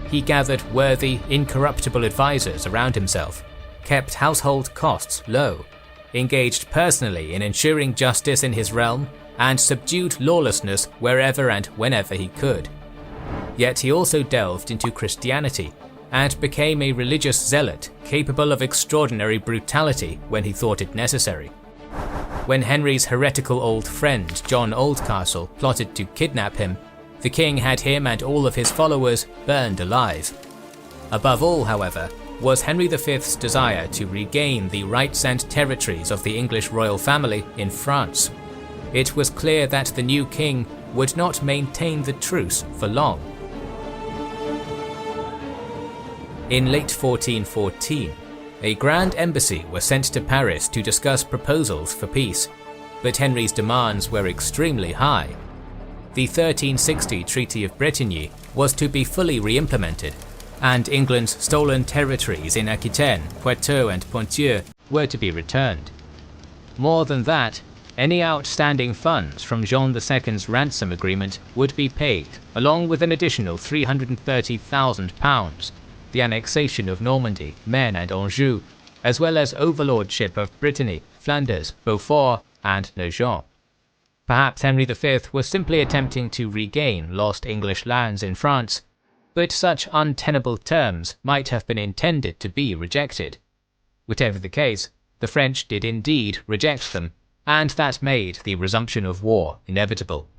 He gathered worthy, incorruptible advisors around himself, kept household costs low, engaged personally in ensuring justice in his realm, and subdued lawlessness wherever and whenever he could. Yet he also delved into Christianity and became a religious zealot capable of extraordinary brutality when he thought it necessary. When Henry's heretical old friend John Oldcastle plotted to kidnap him, the king had him and all of his followers burned alive. Above all, however, was Henry V's desire to regain the rights and territories of the English royal family in France. It was clear that the new king would not maintain the truce for long. In late 1414, a grand embassy was sent to Paris to discuss proposals for peace, but Henry's demands were extremely high. The 1360 Treaty of Bretigny was to be fully re-implemented, and England's stolen territories in Aquitaine, Poitou and Ponthieu were to be returned. More than that, any outstanding funds from Jean II's ransom agreement would be paid, along with an additional £330,000, the annexation of Normandy, Maine and Anjou, as well as overlordship of Brittany, Flanders, Beaufort and Nogent. Perhaps Henry V was simply attempting to regain lost English lands in France, but such untenable terms might have been intended to be rejected. Whatever the case, the French did indeed reject them, and that made the resumption of war inevitable.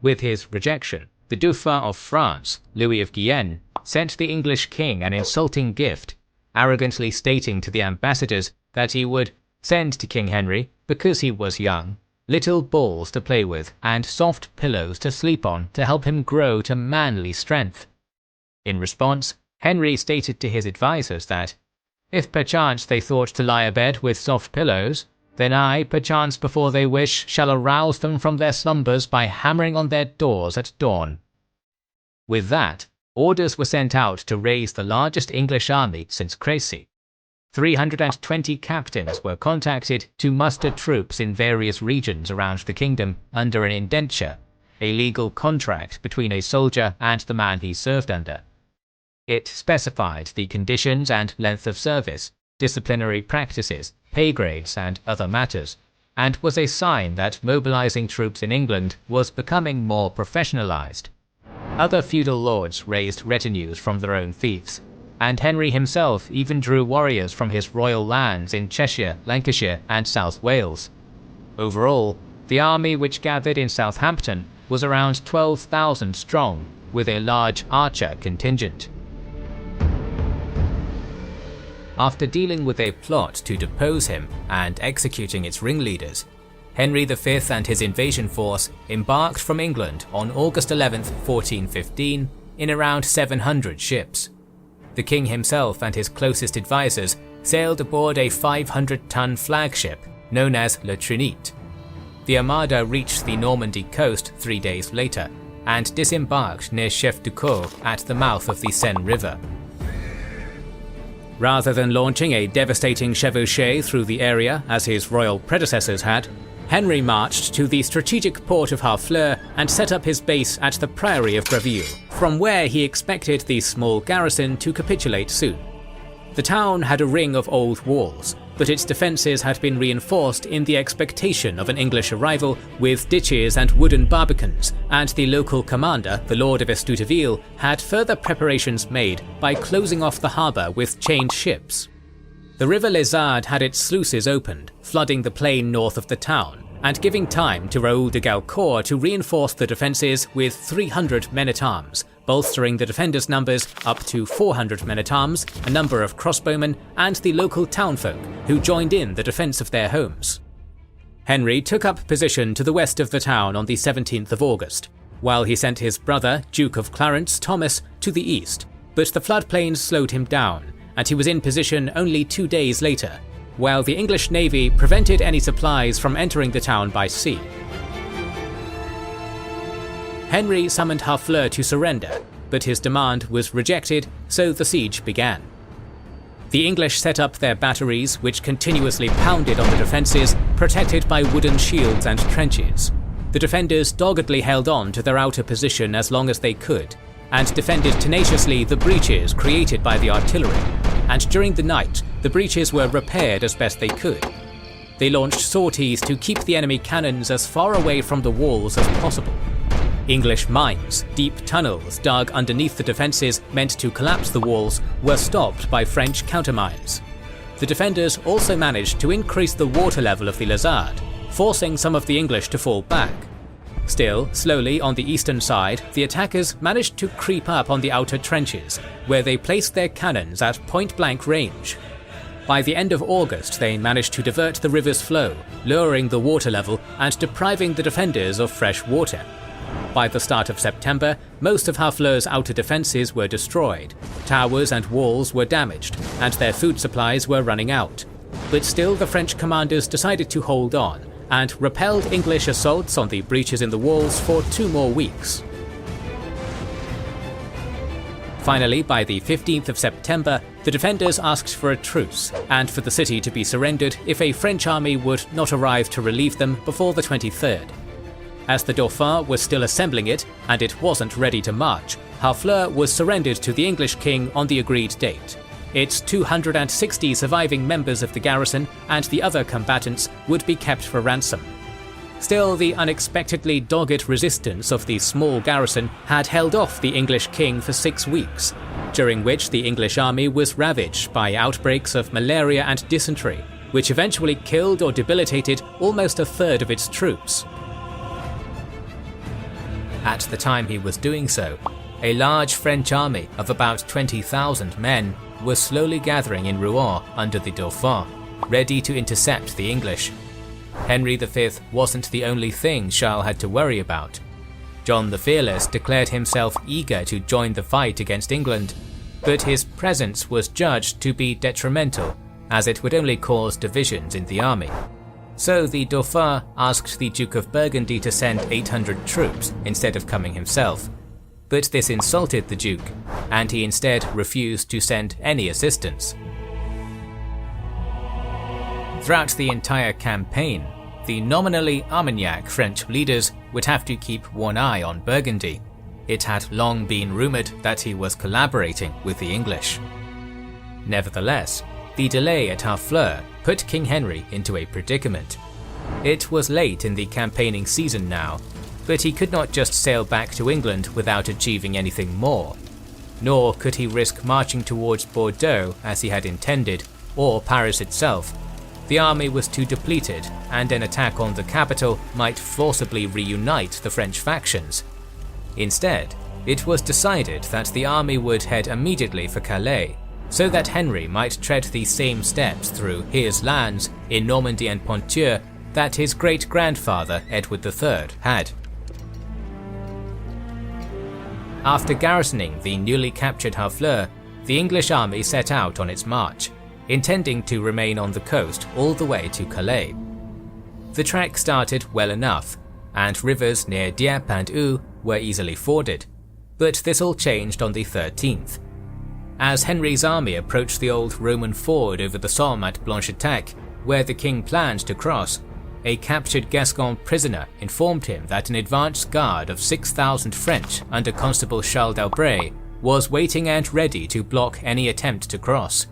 With his rejection, the Dauphin of France, Louis of Guyenne, sent the English king an insulting gift, arrogantly stating to the ambassadors that he would send to King Henry, because he was young, little balls to play with and soft pillows to sleep on to help him grow to manly strength. In response, Henry stated to his advisors that, if perchance they thought to lie abed with soft pillows, then I, perchance before they wish, shall arouse them from their slumbers by hammering on their doors at dawn. With that, orders were sent out to raise the largest English army since Crécy. 320 captains were contacted to muster troops in various regions around the kingdom under an indenture, a legal contract between a soldier and the man he served under. It specified the conditions and length of service, disciplinary practices, pay grades, and other matters, and was a sign that mobilizing troops in England was becoming more professionalized. Other feudal lords raised retinues from their own fiefs, and Henry himself even drew warriors from his royal lands in Cheshire, Lancashire, and South Wales. Overall, the army which gathered in Southampton was around 12,000 strong, with a large archer contingent. After dealing with a plot to depose him and executing its ringleaders, Henry V and his invasion force embarked from England on August 11, 1415, in around 700 ships. The king himself and his closest advisors sailed aboard a 500-ton flagship known as Le Trinite. The armada reached the Normandy coast 3 days later and disembarked near Chef du Caux at the mouth of the Seine River. Rather than launching a devastating chevauchée through the area as his royal predecessors had, Henry marched to the strategic port of Harfleur and set up his base at the Priory of Graville, from where he expected the small garrison to capitulate soon. The town had a ring of old walls, but its defences had been reinforced in the expectation of an English arrival with ditches and wooden barbicans, and the local commander, the Lord of Estouteville, had further preparations made by closing off the harbour with chained ships. The River Lézard had its sluices opened, flooding the plain north of the town, and giving time to Raoul de Gaucourt to reinforce the defences with 300 men-at-arms, bolstering the defenders' numbers up to 400 men-at-arms, a number of crossbowmen, and the local townfolk who joined in the defence of their homes. Henry took up position to the west of the town on the 17th of August, while he sent his brother, Duke of Clarence, Thomas, to the east, but the floodplains slowed him down, and he was in position only 2 days later, while the English navy prevented any supplies from entering the town by sea. Henry summoned Harfleur to surrender, but his demand was rejected, so the siege began. The English set up their batteries, which continuously pounded on the defences, protected by wooden shields and trenches. The defenders doggedly held on to their outer position as long as they could, and defended tenaciously the breaches created by the artillery, and during the night, the breaches were repaired as best they could. They launched sorties to keep the enemy cannons as far away from the walls as possible. English mines, deep tunnels dug underneath the defences meant to collapse the walls, were stopped by French countermines. The defenders also managed to increase the water level of the Lézard, forcing some of the English to fall back. Still, slowly on the eastern side, the attackers managed to creep up on the outer trenches, where they placed their cannons at point-blank range. By the end of August, they managed to divert the river's flow, lowering the water level and depriving the defenders of fresh water. By the start of September, most of Harfleur's outer defences were destroyed, towers and walls were damaged, and their food supplies were running out. But still the French commanders decided to hold on, and repelled English assaults on the breaches in the walls for 2 more weeks. Finally, by the 15th of September, the defenders asked for a truce, and for the city to be surrendered if a French army would not arrive to relieve them before the 23rd. As the Dauphin was still assembling it, and it wasn't ready to march, Harfleur was surrendered to the English king on the agreed date. Its 260 surviving members of the garrison and the other combatants would be kept for ransom. Still, the unexpectedly dogged resistance of the small garrison had held off the English king for 6 weeks, during which the English army was ravaged by outbreaks of malaria and dysentery, which eventually killed or debilitated almost a third of its troops. At the time he was doing so, a large French army of about 20,000 men was slowly gathering in Rouen under the Dauphin, ready to intercept the English. Henry V wasn't the only thing Charles had to worry about. John the Fearless declared himself eager to join the fight against England, but his presence was judged to be detrimental, as it would only cause divisions in the army. So the Dauphin asked the Duke of Burgundy to send 800 troops instead of coming himself. But this insulted the Duke, and he instead refused to send any assistance. Throughout the entire campaign, the nominally Armagnac French leaders would have to keep one eye on Burgundy. It had long been rumoured that he was collaborating with the English. Nevertheless, the delay at Harfleur put King Henry into a predicament. It was late in the campaigning season now, but he could not just sail back to England without achieving anything more. Nor could he risk marching towards Bordeaux as he had intended, or Paris itself. The army was too depleted, and an attack on the capital might forcibly reunite the French factions. Instead, it was decided that the army would head immediately for Calais, so that Henry might tread the same steps through his lands in Normandy and Ponthieu that his great-grandfather Edward III had. After garrisoning the newly captured Harfleur, the English army set out on its march, intending to remain on the coast all the way to Calais. The trek started well enough, and rivers near Dieppe and Eu were easily forded, but this all changed on the 13th. As Henry's army approached the old Roman ford over the Somme at Blanchetaque, where the king planned to cross, a captured Gascon prisoner informed him that an advance guard of 6,000 French under Constable Charles d'Albret was waiting and ready to block any attempt to cross.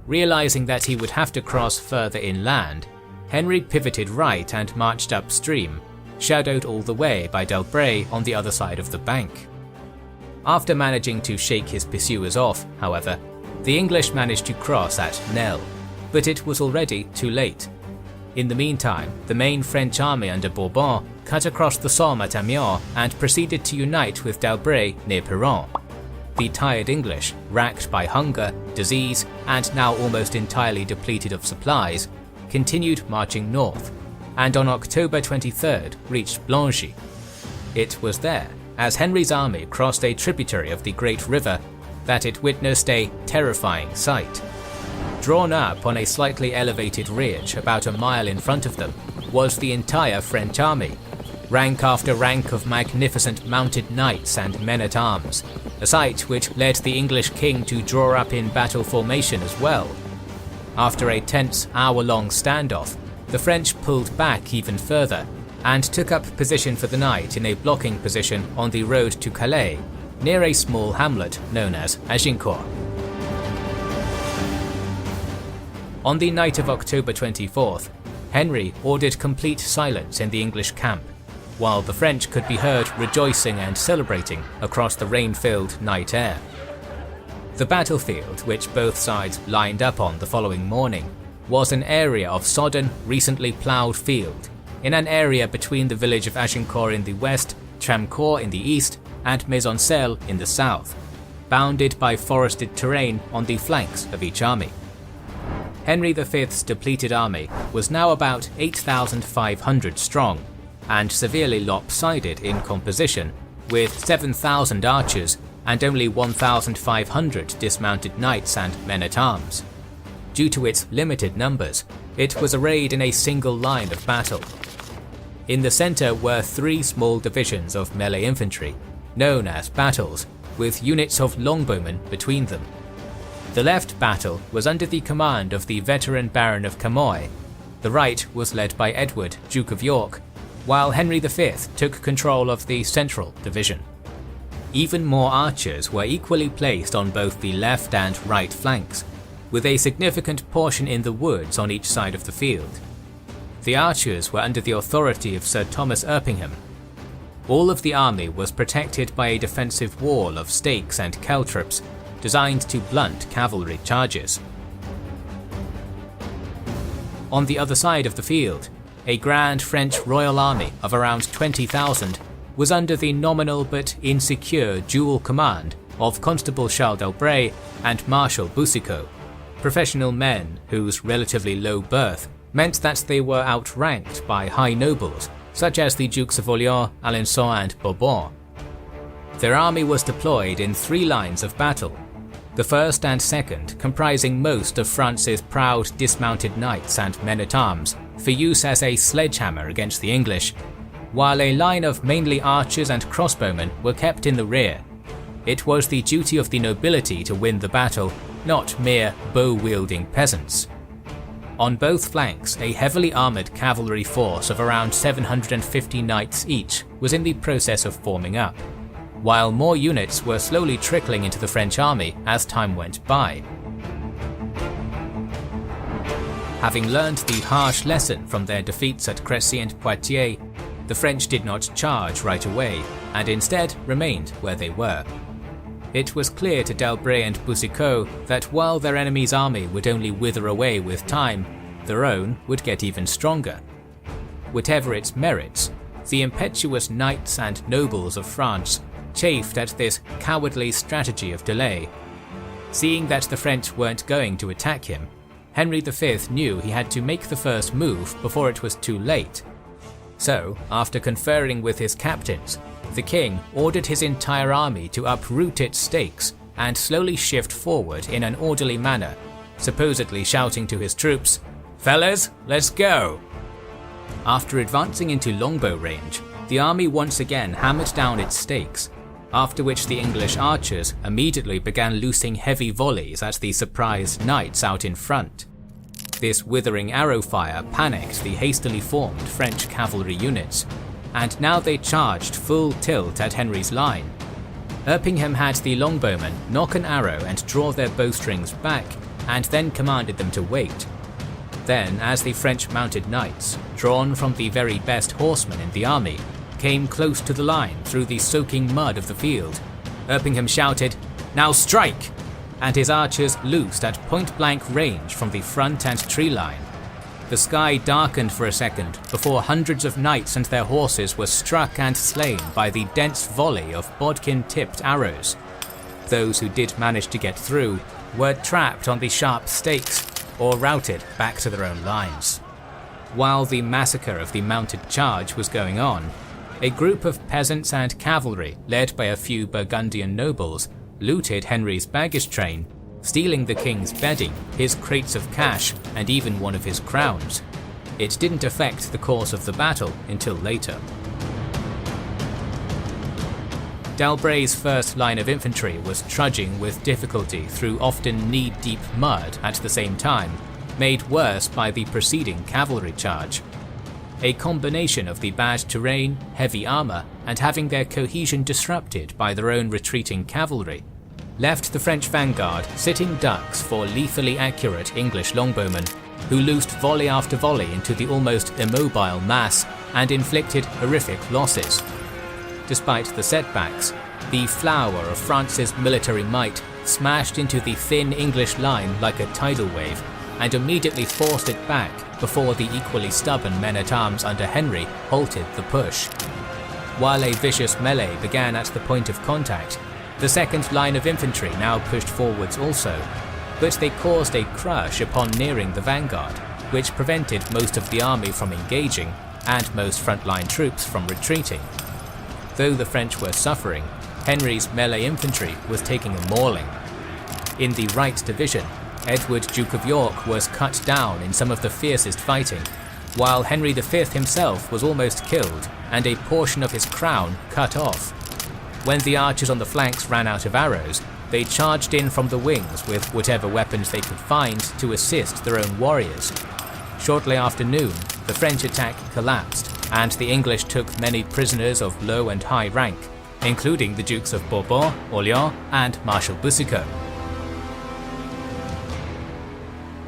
Realizing that he would have to cross further inland, Henry pivoted right and marched upstream, shadowed all the way by d'Albret on the other side of the bank. After managing to shake his pursuers off, however, the English managed to cross at Nesle, but it was already too late. In the meantime, the main French army under Bourbon cut across the Somme at Amiens and proceeded to unite with d'Albret near Péronne. The tired English, racked by hunger, disease, and now almost entirely depleted of supplies, continued marching north, and on October 23rd reached Blangy. It was there, as Henry's army crossed a tributary of the great river, that it witnessed a terrifying sight. Drawn up on a slightly elevated ridge about a mile in front of them was the entire French army, rank after rank of magnificent mounted knights and men-at-arms, a sight which led the English king to draw up in battle formation as well. After a tense hour-long standoff, the French pulled back even further and took up position for the night in a blocking position on the road to Calais, near a small hamlet known as Agincourt. On the night of October 24th, Henry ordered complete silence in the English camp, while the French could be heard rejoicing and celebrating across the rain-filled night air. The battlefield, which both sides lined up on the following morning, was an area of sodden, recently ploughed field, in an area between the village of Agincourt in the west, Tramcourt in the east, and Maisoncelles in the south, bounded by forested terrain on the flanks of each army. Henry V's depleted army was now about 8,500 strong, and severely lopsided in composition, with 7,000 archers and only 1,500 dismounted knights and men-at-arms. Due to its limited numbers, it was arrayed in a single line of battle. In the centre were 3 small divisions of melee infantry, known as battles, with units of longbowmen between them. The left battle was under the command of the veteran Baron of Camoy. The right was led by Edward, Duke of York, while Henry V took control of the central division. Even more archers were equally placed on both the left and right flanks, with a significant portion in the woods on each side of the field. The archers were under the authority of Sir Thomas Erpingham. All of the army was protected by a defensive wall of stakes and caltrops, designed to blunt cavalry charges. On the other side of the field, a grand French royal army of around 20,000 was under the nominal but insecure dual command of Constable Charles d'Albret and Marshal Boucicaut, professional men whose relatively low birth meant that they were outranked by high nobles such as the Dukes of Orléans, Alençon and Bourbon. Their army was deployed in 3 lines of battle, the first and second comprising most of France's proud dismounted knights and men-at-arms for use as a sledgehammer against the English, while a line of mainly archers and crossbowmen were kept in the rear. It was the duty of the nobility to win the battle, not mere bow-wielding peasants. On both flanks, a heavily armoured cavalry force of around 750 knights each was in the process of forming up, while more units were slowly trickling into the French army as time went by. Having learned the harsh lesson from their defeats at Crécy and Poitiers, the French did not charge right away, and instead remained where they were. It was clear to d'Albret and Boucicaut that while their enemy's army would only wither away with time, their own would get even stronger. Whatever its merits, the impetuous knights and nobles of France chafed at this cowardly strategy of delay. Seeing that the French weren't going to attack him, Henry V knew he had to make the first move before it was too late. So, after conferring with his captains, the king ordered his entire army to uproot its stakes and slowly shift forward in an orderly manner, supposedly shouting to his troops, "Fellas, let's go!" After advancing into longbow range, the army once again hammered down its stakes, after which the English archers immediately began loosing heavy volleys at the surprised knights out in front. This withering arrow fire panicked the hastily formed French cavalry units, and now they charged full tilt at Henry's line. Erpingham had the longbowmen knock an arrow and draw their bowstrings back, and then commanded them to wait. Then, as the French mounted knights, drawn from the very best horsemen in the army, came close to the line through the soaking mud of the field, Erpingham shouted, "Now strike!" and his archers loosed at point-blank range from the front and tree line. The sky darkened for a second before hundreds of knights and their horses were struck and slain by the dense volley of bodkin-tipped arrows. Those who did manage to get through were trapped on the sharp stakes or routed back to their own lines. While the massacre of the mounted charge was going on, a group of peasants and cavalry led by a few Burgundian nobles looted Henry's baggage train, stealing the king's bedding, his crates of cash, and even one of his crowns. It didn't affect the course of the battle until later. d'Albret's first line of infantry was trudging with difficulty through often knee-deep mud at the same time, made worse by the preceding cavalry charge. A combination of the bad terrain, heavy armour, and having their cohesion disrupted by their own retreating cavalry left the French vanguard sitting ducks for lethally accurate English longbowmen, who loosed volley after volley into the almost immobile mass and inflicted horrific losses. Despite the setbacks, the flower of France's military might smashed into the thin English line like a tidal wave and immediately forced it back before the equally stubborn men-at-arms under Henry halted the push. While a vicious melee began at the point of contact, the second line of infantry now pushed forwards also, but they caused a crush upon nearing the vanguard, which prevented most of the army from engaging, and most frontline troops from retreating. Though the French were suffering, Henry's melee infantry was taking a mauling. In the right division, Edward, Duke of York, was cut down in some of the fiercest fighting, while Henry V himself was almost killed and a portion of his crown cut off. When the archers on the flanks ran out of arrows, they charged in from the wings with whatever weapons they could find to assist their own warriors. Shortly after noon, the French attack collapsed, and the English took many prisoners of low and high rank, including the Dukes of Bourbon, Orléans, and Marshal Boucicaut.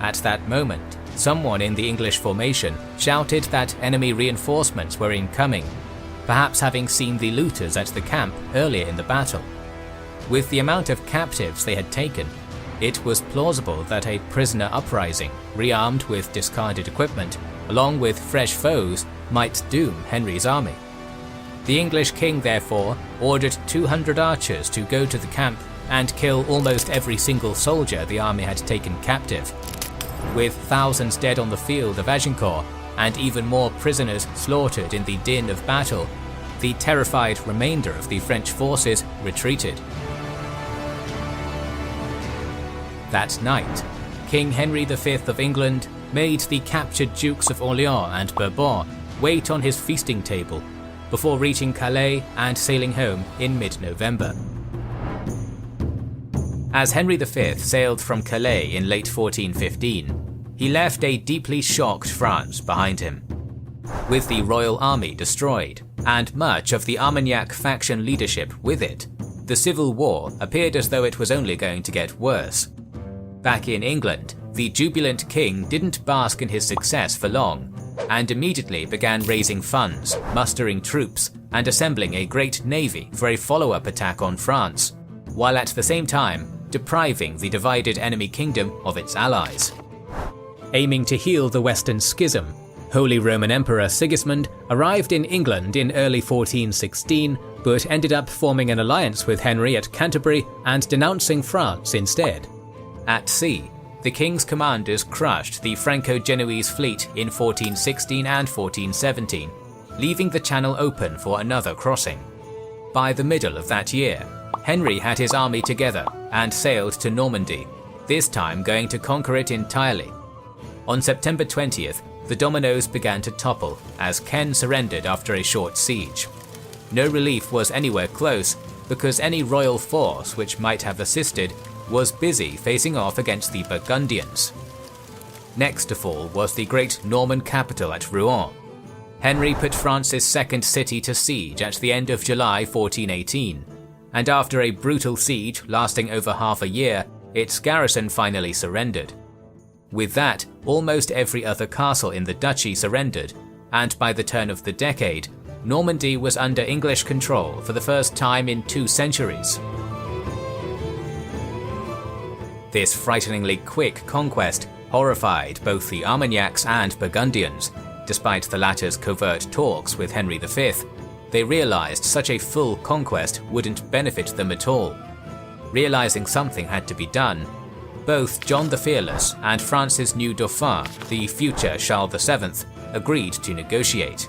At that moment, someone in the English formation shouted that enemy reinforcements were incoming, perhaps having seen the looters at the camp earlier in the battle. With the amount of captives they had taken, it was plausible that a prisoner uprising, rearmed with discarded equipment, along with fresh foes, might doom Henry's army. The English king therefore ordered 200 archers to go to the camp and kill almost every single soldier the army had taken captive. With thousands dead on the field of Agincourt and even more prisoners slaughtered in the din of battle, the terrified remainder of the French forces retreated. That night, King Henry V of England made the captured Dukes of Orléans and Bourbon wait on his feasting table before reaching Calais and sailing home in mid-November. As Henry V sailed from Calais in late 1415, he left a deeply shocked France behind him. With the royal army destroyed, and much of the Armagnac faction leadership with it, the civil war appeared as though it was only going to get worse. Back in England, the jubilant king didn't bask in his success for long, and immediately began raising funds, mustering troops, and assembling a great navy for a follow-up attack on France, while at the same time depriving the divided enemy kingdom of its allies. Aiming to heal the Western Schism, Holy Roman Emperor Sigismund arrived in England in early 1416, but ended up forming an alliance with Henry at Canterbury and denouncing France instead. At sea, the king's commanders crushed the Franco-Genoese fleet in 1416 and 1417, leaving the channel open for another crossing. By the middle of that year, Henry had his army together and sailed to Normandy, this time going to conquer it entirely. On September 20th, the dominoes began to topple as Caen surrendered after a short siege. No relief was anywhere close because any royal force which might have assisted was busy facing off against the Burgundians. Next to fall was the great Norman capital at Rouen. Henry put France's second city to siege at the end of July 1418, and after a brutal siege lasting over half a year, its garrison finally surrendered. With that, almost every other castle in the duchy surrendered, and by the turn of the decade, Normandy was under English control for the first time in 2 centuries. This frighteningly quick conquest horrified both the Armagnacs and Burgundians. Despite the latter's covert talks with Henry V, they realized such a full conquest wouldn't benefit them at all. Realizing something had to be done, both John the Fearless and France's new Dauphin, the future Charles VII, agreed to negotiate.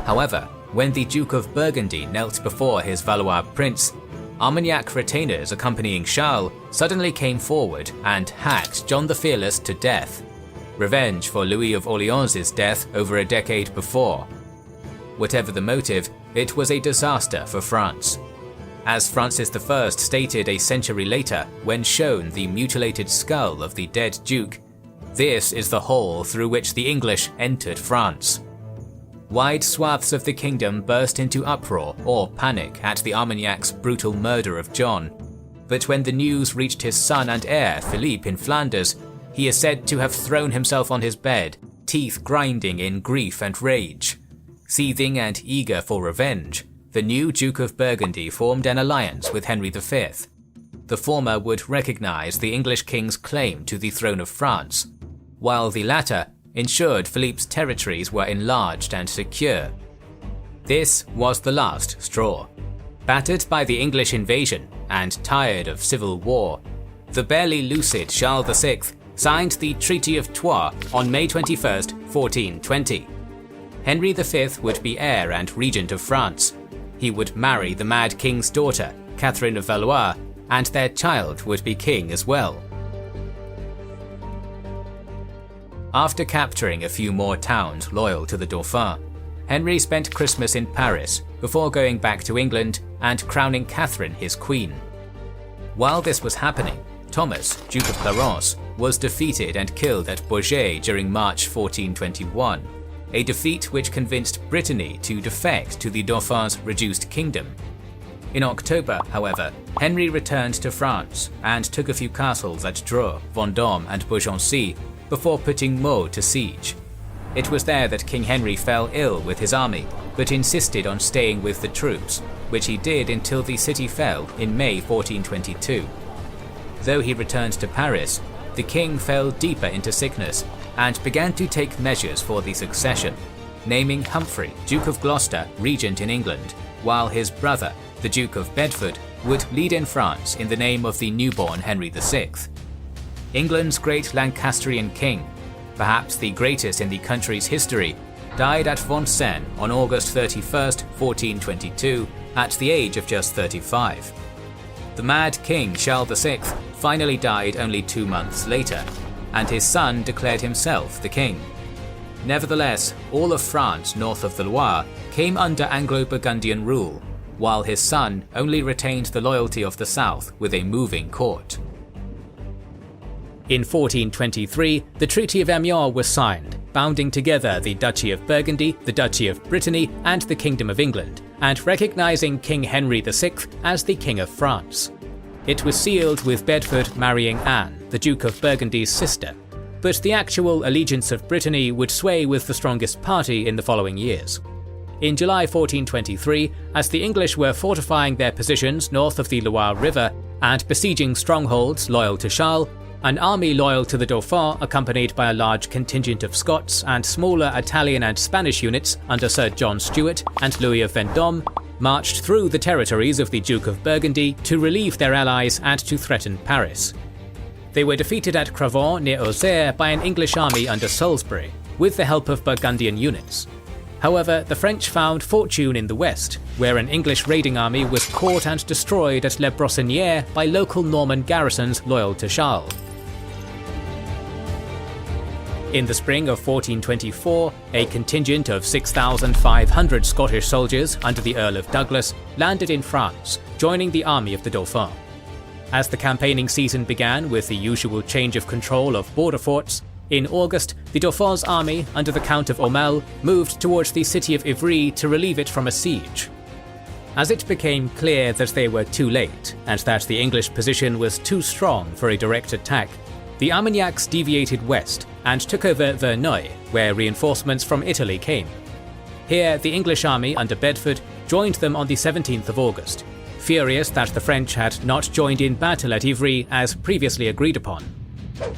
However, when the Duke of Burgundy knelt before his Valois prince, Armagnac retainers accompanying Charles suddenly came forward and hacked John the Fearless to death. Revenge for Louis of Orleans' death over a decade before. Whatever the motive, it was a disaster for France. As Francis I stated a century later when shown the mutilated skull of the dead Duke, "This is the hole through which the English entered France." Wide swaths of the kingdom burst into uproar or panic at the Armagnac's brutal murder of John, but when the news reached his son and heir Philippe in Flanders, he is said to have thrown himself on his bed, teeth grinding in grief and rage. Seething and eager for revenge, the new Duke of Burgundy formed an alliance with Henry V. The former would recognize the English king's claim to the throne of France, while the latter ensured Philippe's territories were enlarged and secure. This was the last straw. Battered by the English invasion and tired of civil war, the barely lucid Charles VI signed the Treaty of Troyes on May 21, 1420. Henry V would be heir and regent of France. He would marry the Mad King's daughter, Catherine of Valois, and their child would be king as well. After capturing a few more towns loyal to the Dauphin, Henry spent Christmas in Paris before going back to England and crowning Catherine his queen. While this was happening, Thomas, Duke of Clarence, was defeated and killed at Bourget during March 1421, a defeat which convinced Brittany to defect to the Dauphin's reduced kingdom. In October, however, Henry returned to France and took a few castles at Dreux, Vendôme and Beaugency before putting Meaux to siege. It was there that King Henry fell ill with his army, but insisted on staying with the troops, which he did until the city fell in May 1422. Though he returned to Paris, the king fell deeper into sickness and began to take measures for the succession, naming Humphrey, Duke of Gloucester, regent in England, while his brother, the Duke of Bedford, would lead in France in the name of the newborn Henry VI. England's great Lancastrian king, perhaps the greatest in the country's history, died at Vincennes on August 31st, 1422, at the age of just 35. The Mad King Charles VI finally died only 2 months later, and his son declared himself the king. Nevertheless, all of France north of the Loire came under Anglo-Burgundian rule, while his son only retained the loyalty of the south with a moving court. In 1423, the Treaty of Amiens was signed, bounding together the Duchy of Burgundy, the Duchy of Brittany, and the Kingdom of England, and recognizing King Henry VI as the King of France. It was sealed with Bedford marrying Anne, the Duke of Burgundy's sister, but the actual allegiance of Brittany would sway with the strongest party in the following years. In July 1423, as the English were fortifying their positions north of the Loire River and besieging strongholds loyal to Charles, an army loyal to the Dauphin, accompanied by a large contingent of Scots and smaller Italian and Spanish units under Sir John Stuart and Louis of Vendôme, marched through the territories of the Duke of Burgundy to relieve their allies and to threaten Paris. They were defeated at Cravant near Auxerre by an English army under Salisbury, with the help of Burgundian units. However, the French found fortune in the west, where an English raiding army was caught and destroyed at Le Brossinière by local Norman garrisons loyal to Charles. In the spring of 1424, a contingent of 6,500 Scottish soldiers under the Earl of Douglas landed in France, joining the army of the Dauphin. As the campaigning season began with the usual change of control of border forts, in August, the Dauphin's army, under the Count of Aumale, moved towards the city of Ivry to relieve it from a siege. As it became clear that they were too late, and that the English position was too strong for a direct attack, the Armagnacs deviated west and took over Verneuil, where reinforcements from Italy came. Here, the English army under Bedford joined them on the 17th of August, furious that the French had not joined in battle at Ivry as previously agreed upon.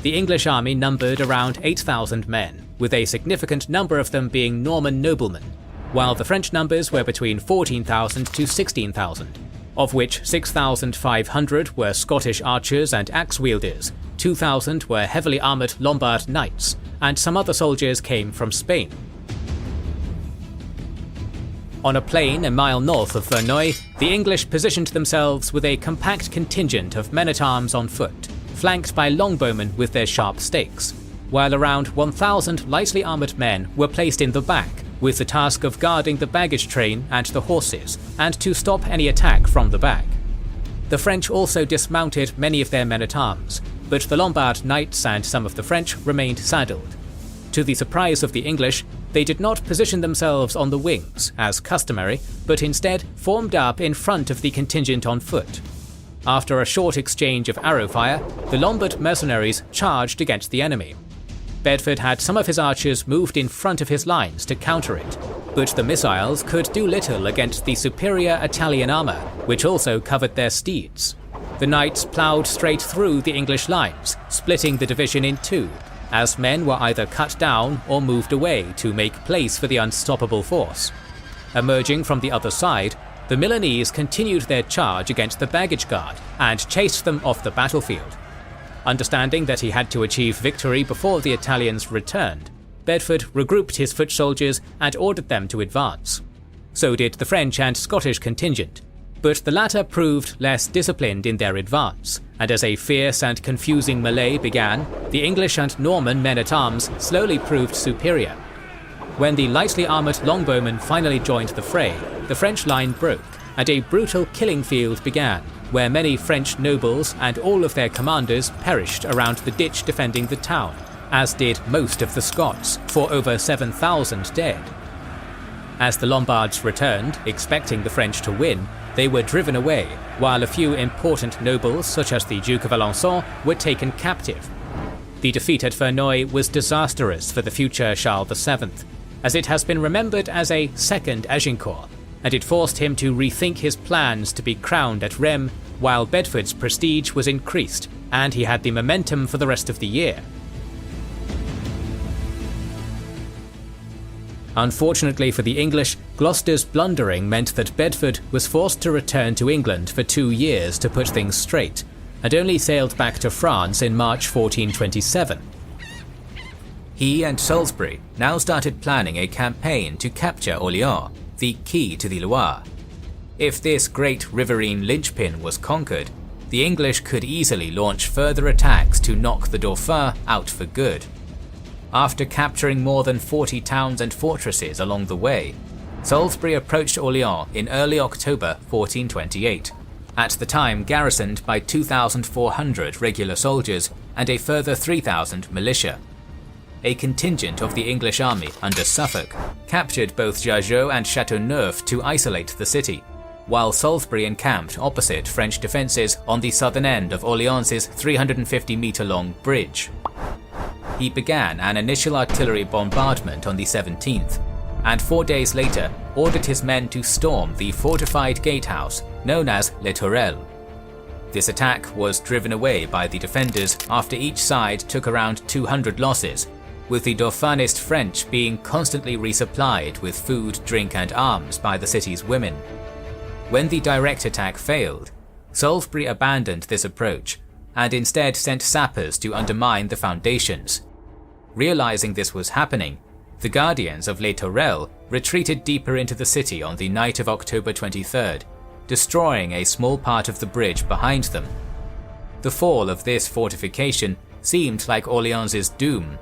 The English army numbered around 8,000 men, with a significant number of them being Norman noblemen, while the French numbers were between 14,000 to 16,000, of which 6,500 were Scottish archers and axe-wielders, 2,000 were heavily armoured Lombard knights, and some other soldiers came from Spain. On a plain a mile north of Verneuil, the English positioned themselves with a compact contingent of men-at-arms on foot, flanked by longbowmen with their sharp stakes, while around 1,000 lightly armoured men were placed in the back, with the task of guarding the baggage train and the horses, and to stop any attack from the back. The French also dismounted many of their men-at-arms, but the Lombard knights and some of the French remained saddled. To the surprise of the English, they did not position themselves on the wings, as customary, but instead formed up in front of the contingent on foot. After a short exchange of arrow fire, the Lombard mercenaries charged against the enemy. Bedford had some of his archers moved in front of his lines to counter it, but the missiles could do little against the superior Italian armour, which also covered their steeds. The knights ploughed straight through the English lines, splitting the division in two, as men were either cut down or moved away to make place for the unstoppable force. Emerging from the other side, the Milanese continued their charge against the baggage guard and chased them off the battlefield. Understanding that he had to achieve victory before the Italians returned, Bedford regrouped his foot soldiers and ordered them to advance. So did the French and Scottish contingent, but the latter proved less disciplined in their advance, and as a fierce and confusing melee began, the English and Norman men-at-arms slowly proved superior. When the lightly armoured longbowmen finally joined the fray, the French line broke, and a brutal killing field began, where many French nobles and all of their commanders perished around the ditch defending the town, as did most of the Scots, for over 7,000 dead. As the Lombards returned, expecting the French to win, they were driven away, while a few important nobles such as the Duke of Alençon were taken captive. The defeat at Verneuil was disastrous for the future Charles VII, as it has been remembered as a second Agincourt, and it forced him to rethink his plans to be crowned at Rheims, while Bedford's prestige was increased, and he had the momentum for the rest of the year. Unfortunately for the English, Gloucester's blundering meant that Bedford was forced to return to England for 2 years to put things straight, and only sailed back to France in March 1427. He and Salisbury now started planning a campaign to capture Orléans, the key to the Loire. If this great riverine linchpin was conquered, the English could easily launch further attacks to knock the Dauphin out for good. After capturing more than 40 towns and fortresses along the way, Salisbury approached Orléans in early October 1428, at the time garrisoned by 2,400 regular soldiers and a further 3,000 militia. A contingent of the English army under Suffolk captured both Jargeau and Châteauneuf to isolate the city, while Salisbury encamped opposite French defences on the southern end of Orléans' 350-metre-long bridge. He began an initial artillery bombardment on the 17th, and 4 days later ordered his men to storm the fortified gatehouse known as Les Tourelles. This attack was driven away by the defenders after each side took around 200 losses, with the Dauphinist French being constantly resupplied with food, drink and arms by the city's women. When the direct attack failed, Salisbury abandoned this approach and instead sent sappers to undermine the foundations. Realizing this was happening, the Guardians of Les Tourelles retreated deeper into the city on the night of October 23rd, destroying a small part of the bridge behind them. The fall of this fortification seemed like Orléans' doom,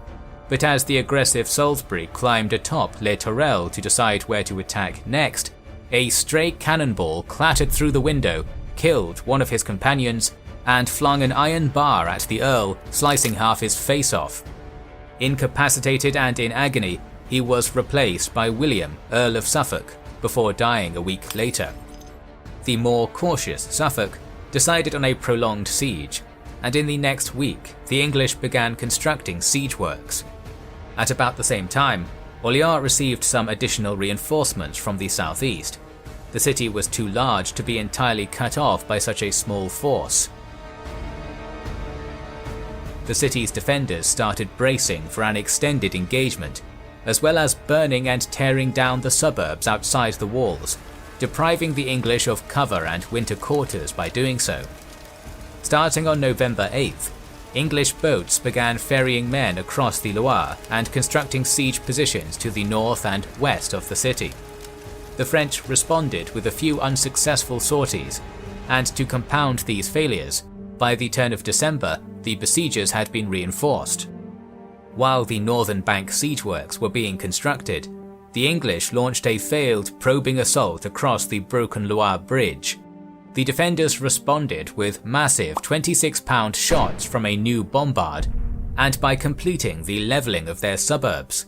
but as the aggressive Salisbury climbed atop Les Tourelles to decide where to attack next, a stray cannonball clattered through the window, killed one of his companions, and flung an iron bar at the Earl, slicing half his face off. Incapacitated and in agony, he was replaced by William, Earl of Suffolk, before dying a week later. The more cautious Suffolk decided on a prolonged siege, and in the next week the English began constructing siege works. At about the same time, Orléans received some additional reinforcements from the southeast. The city was too large to be entirely cut off by such a small force. The city's defenders started bracing for an extended engagement, as well as burning and tearing down the suburbs outside the walls, depriving the English of cover and winter quarters by doing so. Starting on November 8th, English boats began ferrying men across the Loire and constructing siege positions to the north and west of the city. The French responded with a few unsuccessful sorties, and to compound these failures, by the turn of December, the besiegers had been reinforced. While the northern bank siege works were being constructed, the English launched a failed probing assault across the broken Loire Bridge. The defenders responded with massive 26-pound shots from a new bombard, and by completing the levelling of their suburbs.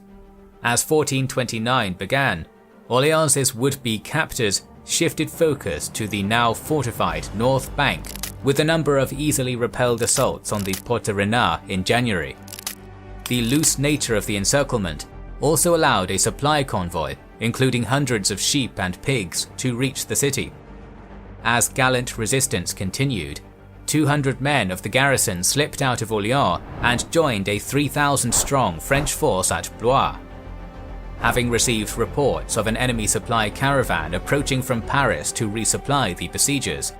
As 1429 began, Orléans' would-be captors shifted focus to the now fortified north bank, with a number of easily repelled assaults on the Porte Renard in January. The loose nature of the encirclement also allowed a supply convoy, including hundreds of sheep and pigs, to reach the city. As gallant resistance continued, 200 men of the garrison slipped out of Orléans and joined a 3,000-strong French force at Blois. Having received reports of an enemy supply caravan approaching from Paris to resupply the besiegers,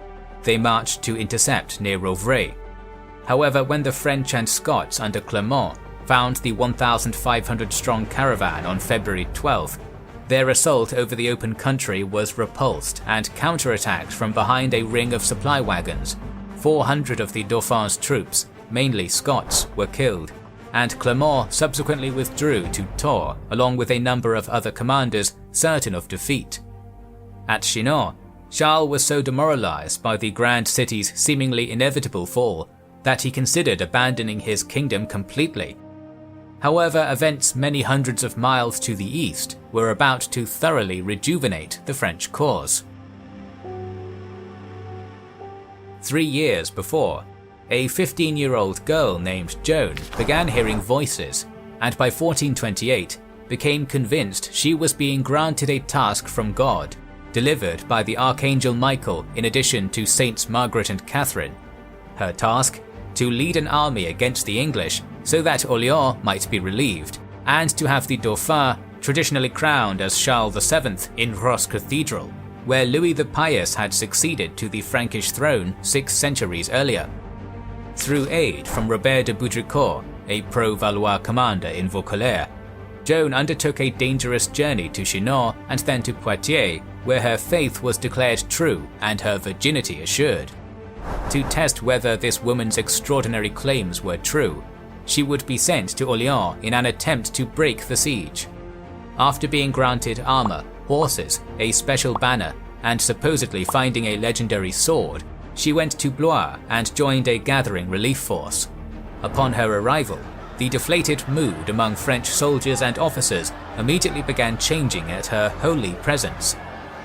they marched to intercept near Rouvray. However, when the French and Scots under Clermont found the 1,500-strong caravan on February 12th. Their assault over the open country was repulsed and counterattacked from behind a ring of supply wagons. 400 of the Dauphin's troops, mainly Scots, were killed, and Clermont subsequently withdrew to Tours along with a number of other commanders certain of defeat. At Chinon, Charles was so demoralized by the grand city's seemingly inevitable fall that he considered abandoning his kingdom completely. However, events many hundreds of miles to the east were about to thoroughly rejuvenate the French cause. 3 years before, a 15-year-old girl named Joan began hearing voices, and by 1428 became convinced she was being granted a task from God, delivered by the Archangel Michael in addition to Saints Margaret and Catherine. Her task? To lead an army against the English so that Orléans might be relieved, and to have the Dauphin traditionally crowned as Charles VII in Rheims Cathedral, where Louis the Pious had succeeded to the Frankish throne 6 centuries earlier. Through aid from Robert de Baudricourt, a pro-Valois commander in Vaucouleurs, Joan undertook a dangerous journey to Chinon and then to Poitiers, where her faith was declared true and her virginity assured. To test whether this woman's extraordinary claims were true, she would be sent to Orléans in an attempt to break the siege. After being granted armor, horses, a special banner, and supposedly finding a legendary sword, she went to Blois and joined a gathering relief force. Upon her arrival, the deflated mood among French soldiers and officers immediately began changing at her holy presence.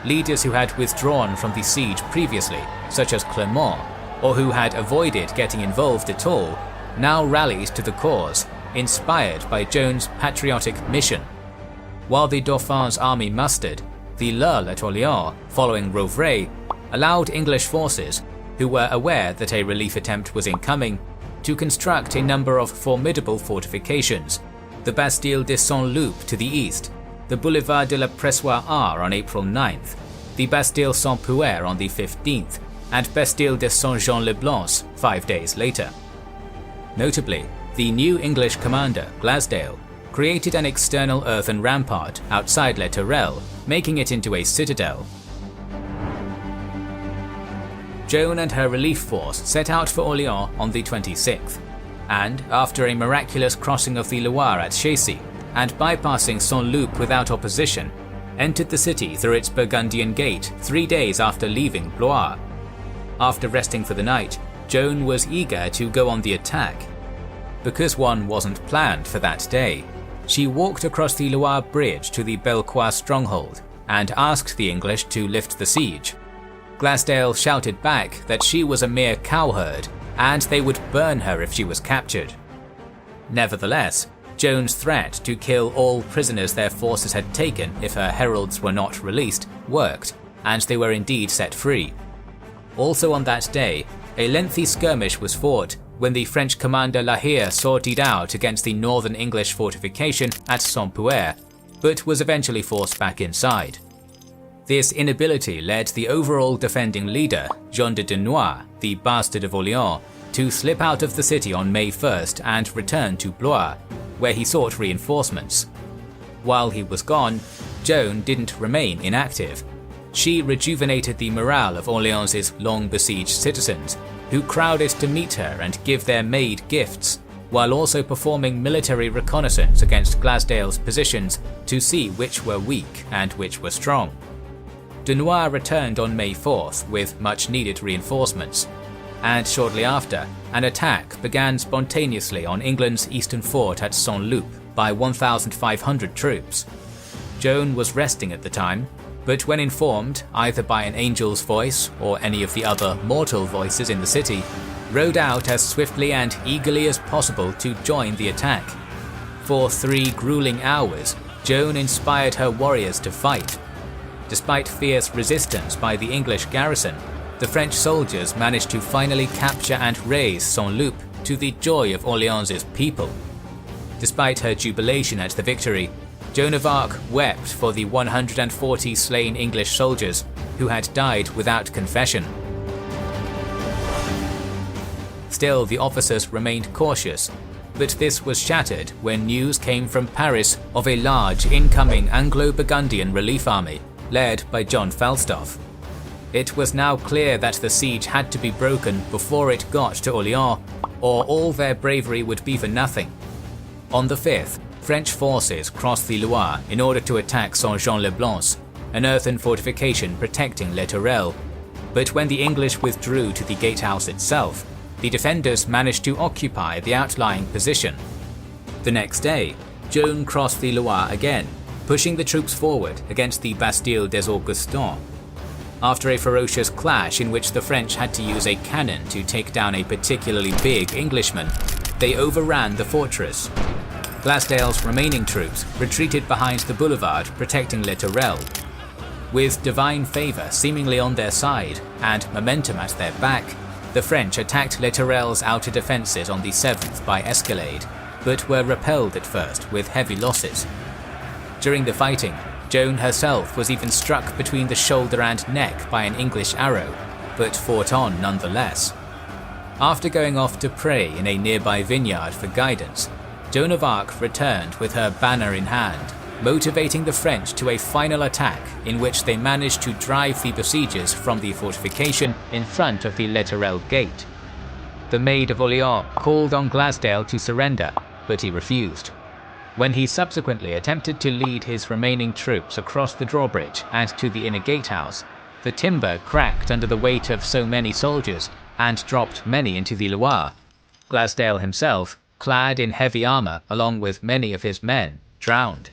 Leaders who had withdrawn from the siege previously, such as Clermont, or who had avoided getting involved at all, now rallied to the cause, inspired by Joan's patriotic mission. While the Dauphin's army mustered, the lull at Orléans, following Rouvray, allowed English forces, who were aware that a relief attempt was incoming, to construct a number of formidable fortifications: the Bastille de Saint-Loup to the east, the Boulevard de la Pressoire on April 9th, the Bastille Saint-Pouer on the 15th, and Bastille de Saint-Jean-le-Blanc 5 days later. Notably, the new English commander, Glasdale, created an external earthen rampart outside Les Tourelles, making it into a citadel. Joan and her relief force set out for Orléans on the 26th, and after a miraculous crossing of the Loire at Chessy and bypassing Saint-Loup without opposition, entered the city through its Burgundian gate 3 days after leaving Blois. After resting for the night, Joan was eager to go on the attack. Because one wasn't planned for that day, she walked across the Loire bridge to the Bellecour stronghold and asked the English to lift the siege. Glasdale shouted back that she was a mere cowherd and they would burn her if she was captured. Nevertheless, Joan's threat to kill all prisoners their forces had taken if her heralds were not released worked, and they were indeed set free. Also on that day, a lengthy skirmish was fought when the French commander La Hire sortied out against the northern English fortification at Saint-Pouer, but was eventually forced back inside. This inability led the overall defending leader, Jean de Dunois, the bastard of Orléans, to slip out of the city on May 1st and return to Blois, where he sought reinforcements. While he was gone, Joan didn't remain inactive. She rejuvenated the morale of Orléans' long-besieged citizens, who crowded to meet her and give their maid gifts, while also performing military reconnaissance against Glasdale's positions to see which were weak and which were strong. Dunois returned on May 4th with much-needed reinforcements, and shortly after, an attack began spontaneously on England's eastern fort at Saint-Loup by 1,500 troops. Joan was resting at the time, but when informed, either by an angel's voice or any of the other mortal voices in the city, rode out as swiftly and eagerly as possible to join the attack. For 3 grueling hours, Joan inspired her warriors to fight. Despite fierce resistance by the English garrison, the French soldiers managed to finally capture and raze Saint-Loup to the joy of Orléans' people. Despite her jubilation at the victory, Joan of Arc wept for the 140 slain English soldiers who had died without confession. Still, the officers remained cautious. but this was shattered when news came from Paris of a large incoming Anglo-Burgundian relief army led by John Falstaff. It was now clear that the siege had to be broken before it got to Orléans, or all their bravery would be for nothing. On the 5th, French forces crossed the Loire in order to attack Saint-Jean-le-Blanc, an earthen fortification protecting Les Tourelles, but when the English withdrew to the gatehouse itself, the defenders managed to occupy the outlying position. The next day, Joan crossed the Loire again, pushing the troops forward against the Bastille des Augustins. After a ferocious clash in which the French had to use a cannon to take down a particularly big Englishman, they overran the fortress. Glasdale's remaining troops retreated behind the boulevard protecting Les Tourelles. With divine favour seemingly on their side and momentum at their back, the French attacked Les Tourelles' outer defences on the 7th by escalade, but were repelled at first with heavy losses. During the fighting, Joan herself was even struck between the shoulder and neck by an English arrow, but fought on nonetheless. After going off to pray in a nearby vineyard for guidance, Joan of Arc returned with her banner in hand, motivating the French to a final attack in which they managed to drive the besiegers from the fortification in front of the Les Tourelles gate. The Maid of Orléans called on Glasdale to surrender, but he refused. When he subsequently attempted to lead his remaining troops across the drawbridge and to the inner gatehouse, the timber cracked under the weight of so many soldiers and dropped many into the Loire. Glasdale himself, clad in heavy armour along with many of his men, drowned.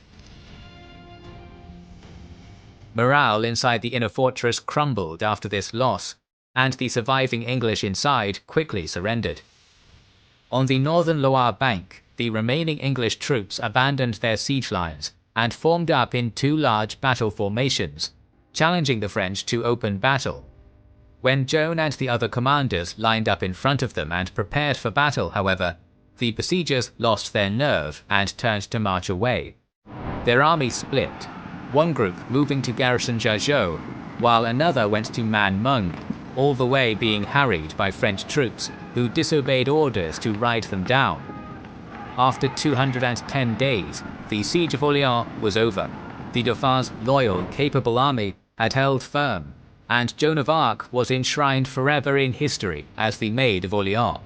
Morale inside the inner fortress crumbled after this loss, and the surviving English inside quickly surrendered. On the northern Loire bank, the remaining English troops abandoned their siege lines and formed up in two large battle formations, challenging the French to open battle. When Joan and the other commanders lined up in front of them and prepared for battle, however, the besiegers lost their nerve and turned to march away. Their army split, one group moving to garrison Jargeau, while another went to Man Mung, all the way being harried by French troops who disobeyed orders to ride them down. After 210 days, the siege of Orléans was over. The Dauphin's loyal, capable army had held firm, and Joan of Arc was enshrined forever in history as the Maid of Orléans.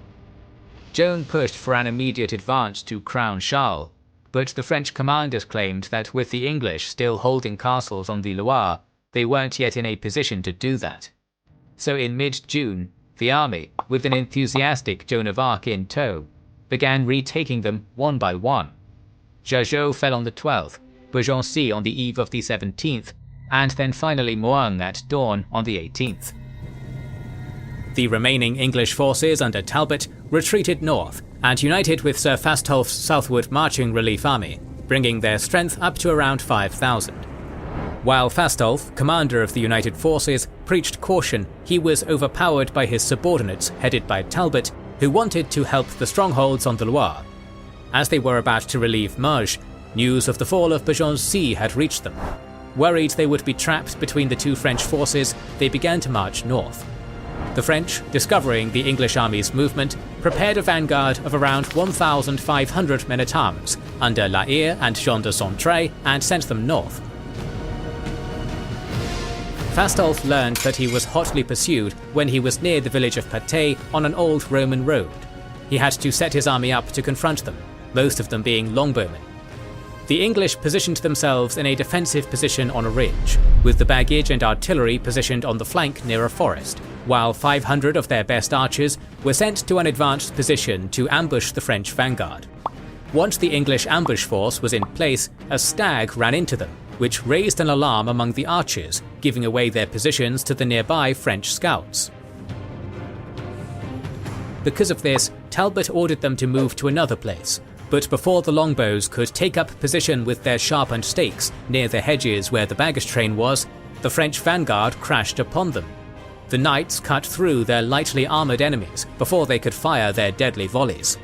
Joan pushed for an immediate advance to crown Charles, but the French commanders claimed that with the English still holding castles on the Loire, they weren't yet in a position to do that. So in mid-June, the army, with an enthusiastic Joan of Arc in tow, began retaking them one by one. Jargeau fell on the 12th, Beaugency on the eve of the 17th, and then finally Meung at dawn on the 18th. The remaining English forces under Talbot retreated north and united with Sir Fastolf's southward marching relief army, bringing their strength up to around 5,000. While Fastolf, commander of the united forces, preached caution, he was overpowered by his subordinates headed by Talbot, who wanted to help the strongholds on the Loire. As they were about to relieve Marge, news of the fall of Beaugency had reached them. Worried they would be trapped between the two French forces, they began to march north. The French, discovering the English army's movement, prepared a vanguard of around 1,500 men-at-arms under La Hire and Jean de Saintré and sent them north. Fastolf learned that he was hotly pursued when he was near the village of Patay on an old Roman road. He had to set his army up to confront them, most of them being longbowmen. The English positioned themselves in a defensive position on a ridge, with the baggage and artillery positioned on the flank near a forest, while 500 of their best archers were sent to an advanced position to ambush the French vanguard. Once the English ambush force was in place, a stag ran into them, which raised an alarm among the archers, giving away their positions to the nearby French scouts. Because of this, Talbot ordered them to move to another place, but before the longbows could take up position with their sharpened stakes near the hedges where the baggage train was, the French vanguard crashed upon them. The knights cut through their lightly armoured enemies before they could fire their deadly volleys.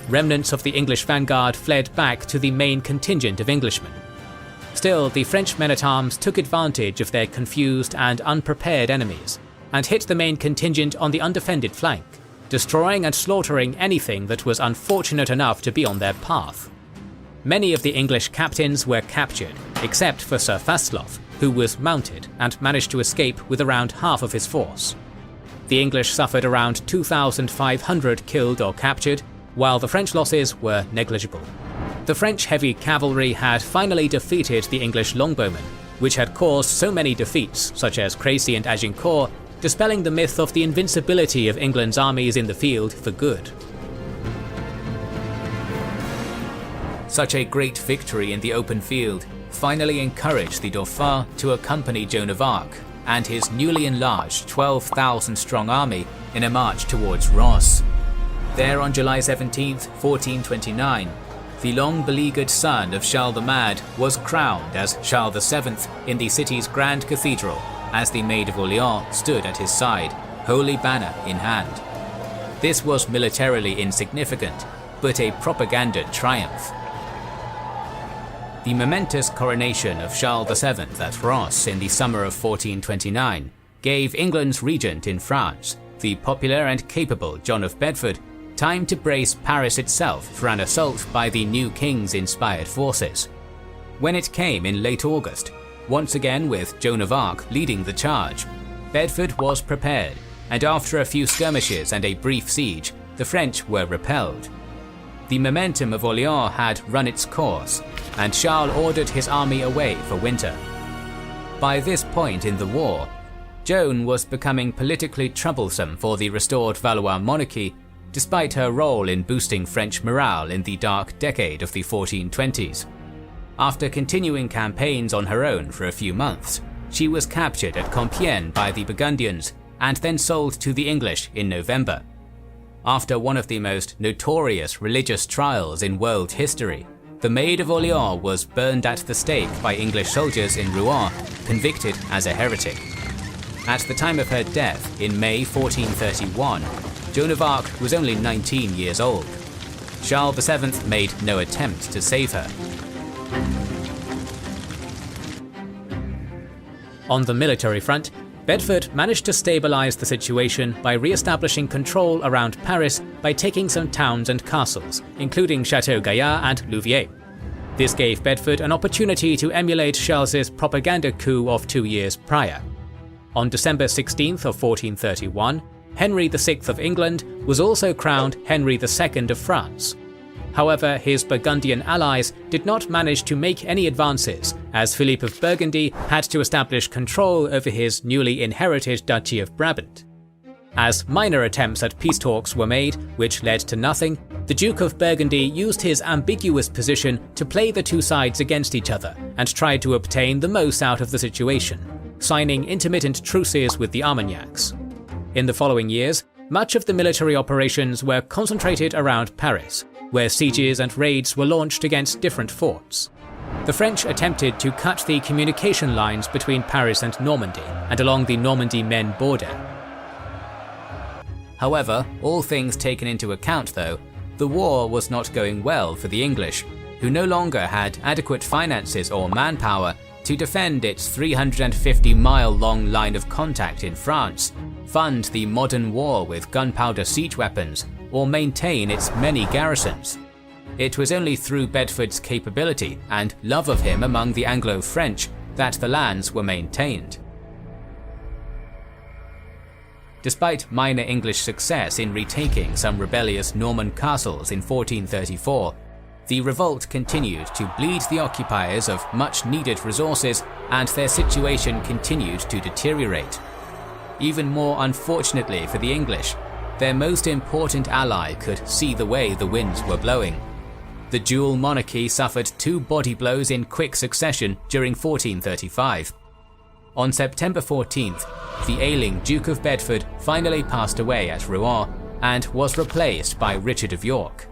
Remnants of the English vanguard fled back to the main contingent of Englishmen. Still, the French men-at-arms took advantage of their confused and unprepared enemies, and hit the main contingent on the undefended flank. destroying and slaughtering anything that was unfortunate enough to be on their path. Many of the English captains were captured, except for Sir Fastolf, who was mounted and managed to escape with around half of his force. The English suffered around 2,500 killed or captured, while the French losses were negligible. The French heavy cavalry had finally defeated the English longbowmen, which had caused so many defeats, such as Crécy and Agincourt, dispelling the myth of the invincibility of England's armies in the field for good. Such a great victory in the open field finally encouraged the Dauphin to accompany Joan of Arc and his newly enlarged 12,000-strong army in a march towards Reims. There on July 17, 1429, the long-beleaguered son of Charles the Mad was crowned as Charles VII in the city's grand cathedral as the Maid of Orleans stood at his side, holy banner in hand. This was militarily insignificant, but a propaganda triumph. The momentous coronation of Charles VII at Reims in the summer of 1429 gave England's regent in France, the popular and capable John of Bedford, time to brace Paris itself for an assault by the new king's inspired forces. When it came in late August, once again with Joan of Arc leading the charge, Bedford was prepared, and after a few skirmishes and a brief siege, the French were repelled. The momentum of Orleans had run its course, and Charles ordered his army away for winter. By this point in the war, Joan was becoming politically troublesome for the restored Valois monarchy, despite her role in boosting French morale in the dark decade of the 1420s. After continuing campaigns on her own for a few months, she was captured at Compiègne by the Burgundians and then sold to the English in November. After one of the most notorious religious trials in world history, the Maid of Orleans was burned at the stake by English soldiers in Rouen, convicted as a heretic. At the time of her death in May 1431, Joan of Arc was only 19 years old. Charles VII made no attempt to save her. On the military front, Bedford managed to stabilize the situation by re-establishing control around Paris by taking some towns and castles, including Château Gaillard and Louviers. This gave Bedford an opportunity to emulate Charles's propaganda coup of 2 years prior. On December 16th of 1431, Henry VI of England was also crowned Henry II of France. However, his Burgundian allies did not manage to make any advances, as Philip of Burgundy had to establish control over his newly inherited Duchy of Brabant. As minor attempts at peace talks were made, which led to nothing, the Duke of Burgundy used his ambiguous position to play the two sides against each other and tried to obtain the most out of the situation, signing intermittent truces with the Armagnacs. In the following years, much of the military operations were concentrated around Paris, where sieges and raids were launched against different forts. The French attempted to cut the communication lines between Paris and Normandy and along the Normandy-Maine border. However, all things taken into account though, the war was not going well for the English, who no longer had adequate finances or manpower to defend its 350-mile-long line of contact in France, fund the modern war with gunpowder siege weapons, or maintain its many garrisons. It was only through Bedford's capability and love of him among the Anglo-French that the lands were maintained. Despite minor English success in retaking some rebellious Norman castles in 1434, the revolt continued to bleed the occupiers of much-needed resources, and their situation continued to deteriorate. Even more unfortunately for the English, their most important ally could see the way the winds were blowing. The dual monarchy suffered 2 body blows in quick succession during 1435. On September 14th, the ailing Duke of Bedford finally passed away at Rouen and was replaced by Richard of York.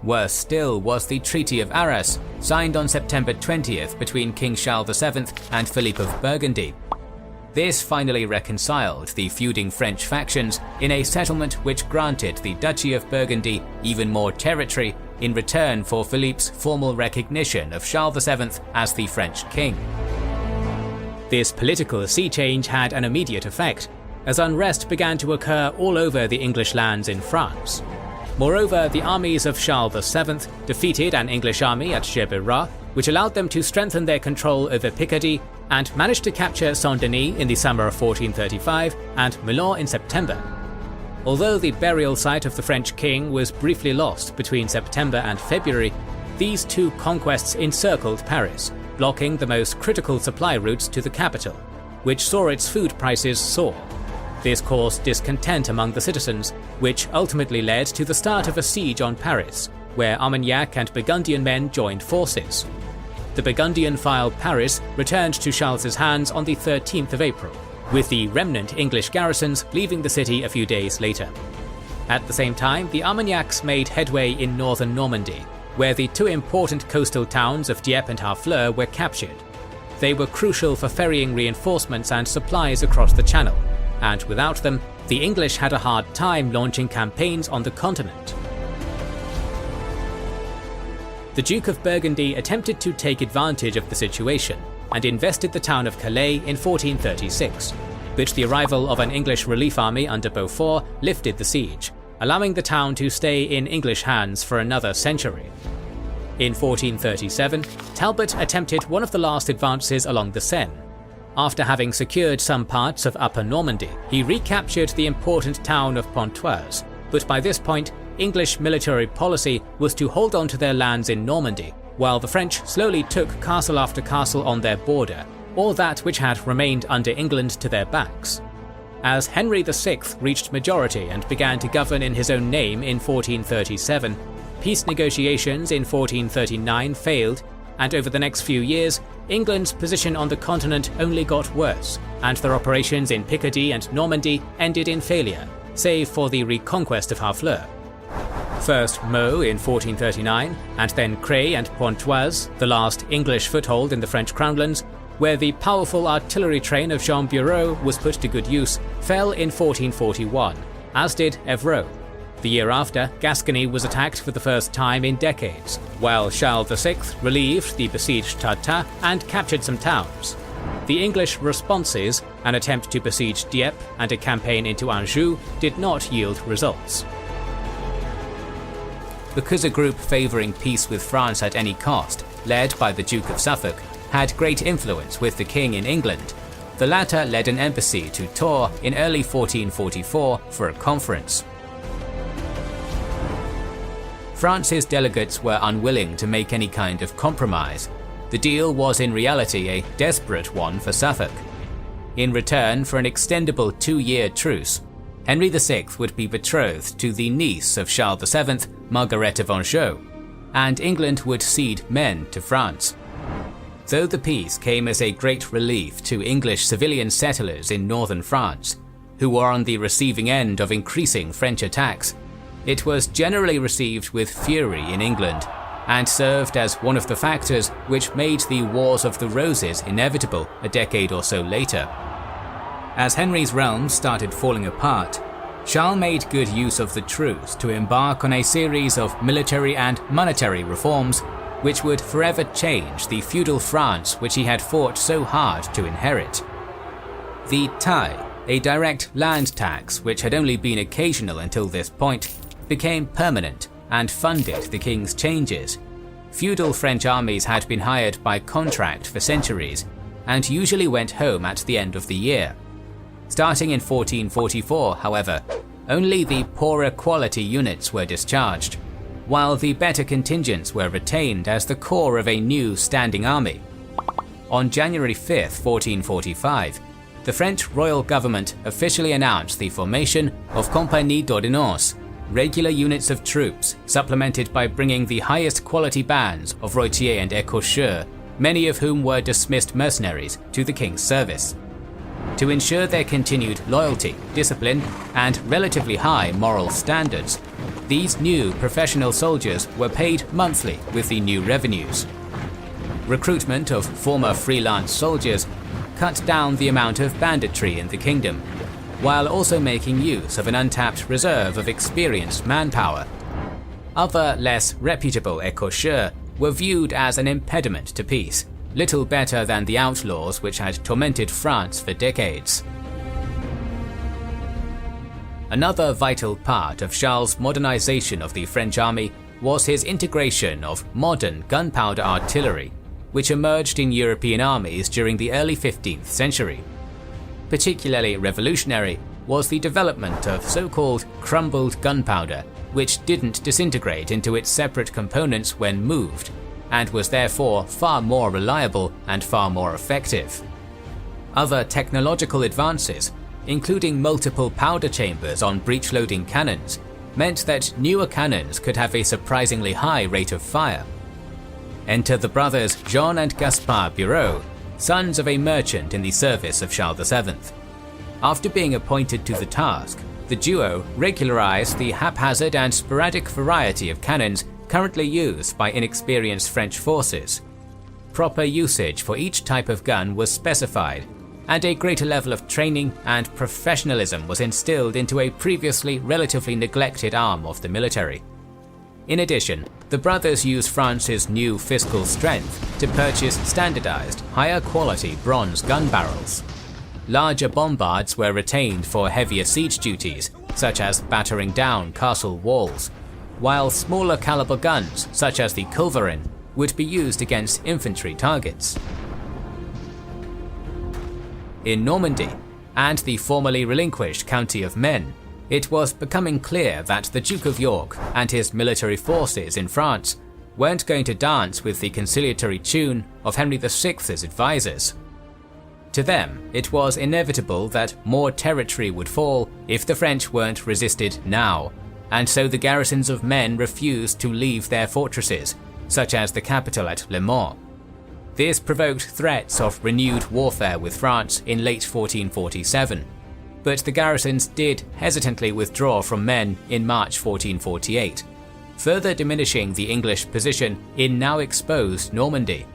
Worse still was the Treaty of Arras, signed on September 20th between King Charles VII and Philip of Burgundy. This finally reconciled the feuding French factions in a settlement which granted the Duchy of Burgundy even more territory in return for Philippe's formal recognition of Charles VII as the French king. This political sea change had an immediate effect. as unrest began to occur all over the English lands in France. Moreover, the armies of Charles VII defeated an English army at Gerbera, which allowed them to strengthen their control over Picardy, and managed to capture Saint-Denis in the summer of 1435 and Milan in September. Although the burial site of the French king was briefly lost between September and February, these two conquests encircled Paris, blocking the most critical supply routes to the capital, which saw its food prices soar. This caused discontent among the citizens, which ultimately led to the start of a siege on Paris, where Armagnac and Burgundian men joined forces. The Burgundian-filed Paris returned to Charles's hands on the 13th of April, with the remnant English garrisons leaving the city a few days later. At the same time, the Armagnacs made headway in northern Normandy, where the two important coastal towns of Dieppe and Harfleur were captured. They were crucial for ferrying reinforcements and supplies across the Channel, and without them, the English had a hard time launching campaigns on the continent. The Duke of Burgundy attempted to take advantage of the situation and invested the town of Calais in 1436, but the arrival of an English relief army under Beaufort lifted the siege, allowing the town to stay in English hands for another century. In 1437, Talbot attempted one of the last advances along the Seine. After having secured some parts of Upper Normandy, he recaptured the important town of Pontoise, but by this point, English military policy was to hold on to their lands in Normandy, while the French slowly took castle after castle on their border, or that which had remained under England to their backs. As Henry VI reached majority and began to govern in his own name in 1437, peace negotiations in 1439 failed, and over the next few years, England's position on the continent only got worse, and their operations in Picardy and Normandy ended in failure, save for the reconquest of Harfleur. First Meaux in 1439, and then Creil and Pontoise, the last English foothold in the French crownlands, where the powerful artillery train of Jean Bureau was put to good use, fell in 1441, as did Evreux. The year after, Gascony was attacked for the first time in decades, while Charles VI relieved the besieged Tartas and captured some towns. The English responses, an attempt to besiege Dieppe and a campaign into Anjou, did not yield results. Because a group favouring peace with France at any cost, led by the Duke of Suffolk, had great influence with the king in England, the latter led an embassy to Tours in early 1444 for a conference. France's delegates were unwilling to make any kind of compromise. The deal was in reality a desperate one for Suffolk. In return for an extendable 2-year truce, Henry VI would be betrothed to the niece of Charles VII, Margaret of Anjou, and England would cede men to France. Though the peace came as a great relief to English civilian settlers in northern France, who were on the receiving end of increasing French attacks, it was generally received with fury in England, and served as one of the factors which made the Wars of the Roses inevitable a decade or so later. As Henry's realm started falling apart, Charles made good use of the truce to embark on a series of military and monetary reforms which would forever change the feudal France which he had fought so hard to inherit. The taille, a direct land tax which had only been occasional until this point, became permanent and funded the king's changes. Feudal French armies had been hired by contract for centuries and usually went home at the end of the year. Starting in 1444, however, only the poorer quality units were discharged, while the better contingents were retained as the core of a new standing army. On January 5, 1445, the French royal government officially announced the formation of Compagnies d'Ordonnance, regular units of troops supplemented by bringing the highest quality bands of routiers and écorcheurs, many of whom were dismissed mercenaries, to the king's service. To ensure their continued loyalty, discipline, and relatively high moral standards, these new professional soldiers were paid monthly with the new revenues. Recruitment of former freelance soldiers cut down the amount of banditry in the kingdom, while also making use of an untapped reserve of experienced manpower. Other less reputable écorcheurs were viewed as an impediment to peace, little better than the outlaws which had tormented France for decades. Another vital part of Charles' modernization of the French army was his integration of modern gunpowder artillery, which emerged in European armies during the early 15th century. Particularly revolutionary was the development of so-called crumbled gunpowder, which didn't disintegrate into its separate components when moved, and was therefore far more reliable and far more effective. Other technological advances, including multiple powder chambers on breech-loading cannons, meant that newer cannons could have a surprisingly high rate of fire. Enter the brothers Jean and Gaspard Bureau, sons of a merchant in the service of Charles VII. After being appointed to the task, the duo regularized the haphazard and sporadic variety of cannons currently used by inexperienced French forces. Proper usage for each type of gun was specified, and a greater level of training and professionalism was instilled into a previously relatively neglected arm of the military. In addition, the brothers used France's new fiscal strength to purchase standardized, higher quality bronze gun barrels. Larger bombards were retained for heavier siege duties, such as battering down castle walls, while smaller caliber guns, such as the culverin, would be used against infantry targets. In Normandy, and the formerly relinquished County of Maine, it was becoming clear that the Duke of York and his military forces in France weren't going to dance with the conciliatory tune of Henry VI's advisors. To them, it was inevitable that more territory would fall if the French weren't resisted now, and so the garrisons of Maine refused to leave their fortresses, such as the capital at Le Mans. This provoked threats of renewed warfare with France in late 1447, but the garrisons did hesitantly withdraw from Maine in March 1448, further diminishing the English position in now exposed Normandy.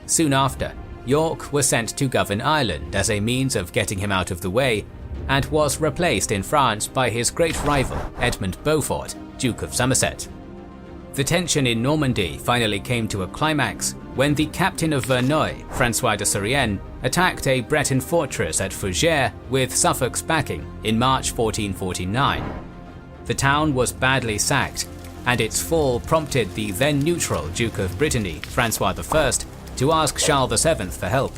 Soon after, York was sent to govern Ireland as a means of getting him out of the way, and was replaced in France by his great rival Edmund Beaufort, Duke of Somerset. The tension in Normandy finally came to a climax when the captain of Verneuil, François de Surienne, attacked a Breton fortress at Fougères with Suffolk's backing in March 1449. The town was badly sacked, and its fall prompted the then neutral Duke of Brittany, François I, to ask Charles VII for help.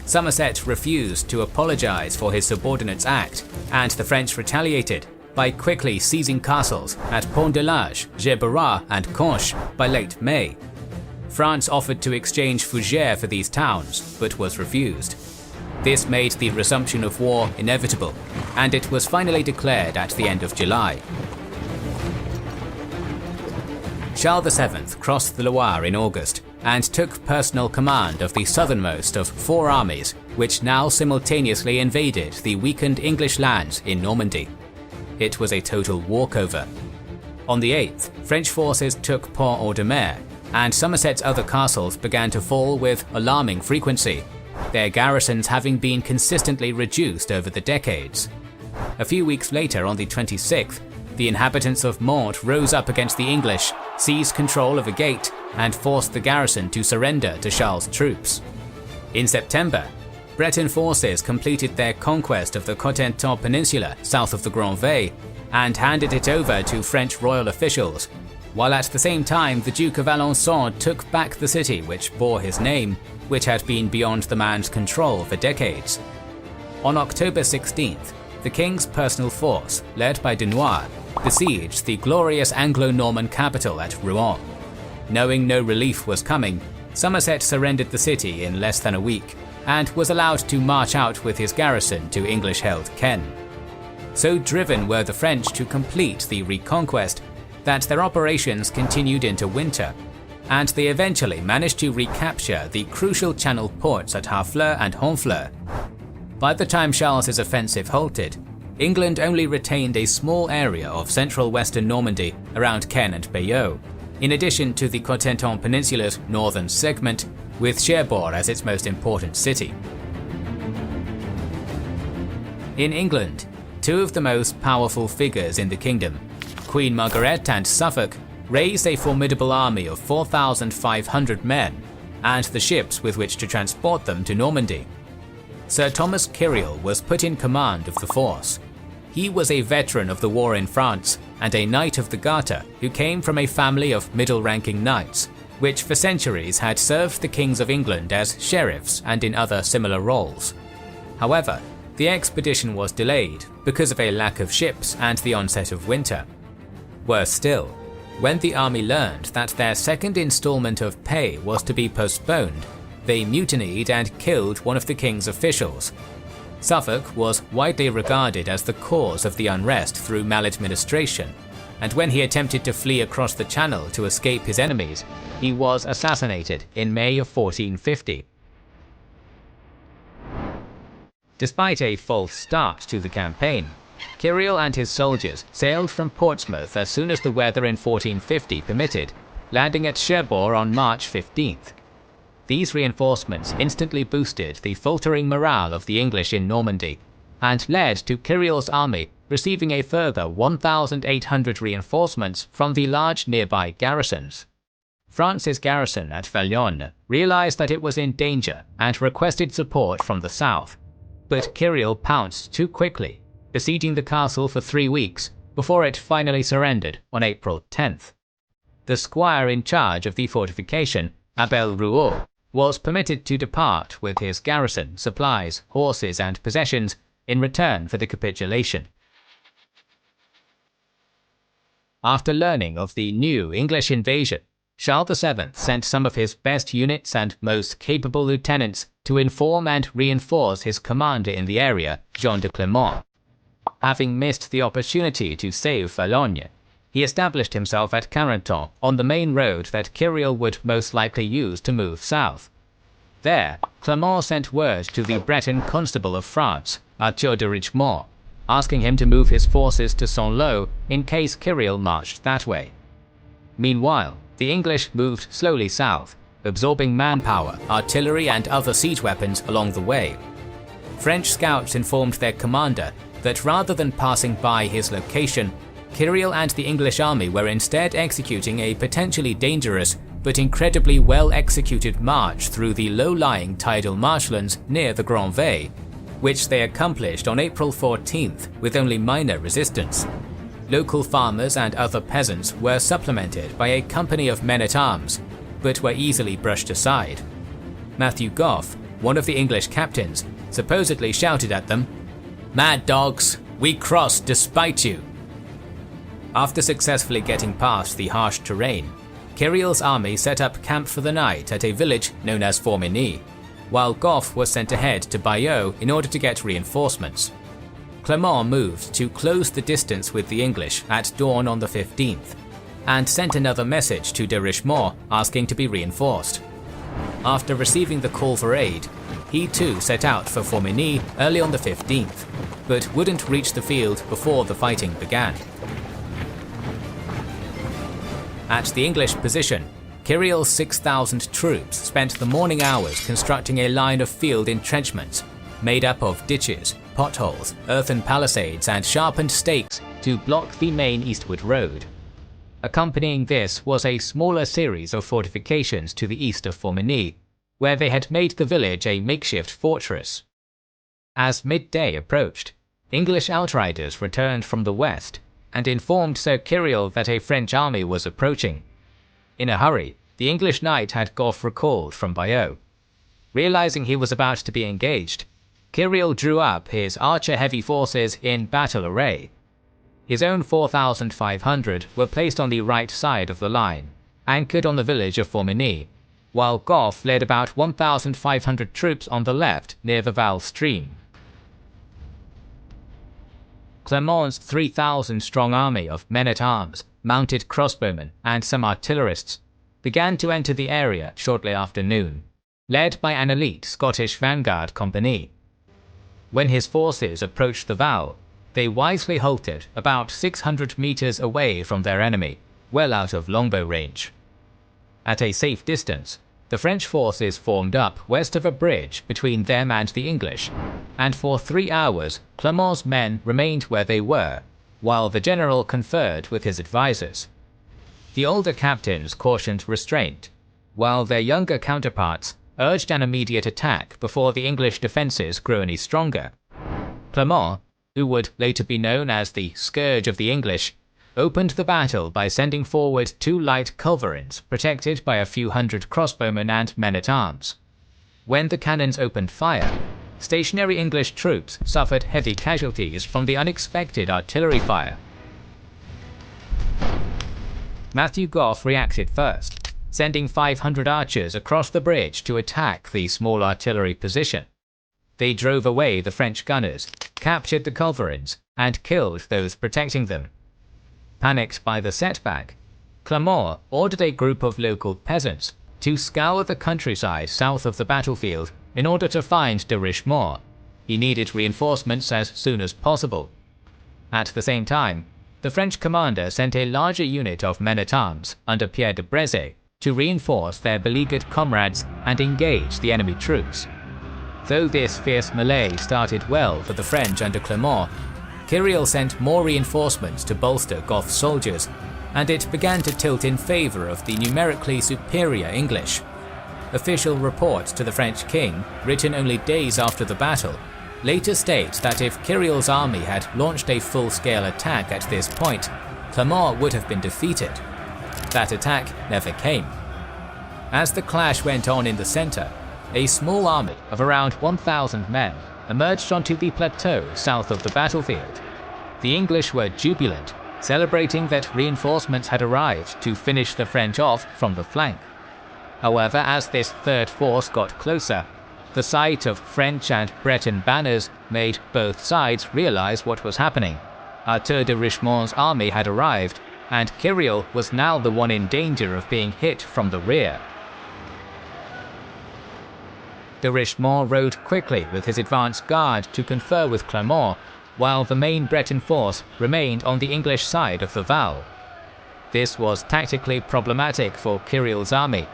Somerset refused to apologize for his subordinate's act, and the French retaliated by quickly seizing castles at Pont-de-l'Arche, Géberat, and Conches by late May. France offered to exchange Fougères for these towns, but was refused. This made the resumption of war inevitable, and it was finally declared at the end of July. Charles VII crossed the Loire in August and took personal command of the southernmost of four armies which now simultaneously invaded the weakened English lands in Normandy. It was a total walkover. On the 8th, French forces took Pont-Audemer, and Somerset's other castles began to fall with alarming frequency, their garrisons having been consistently reduced over the decades. A few weeks later, on the 26th, the inhabitants of Mantes rose up against the English, seized control of a gate, and forced the garrison to surrender to Charles' troops. In September, Breton forces completed their conquest of the Cotentin Peninsula south of the Grand Vai and handed it over to French royal officials, while at the same time the Duke of Alençon took back the city which bore his name, which had been beyond the man's control for decades. On October 16th, the king's personal force, led by Dunois, besieged the glorious Anglo-Norman capital at Rouen. Knowing no relief was coming, Somerset surrendered the city in less than a week, and was allowed to march out with his garrison to English-held Caen. So driven were the French to complete the reconquest that their operations continued into winter, and they eventually managed to recapture the crucial channel ports at Harfleur and Honfleur. By the time Charles's offensive halted, England only retained a small area of central western Normandy around Caen and Bayeux, in addition to the Cotentin Peninsula's northern segment, with Cherbourg as its most important city. In England, two of the most powerful figures in the kingdom, Queen Margaret and Suffolk, raised a formidable army of 4,500 men, and the ships with which to transport them to Normandy. Sir Thomas Kiriel was put in command of the force. He was a veteran of the war in France and a Knight of the Garter who came from a family of middle-ranking knights, which for centuries had served the kings of England as sheriffs and in other similar roles. However, the expedition was delayed because of a lack of ships and the onset of winter. Worse still, when the army learned that their second installment of pay was to be postponed, they mutinied and killed one of the king's officials. Suffolk was widely regarded as the cause of the unrest through maladministration, and when he attempted to flee across the Channel to escape his enemies, he was assassinated in May of 1450. Despite a false start to the campaign, Kirill and his soldiers sailed from Portsmouth as soon as the weather in 1450 permitted, landing at Cherbourg on March 15th. These reinforcements instantly boosted the faltering morale of the English in Normandy, and led to Kirill's army receiving a further 1,800 reinforcements from the large nearby garrisons. France's garrison at Valognes realized that it was in danger and requested support from the south, but Kirill pounced too quickly, besieging the castle for 3 weeks before it finally surrendered on April 10th. The squire in charge of the fortification, Abel Rouault, was permitted to depart with his garrison, supplies, horses and possessions in return for the capitulation. After learning of the new English invasion, Charles VII sent some of his best units and most capable lieutenants to inform and reinforce his commander in the area, Jean de Clermont. Having missed the opportunity to save Valognes, he established himself at Carentan on the main road that Kirill would most likely use to move south. There, Clermont sent word to the Breton Constable of France, Arthur de Richemont, asking him to move his forces to Saint-Lô in case Kirill marched that way. Meanwhile, the English moved slowly south, absorbing manpower, artillery and other siege weapons along the way. French scouts informed their commander that rather than passing by his location, Kirill and the English army were instead executing a potentially dangerous but incredibly well-executed march through the low-lying tidal marshlands near the Grand Ve, which they accomplished on April 14th with only minor resistance. Local farmers and other peasants were supplemented by a company of men-at-arms, but were easily brushed aside. Matthew Goff, one of the English captains, supposedly shouted at them, "Mad dogs, we crossed despite you." After successfully getting past the harsh terrain, Kirill's army set up camp for the night at a village known as Formigny, while Goff was sent ahead to Bayeux in order to get reinforcements. Clermont moved to close the distance with the English at dawn on the 15th, and sent another message to de Richemont asking to be reinforced. After receiving the call for aid, he too set out for Formigny early on the 15th, but wouldn't reach the field before the fighting began. At the English position, Kirill's 6,000 troops spent the morning hours constructing a line of field entrenchments, made up of ditches, potholes, earthen palisades and sharpened stakes to block the main eastward road. Accompanying this was a smaller series of fortifications to the east of Formigny, where they had made the village a makeshift fortress. As midday approached, English outriders returned from the west, and informed Sir Kirill that a French army was approaching. In a hurry, the English knight had Goff recalled from Bayeux. Realizing he was about to be engaged, Kirill drew up his archer-heavy forces in battle array. His own 4,500 were placed on the right side of the line, anchored on the village of Formigny, while Goff led about 1,500 troops on the left near the Val stream. Clermont's 3,000-strong army of men-at-arms, mounted crossbowmen, and some artillerists began to enter the area shortly after noon, led by an elite Scottish vanguard company. When his forces approached the Val, they wisely halted about 600 meters away from their enemy, well out of longbow range. At a safe distance, the French forces formed up west of a bridge between them and the English, and for 3 hours Clermont's men remained where they were, while the general conferred with his advisors. The older captains cautioned restraint, while their younger counterparts urged an immediate attack before the English defences grew any stronger. Clermont, who would later be known as the Scourge of the English, opened the battle by sending forward 2 light culverins protected by a few hundred crossbowmen and men-at-arms. When the cannons opened fire, stationary English troops suffered heavy casualties from the unexpected artillery fire. Matthew Gough reacted first, sending 500 archers across the bridge to attack the small artillery position. They drove away the French gunners, captured the culverins, and killed those protecting them. Panicked by the setback, Clermont ordered a group of local peasants to scour the countryside south of the battlefield in order to find de Richemont. He needed reinforcements as soon as possible. At the same time, the French commander sent a larger unit of men-at-arms under Pierre de Breze to reinforce their beleaguered comrades and engage the enemy troops. Though this fierce melee started well for the French under Clermont, Kyrill sent more reinforcements to bolster Gough's soldiers, and it began to tilt in favour of the numerically superior English. Official reports to the French king, written only days after the battle, later state that if Kyrill's army had launched a full-scale attack at this point, Clermont would have been defeated. That attack never came. As the clash went on in the centre, a small army of around 1,000 men emerged onto the plateau south of the battlefield. The English were jubilant, celebrating that reinforcements had arrived to finish the French off from the flank. However, as this third force got closer, the sight of French and Breton banners made both sides realize what was happening. Arthur de Richemont's army had arrived, and Kyrill was now the one in danger of being hit from the rear. De Richemont rode quickly with his advance guard to confer with Clermont, while the main Breton force remained on the English side of the Val. This was tactically problematic for Kyrill's army,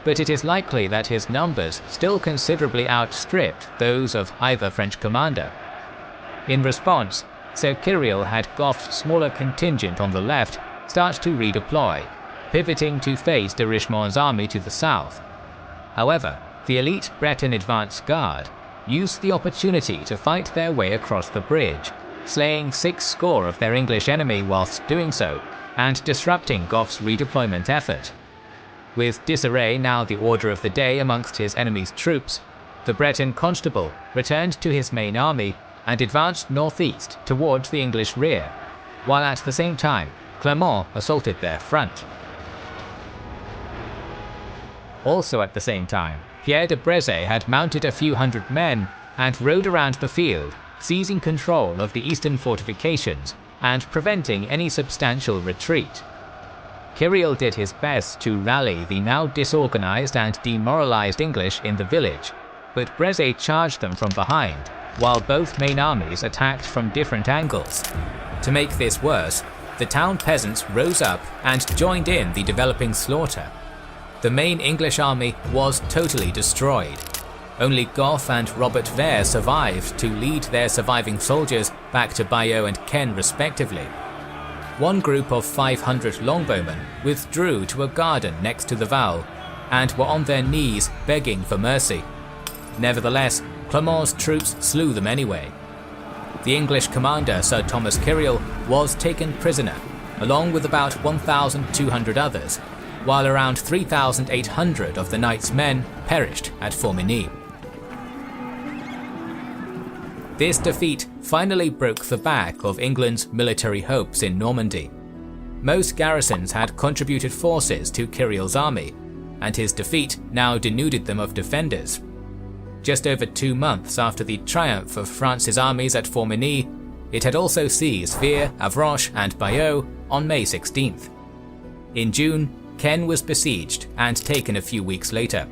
but it is likely that his numbers still considerably outstripped those of either French commander. In response, Sir Kyrill had Gough's smaller contingent on the left start to redeploy, pivoting to face de Richemont's army to the south. However, the elite Breton advance guard used the opportunity to fight their way across the bridge, slaying 60 of their English enemy whilst doing so, and disrupting Gough's redeployment effort. With disarray now the order of the day amongst his enemy's troops, the Breton constable returned to his main army and advanced northeast towards the English rear, while at the same time Clermont assaulted their front. Also at the same time, Pierre de Breze had mounted a few hundred men and rode around the field, seizing control of the eastern fortifications and preventing any substantial retreat. Kyrill did his best to rally the now disorganized and demoralized English in the village, but Breze charged them from behind, while both main armies attacked from different angles. To make this worse, the town peasants rose up and joined in the developing slaughter. The main English army was totally destroyed. Only Gough and Robert Vere survived to lead their surviving soldiers back to Bayeux and Caen respectively. One group of 500 longbowmen withdrew to a garden next to the Val and were on their knees begging for mercy. Nevertheless, Clermont's troops slew them anyway. The English commander Sir Thomas Kyrill was taken prisoner, along with about 1,200 others, while around 3,800 of the knight's men perished at Formigny. This defeat finally broke the back of England's military hopes in Normandy. Most garrisons had contributed forces to Kyrill's army, and his defeat now denuded them of defenders. Just over 2 months after the triumph of France's armies at Formigny, it had also seized Vire, Avranches and Bayeux on May 16th. In June, Caen was besieged and taken a few weeks later.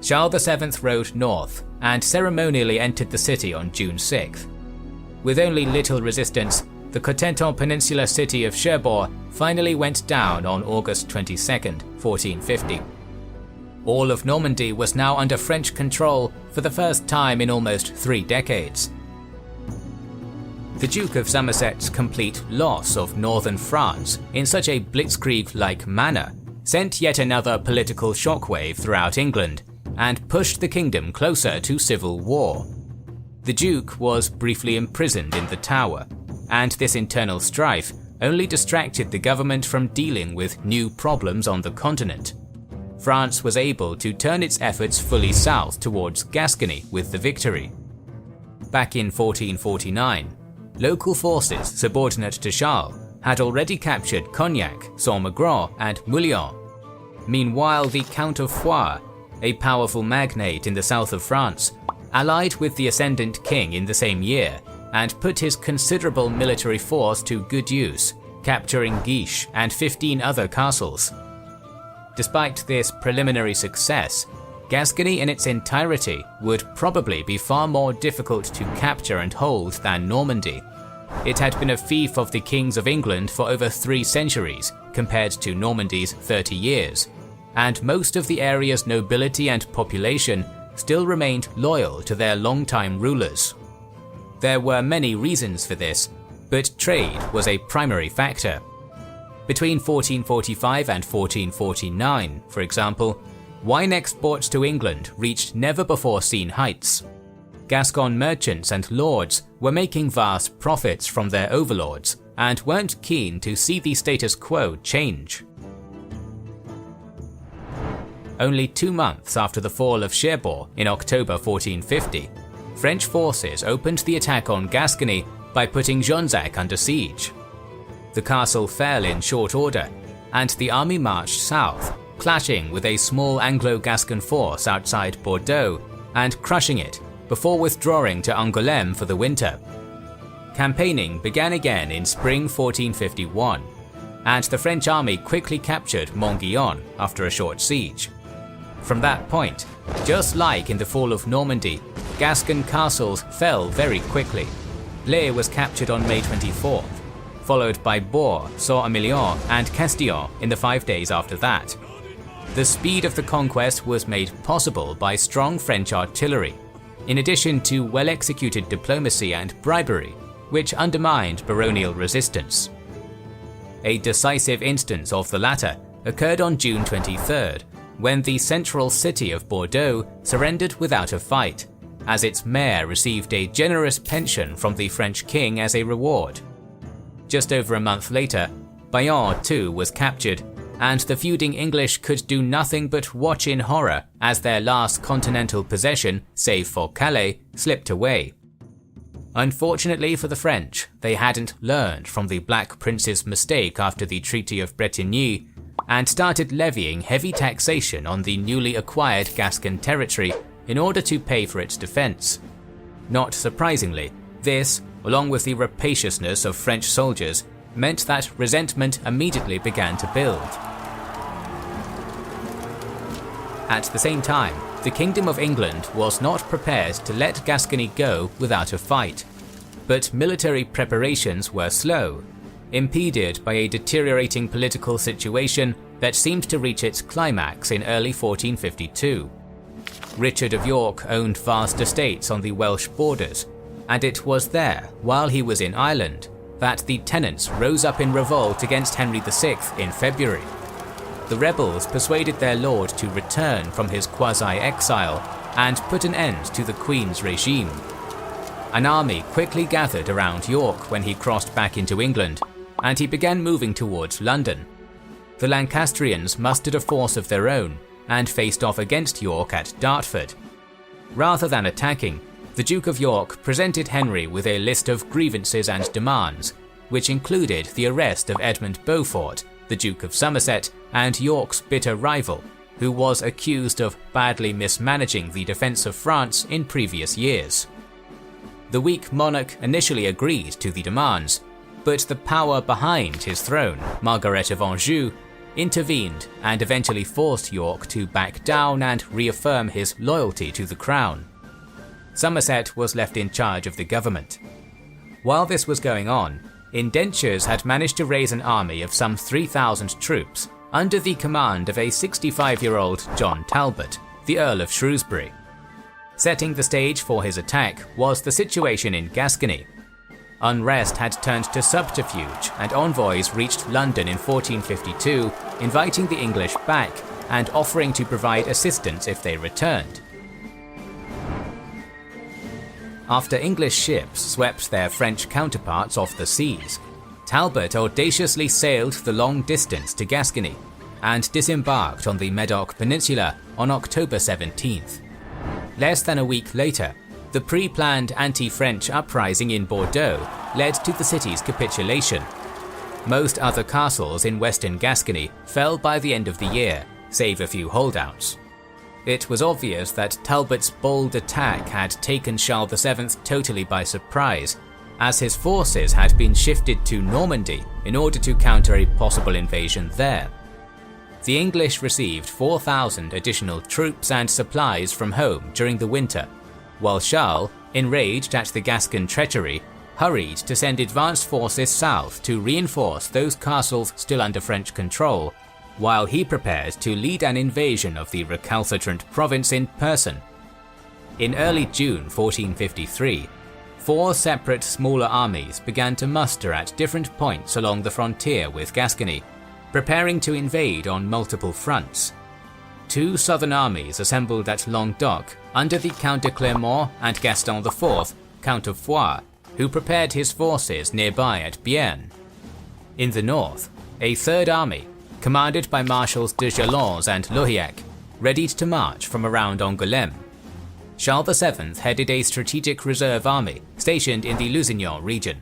Charles VII rode north and ceremonially entered the city on June 6th. With only little resistance, the Cotentin Peninsula city of Cherbourg finally went down on August 22nd, 1450. All of Normandy was now under French control for the first time in almost 3 decades. The Duke of Somerset's complete loss of northern France in such a blitzkrieg-like manner sent yet another political shockwave throughout England and pushed the kingdom closer to civil war. The Duke was briefly imprisoned in the Tower, and this internal strife only distracted the government from dealing with new problems on the continent. France was able to turn its efforts fully south towards Gascony with the victory. Back in 1449, local forces subordinate to Charles had already captured Cognac, Saint-Maigret, and Moulins. Meanwhile, the Count of Foix, a powerful magnate in the south of France, allied with the Ascendant King in the same year and put his considerable military force to good use, capturing Guiche and 15 other castles. Despite this preliminary success, Gascony in its entirety would probably be far more difficult to capture and hold than Normandy. It had been a fief of the kings of England for over 3 centuries, compared to Normandy's 30 years, and most of the area's nobility and population still remained loyal to their longtime rulers. There were many reasons for this, but trade was a primary factor. Between 1445 and 1449, for example, wine exports to England reached never-before-seen heights. Gascon merchants and lords were making vast profits from their overlords and weren't keen to see the status quo change. Only 2 months after the fall of Cherbourg in October 1450, French forces opened the attack on Gascony by putting Jonzac under siege. The castle fell in short order, and the army marched south, clashing with a small Anglo-Gascon force outside Bordeaux and crushing it before withdrawing to Angoulême for the winter. Campaigning began again in spring 1451, and the French army quickly captured Montguyon after a short siege. From that point, just like in the fall of Normandy, Gascon castles fell very quickly. Blaye was captured on May 24th, followed by Bourg, Saint-Emilion, and Castillon in the 5 days after that. The speed of the conquest was made possible by strong French artillery, in addition to well-executed diplomacy and bribery, which undermined baronial resistance. A decisive instance of the latter occurred on June 23rd, when the central city of Bordeaux surrendered without a fight, as its mayor received a generous pension from the French king as a reward. Just over a month later, Bayonne too was captured, and the feuding English could do nothing but watch in horror as their last continental possession, save for Calais, slipped away. Unfortunately for the French, they hadn't learned from the Black Prince's mistake after the Treaty of Bretigny, and started levying heavy taxation on the newly acquired Gascon territory in order to pay for its defense. Not surprisingly, this, along with the rapaciousness of French soldiers, meant that resentment immediately began to build. At the same time, the Kingdom of England was not prepared to let Gascony go without a fight, but military preparations were slow, impeded by a deteriorating political situation that seemed to reach its climax in early 1452. Richard of York owned vast estates on the Welsh borders, and it was there, while he was in Ireland, that the tenants rose up in revolt against Henry VI in February. The rebels persuaded their lord to return from his quasi-exile and put an end to the Queen's regime. An army quickly gathered around York when he crossed back into England, and he began moving towards London. The Lancastrians mustered a force of their own and faced off against York at Dartford. Rather than attacking, the Duke of York presented Henry with a list of grievances and demands, which included the arrest of Edmund Beaufort, the Duke of Somerset, and York's bitter rival, who was accused of badly mismanaging the defence of France in previous years. The weak monarch initially agreed to the demands, but the power behind his throne, Margaret of Anjou, intervened and eventually forced York to back down and reaffirm his loyalty to the crown. Somerset was left in charge of the government. While this was going on, indentures had managed to raise an army of some 3,000 troops under the command of a 65-year-old John Talbot, the Earl of Shrewsbury. Setting the stage for his attack was the situation in Gascony. Unrest had turned to subterfuge, and envoys reached London in 1452, inviting the English back and offering to provide assistance if they returned. After English ships swept their French counterparts off the seas, Talbot audaciously sailed the long distance to Gascony and disembarked on the Medoc Peninsula on October 17th. Less than a week later, the pre-planned anti-French uprising in Bordeaux led to the city's capitulation. Most other castles in western Gascony fell by the end of the year, save a few holdouts. It was obvious that Talbot's bold attack had taken Charles VII totally by surprise, as his forces had been shifted to Normandy in order to counter a possible invasion there. The English received 4,000 additional troops and supplies from home during the winter, while Charles, enraged at the Gascon treachery, hurried to send advanced forces south to reinforce those castles still under French control, while he prepared to lead an invasion of the recalcitrant province in person. In early June 1453, 4 separate smaller armies began to muster at different points along the frontier with Gascony, preparing to invade on multiple fronts. 2 southern armies assembled at Languedoc under the Count de Clermont and Gaston IV, Count of Foix, who prepared his forces nearby at Bienne. In the north, a 3rd army, commanded by Marshals de Jalons and Lohiac, readied to march from around Angoulême. Charles VII headed a strategic reserve army stationed in the Lusignan region.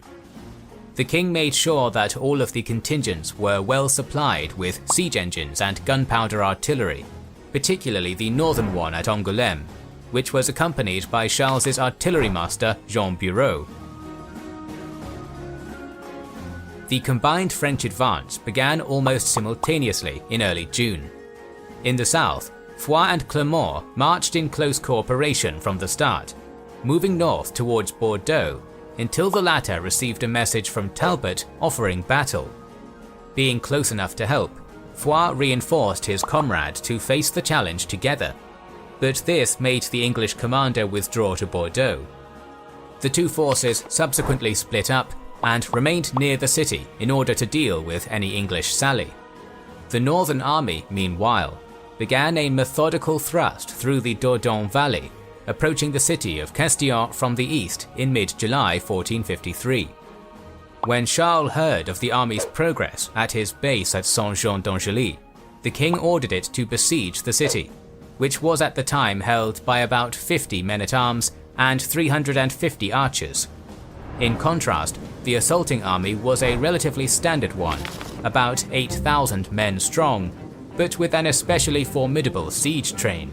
The king made sure that all of the contingents were well supplied with siege engines and gunpowder artillery, particularly the northern one at Angoulême, which was accompanied by Charles's artillery master Jean Bureau. The combined French advance began almost simultaneously in early June. In the south, Foix and Clermont marched in close cooperation from the start, moving north towards Bordeaux until the latter received a message from Talbot offering battle. Being close enough to help, Foix reinforced his comrade to face the challenge together, but this made the English commander withdraw to Bordeaux. The 2 forces subsequently split up and remained near the city in order to deal with any English sally. The northern army, meanwhile, began a methodical thrust through the Dordogne Valley, approaching the city of Castillon from the east in mid-July 1453. When Charles heard of the army's progress at his base at Saint-Jean d'Angely, the king ordered it to besiege the city, which was at the time held by about 50 men-at-arms and 350 archers. In contrast, the assaulting army was a relatively standard one, about 8,000 men strong, but with an especially formidable siege train.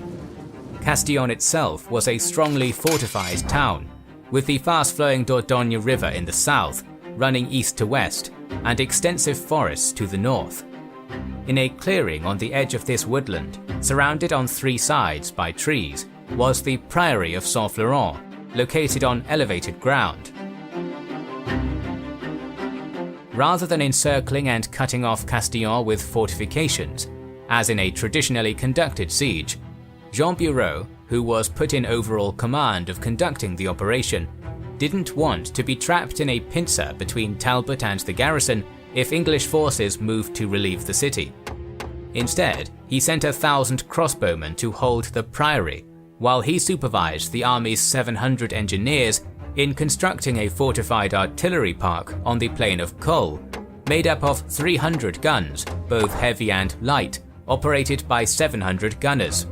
Castillon itself was a strongly fortified town, with the fast-flowing Dordogne River in the south, running east to west, and extensive forests to the north. In a clearing on the edge of this woodland, surrounded on 3 sides by trees, was the Priory of Saint-Florent, located on elevated ground. Rather than encircling and cutting off Castillon with fortifications, as in a traditionally conducted siege, Jean Bureau, who was put in overall command of conducting the operation, didn't want to be trapped in a pincer between Talbot and the garrison if English forces moved to relieve the city. Instead, he sent 1,000 crossbowmen to hold the priory, while he supervised the army's 700 engineers in constructing a fortified artillery park on the plain of Cole, made up of 300 guns, both heavy and light, operated by 700 gunners.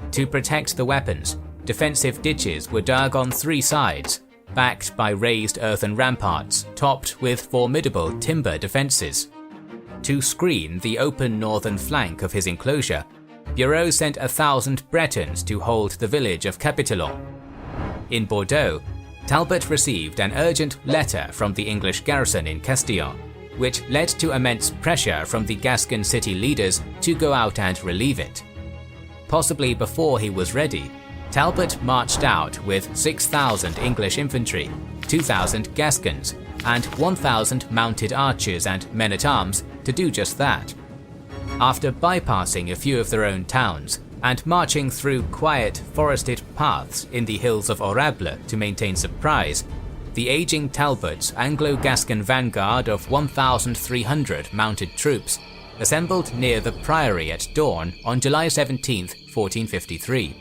To protect the weapons, defensive ditches were dug on 3 sides, backed by raised earthen ramparts topped with formidable timber defences. To screen the open northern flank of his enclosure, Bureau sent 1,000 Bretons to hold the village of Capitelon. In Bordeaux, Talbot received an urgent letter from the English garrison in Castillon, which led to immense pressure from the Gascon city leaders to go out and relieve it. Possibly before he was ready, Talbot marched out with 6,000 English infantry, 2,000 Gascons, and 1,000 mounted archers and men-at-arms to do just that. After bypassing a few of their own towns, and marching through quiet, forested paths in the hills of Orable to maintain surprise, the aging Talbot's Anglo-Gascon vanguard of 1,300 mounted troops assembled near the priory at dawn on July 17, 1453.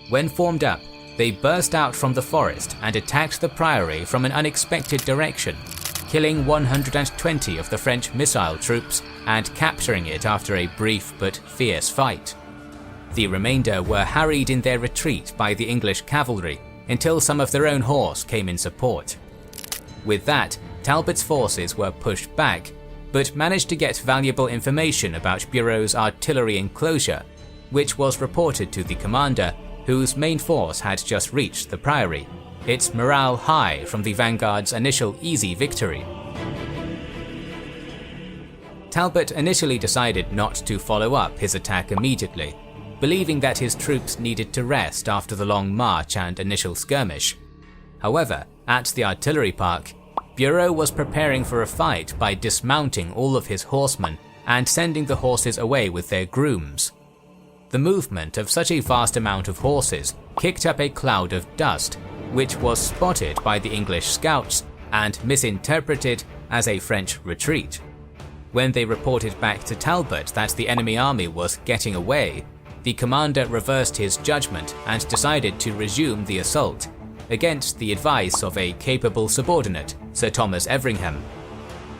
When formed up, They burst out from the forest and attacked the priory from an unexpected direction, killing 120 of the French missile troops and capturing it after a brief but fierce fight. The remainder were harried in their retreat by the English cavalry until some of their own horse came in support. With that, Talbot's forces were pushed back, but managed to get valuable information about Bureau's artillery enclosure, which was reported to the commander, whose main force had just reached the priory, its morale high from the vanguard's initial easy victory. Talbot initially decided not to follow up his attack immediately, believing that his troops needed to rest after the long march and initial skirmish. However, at the artillery park, Bureau was preparing for a fight by dismounting all of his horsemen and sending the horses away with their grooms. The movement of such a vast amount of horses kicked up a cloud of dust, which was spotted by the English scouts and misinterpreted as a French retreat. When they reported back to Talbot that the enemy army was getting away, the commander reversed his judgment and decided to resume the assault, against the advice of a capable subordinate, Sir Thomas Everingham.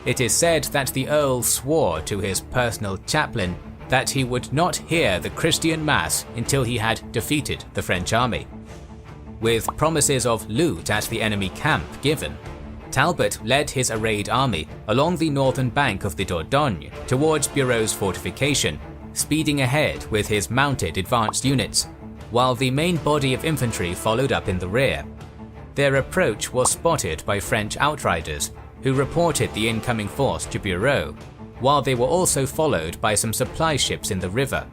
It is said that the Earl swore to his personal chaplain that he would not hear the Christian Mass until he had defeated the French army. With promises of loot at the enemy camp given, Talbot led his arrayed army along the northern bank of the Dordogne towards Bureau's fortification, speeding ahead with his mounted advanced units, while the main body of infantry followed up in the rear. Their approach was spotted by French outriders, who reported the incoming force to Bureau, while they were also followed by some supply ships in the river.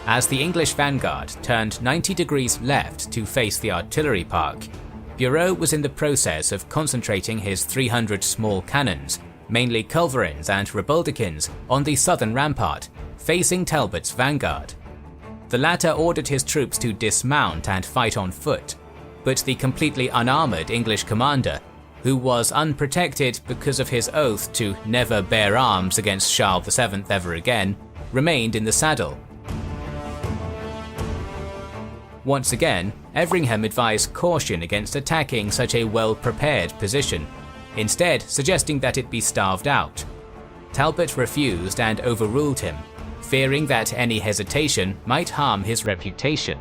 As the English vanguard turned 90 degrees left to face the artillery park, Bureau was in the process of concentrating his 300 small cannons, mainly culverins and rebeldeckins, on the southern rampart, facing Talbot's vanguard. The latter ordered his troops to dismount and fight on foot, but the completely unarmoured English commander, who was unprotected because of his oath to never bear arms against Charles VII ever again, remained in the saddle. Once again, Everingham advised caution against attacking such a well-prepared position, instead suggesting that it be starved out. Talbot refused and overruled him, fearing that any hesitation might harm his reputation.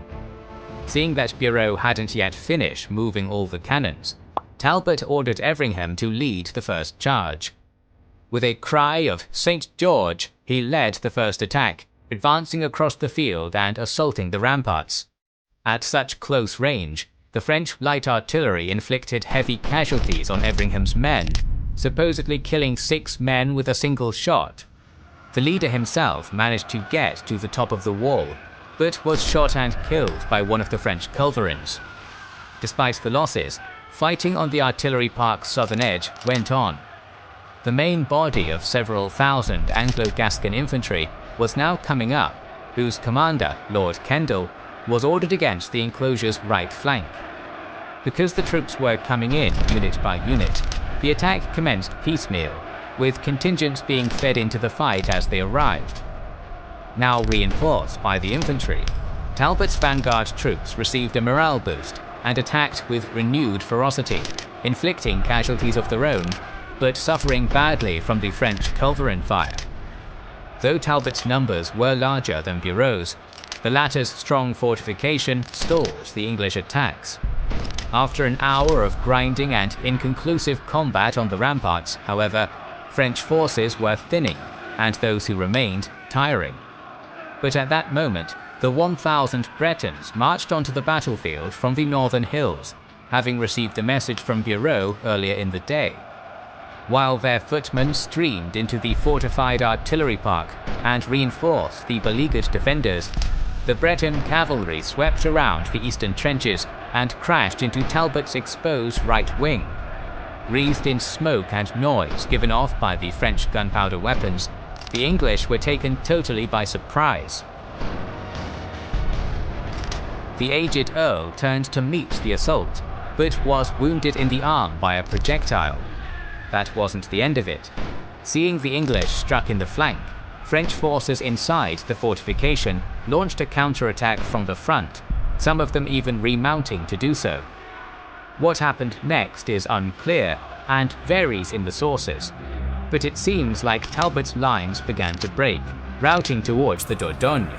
Seeing that Bureau hadn't yet finished moving all the cannons, Talbot ordered Everingham to lead the first charge. With a cry of "St. George," he led the first attack, advancing across the field and assaulting the ramparts. At such close range, the French light artillery inflicted heavy casualties on Everingham's men, supposedly killing 6 men with a single shot. The leader himself managed to get to the top of the wall, but was shot and killed by one of the French culverins. Despite the losses, fighting on the artillery park's southern edge went on. The main body of several thousand Anglo-Gascon infantry was now coming up, whose commander, Lord Kendall, was ordered against the enclosure's right flank. Because the troops were coming in unit by unit, the attack commenced piecemeal, with contingents being fed into the fight as they arrived. Now reinforced by the infantry, Talbot's vanguard troops received a morale boost and attacked with renewed ferocity, inflicting casualties of their own, but suffering badly from the French culverin fire. Though Talbot's numbers were larger than Bureau's, the latter's strong fortification stalled the English attacks. After an hour of grinding and inconclusive combat on the ramparts, however, French forces were thinning, and those who remained tiring. But at that moment, the 1,000 Bretons marched onto the battlefield from the northern hills, having received a message from Bureau earlier in the day. While their footmen streamed into the fortified artillery park and reinforced the beleaguered defenders, the Breton cavalry swept around the eastern trenches and crashed into Talbot's exposed right wing. Wreathed in smoke and noise given off by the French gunpowder weapons, the English were taken totally by surprise. The aged Earl turned to meet the assault, but was wounded in the arm by a projectile. That wasn't the end of it. Seeing the English struck in the flank, French forces inside the fortification launched a counterattack from the front, some of them even remounting to do so. What happened next is unclear and varies in the sources, but it seems like Talbot's lines began to break, routing towards the Dordogne.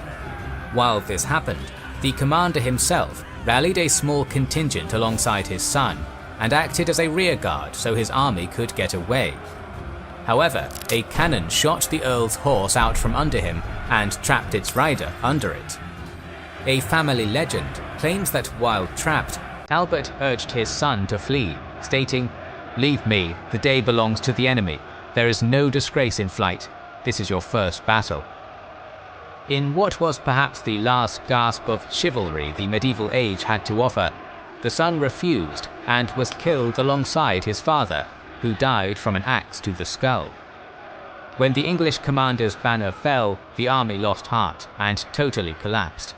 While this happened, the commander himself rallied a small contingent alongside his son and acted as a rearguard so his army could get away. However, a cannon shot the Earl's horse out from under him and trapped its rider under it. A family legend claims that while trapped, Talbot urged his son to flee, stating, "Leave me, the day belongs to the enemy. There is no disgrace in flight. This is your first battle." In what was perhaps the last gasp of chivalry the medieval age had to offer, the son refused and was killed alongside his father, who died from an axe to the skull. When the English commander's banner fell, the army lost heart and totally collapsed.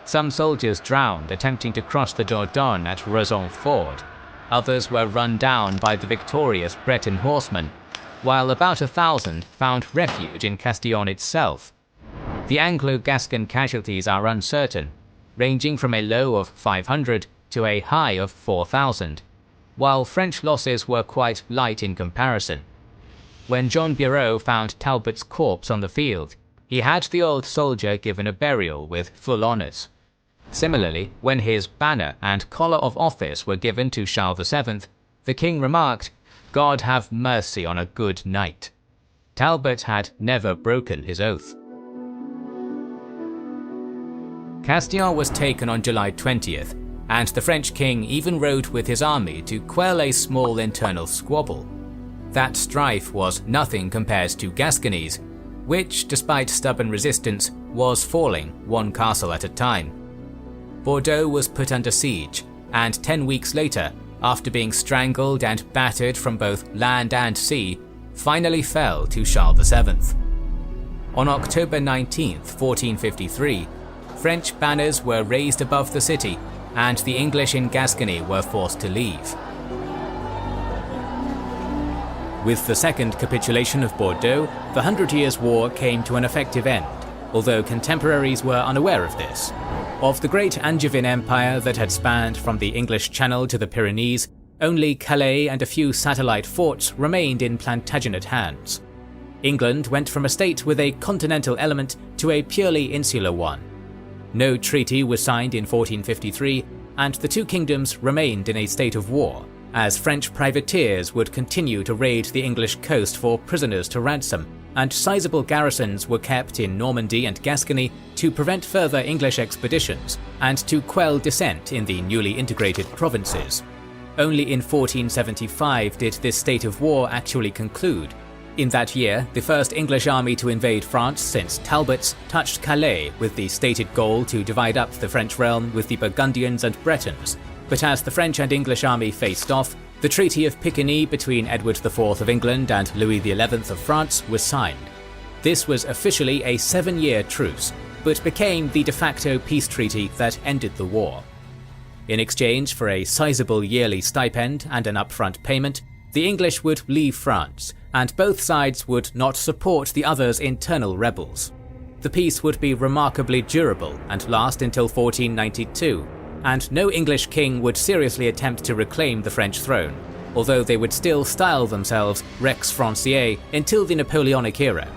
Some soldiers drowned attempting to cross the Dordogne at Rezon Ford. Others were run down by the victorious Breton horsemen, while about 1,000 found refuge in Castillon itself. The Anglo-Gascon casualties are uncertain, ranging from a low of 500 to a high of 4,000, while French losses were quite light in comparison. When John Bureau found Talbot's corpse on the field, he had the old soldier given a burial with full honours. Similarly, when his banner and collar of office were given to Charles VII, the king remarked, "God have mercy on a good knight." Talbot had never broken his oath. Castillon was taken on July 20th, and the French king even rode with his army to quell a small internal squabble. That strife was nothing compared to Gascony's, which, despite stubborn resistance, was falling one castle at a time. Bordeaux was put under siege, and 10 weeks later, after being strangled and battered from both land and sea, finally fell to Charles VII. On October 19, 1453, French banners were raised above the city, and the English in Gascony were forced to leave. With the second capitulation of Bordeaux, the Hundred Years' War came to an effective end, although contemporaries were unaware of this. Of the great Angevin Empire that had spanned from the English Channel to the Pyrenees, only Calais and a few satellite forts remained in Plantagenet hands. England went from a state with a continental element to a purely insular one. No treaty was signed in 1453, and the two kingdoms remained in a state of war, as French privateers would continue to raid the English coast for prisoners to ransom, and sizable garrisons were kept in Normandy and Gascony to prevent further English expeditions and to quell dissent in the newly integrated provinces. Only in 1475 did this state of war actually conclude. In that year, the first English army to invade France since Talbot's touched Calais with the stated goal to divide up the French realm with the Burgundians and Bretons. But as the French and English army faced off, the Treaty of Picquigny between Edward IV of England and Louis XI of France was signed. This was officially a 7-year truce, but became the de facto peace treaty that ended the war. In exchange for a sizable yearly stipend and an upfront payment, the English would leave France, and both sides would not support the other's internal rebels. The peace would be remarkably durable and last until 1492, and no English king would seriously attempt to reclaim the French throne, although they would still style themselves Rex Franciae until the Napoleonic era.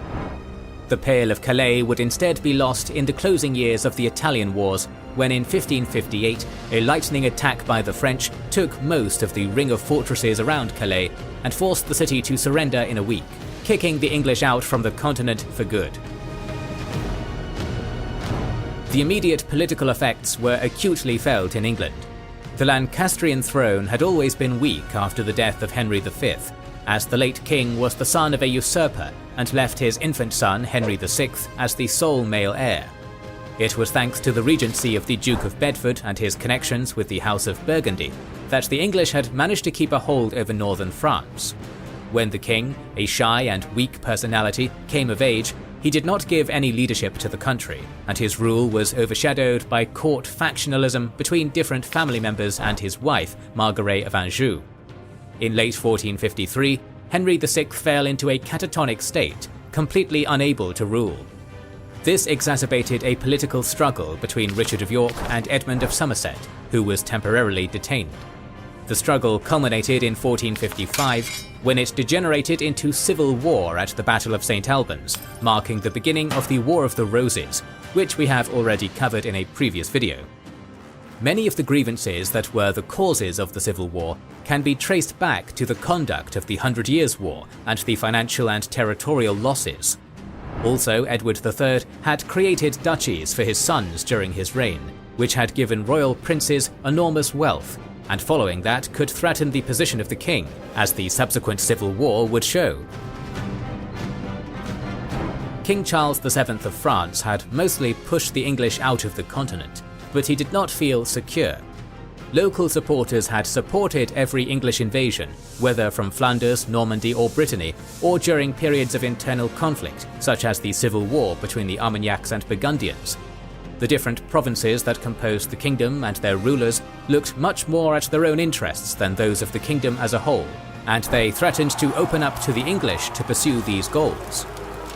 The Pale of Calais would instead be lost in the closing years of the Italian Wars, when in 1558 a lightning attack by the French took most of the ring of fortresses around Calais and forced the city to surrender in a week, kicking the English out from the continent for good. The immediate political effects were acutely felt in England. The Lancastrian throne had always been weak after the death of Henry V, as the late king was the son of a usurper and left his infant son Henry VI as the sole male heir. It was thanks to the regency of the Duke of Bedford and his connections with the House of Burgundy that the English had managed to keep a hold over northern France. When the king, a shy and weak personality, came of age, he did not give any leadership to the country, and his rule was overshadowed by court factionalism between different family members and his wife, Margaret of Anjou. In late 1453, Henry VI fell into a catatonic state, completely unable to rule. This exacerbated a political struggle between Richard of York and Edmund of Somerset, who was temporarily detained. The struggle culminated in 1455, when it degenerated into civil war at the Battle of St. Albans, marking the beginning of the War of the Roses, which we have already covered in a previous video. Many of the grievances that were the causes of the Civil War can be traced back to the conduct of the 100 Years' War and the financial and territorial losses. Also, Edward III had created duchies for his sons during his reign, which had given royal princes enormous wealth, and following that could threaten the position of the king, as the subsequent civil war would show. King Charles VII of France had mostly pushed the English out of the continent, but he did not feel secure. Local supporters had supported every English invasion, whether from Flanders, Normandy or Brittany, or during periods of internal conflict, such as the civil war between the Armagnacs and Burgundians. The different provinces that composed the kingdom and their rulers looked much more at their own interests than those of the kingdom as a whole, and they threatened to open up to the English to pursue these goals.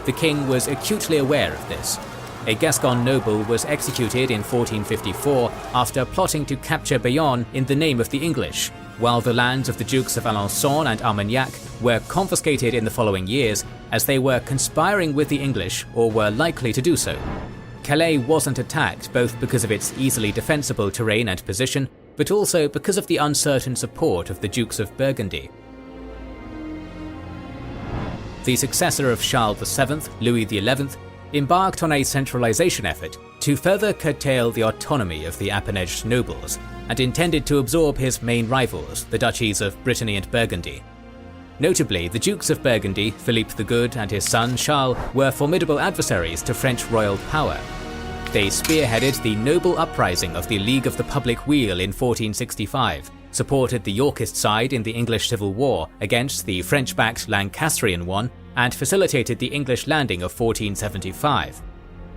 The king was acutely aware of this. A Gascon noble was executed in 1454 after plotting to capture Bayonne in the name of the English, while the lands of the Dukes of Alençon and Armagnac were confiscated in the following years as they were conspiring with the English or were likely to do so. Calais wasn't attacked both because of its easily defensible terrain and position, but also because of the uncertain support of the Dukes of Burgundy. The successor of Charles VII, Louis XI, embarked on a centralization effort to further curtail the autonomy of the Appanaged nobles, and intended to absorb his main rivals, the duchies of Brittany and Burgundy. Notably, the Dukes of Burgundy, Philippe the Good and his son Charles, were formidable adversaries to French royal power. They spearheaded the noble uprising of the League of the Public Weal in 1465, supported the Yorkist side in the English Civil War against the French-backed Lancastrian one, and facilitated the English landing of 1475.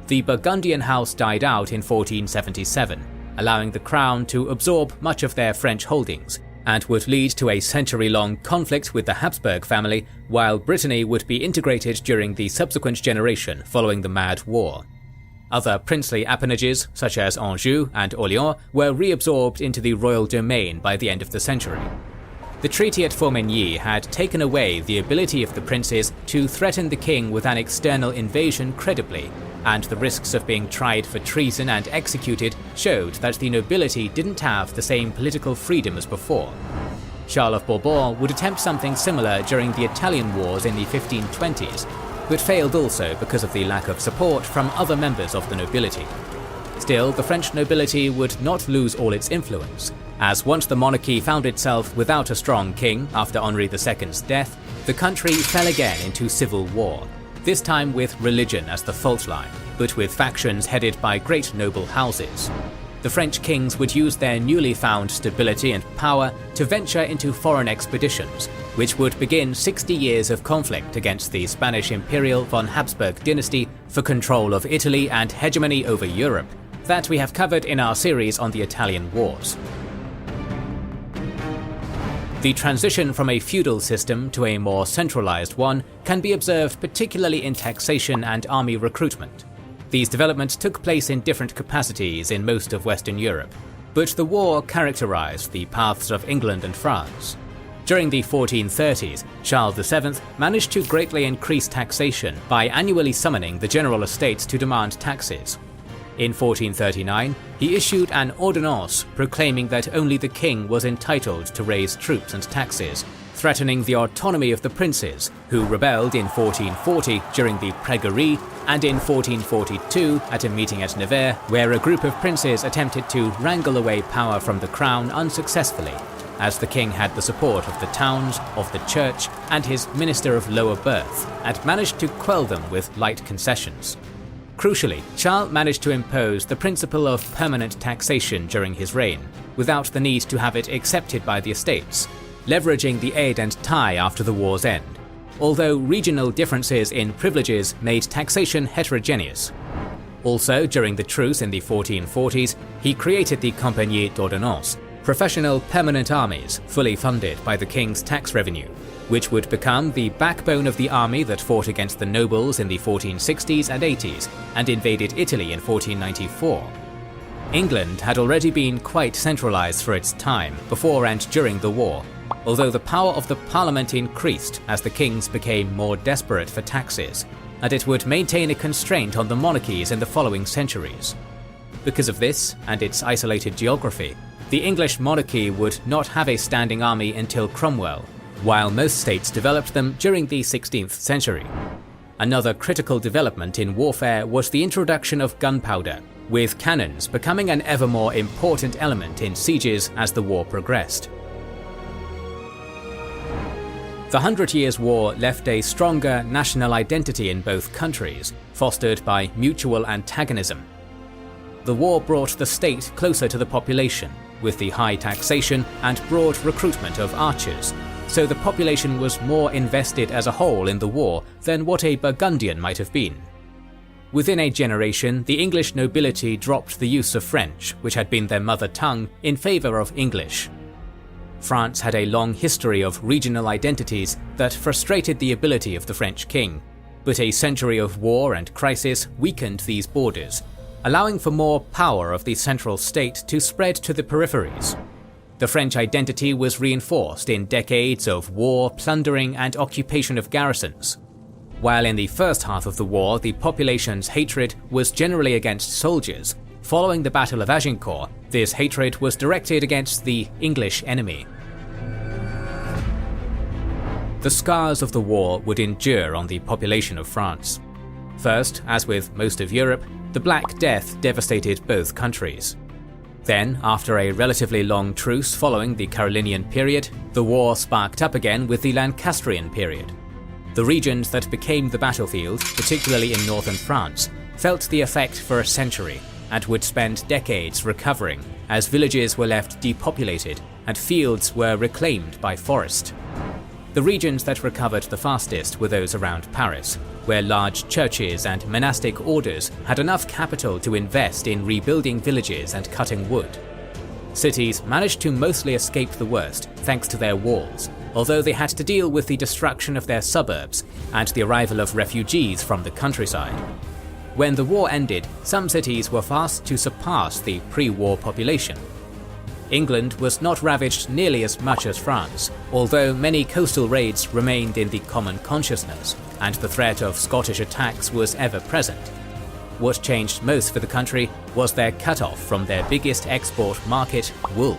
The Burgundian house died out in 1477, allowing the crown to absorb much of their French holdings, and would lead to a century-long conflict with the Habsburg family, while Brittany would be integrated during the subsequent generation following the Mad War. Other princely appanages, such as Anjou and Orléans, were reabsorbed into the royal domain by the end of the century. The treaty at Formigny had taken away the ability of the princes to threaten the king with an external invasion credibly, and the risks of being tried for treason and executed showed that the nobility didn't have the same political freedom as before. Charles of Bourbon would attempt something similar during the Italian wars in the 1520s, but failed also because of the lack of support from other members of the nobility. Still, the French nobility would not lose all its influence, as once the monarchy found itself without a strong king after Henri II's death, the country fell again into civil war, this time with religion as the fault line, but with factions headed by great noble houses. The French kings would use their newly found stability and power to venture into foreign expeditions, which would begin 60 years of conflict against the Spanish Imperial von Habsburg dynasty for control of Italy and hegemony over Europe, that we have covered in our series on the Italian Wars. The transition from a feudal system to a more centralized one can be observed particularly in taxation and army recruitment. These developments took place in different capacities in most of Western Europe, but the war characterized the paths of England and France. During the 1430s, Charles VII managed to greatly increase taxation by annually summoning the General Estates to demand taxes. In 1439, he issued an ordonnance proclaiming that only the king was entitled to raise troops and taxes, threatening the autonomy of the princes, who rebelled in 1440 during the Préguerie, and in 1442 at a meeting at Nevers, where a group of princes attempted to wrangle away power from the crown unsuccessfully, as the king had the support of the towns, of the church, and his minister of lower birth, and managed to quell them with light concessions. Crucially, Charles managed to impose the principle of permanent taxation during his reign, without the need to have it accepted by the estates, leveraging the aide and tie after the war's end, although regional differences in privileges made taxation heterogeneous. Also, during the truce in the 1440s, he created the Compagnie d'Ordonnance, professional permanent armies fully funded by the king's tax revenue. which would become the backbone of the army that fought against the nobles in the 1460s and 80s and invaded Italy in 1494. England had already been quite centralized for its time, before and during the war, although the power of the parliament increased as the kings became more desperate for taxes, and it would maintain a constraint on the monarchies in the following centuries. Because of this, and its isolated geography, the English monarchy would not have a standing army until Cromwell, while most states developed them during the 16th century. Another critical development in warfare was the introduction of gunpowder, with cannons becoming an ever more important element in sieges as the war progressed. The 100 Years' War left a stronger national identity in both countries, fostered by mutual antagonism. The war brought the state closer to the population, with the high taxation and broad recruitment of archers, so the population was more invested as a whole in the war than what a Burgundian might have been. Within a generation, the English nobility dropped the use of French, which had been their mother tongue, in favour of English. France had a long history of regional identities that frustrated the ability of the French king, but a century of war and crisis weakened these borders, allowing for more power of the central state to spread to the peripheries. The French identity was reinforced in decades of war, plundering, and occupation of garrisons. While in the first half of the war the population's hatred was generally against soldiers, following the Battle of Agincourt, this hatred was directed against the English enemy. The scars of the war would endure on the population of France. First, as with most of Europe, the Black Death devastated both countries. Then, after a relatively long truce following the Carolingian period, the war sparked up again with the Lancastrian period. The regions that became the battlefield, particularly in northern France, felt the effect for a century and would spend decades recovering as villages were left depopulated and fields were reclaimed by forest. The regions that recovered the fastest were those around Paris, where large churches and monastic orders had enough capital to invest in rebuilding villages and cutting wood. Cities managed to mostly escape the worst thanks to their walls, although they had to deal with the destruction of their suburbs and the arrival of refugees from the countryside. When the war ended, some cities were fast to surpass the pre-war population. England was not ravaged nearly as much as France, although many coastal raids remained in the common consciousness, and the threat of Scottish attacks was ever present. What changed most for the country was their cut-off from their biggest export market, wool.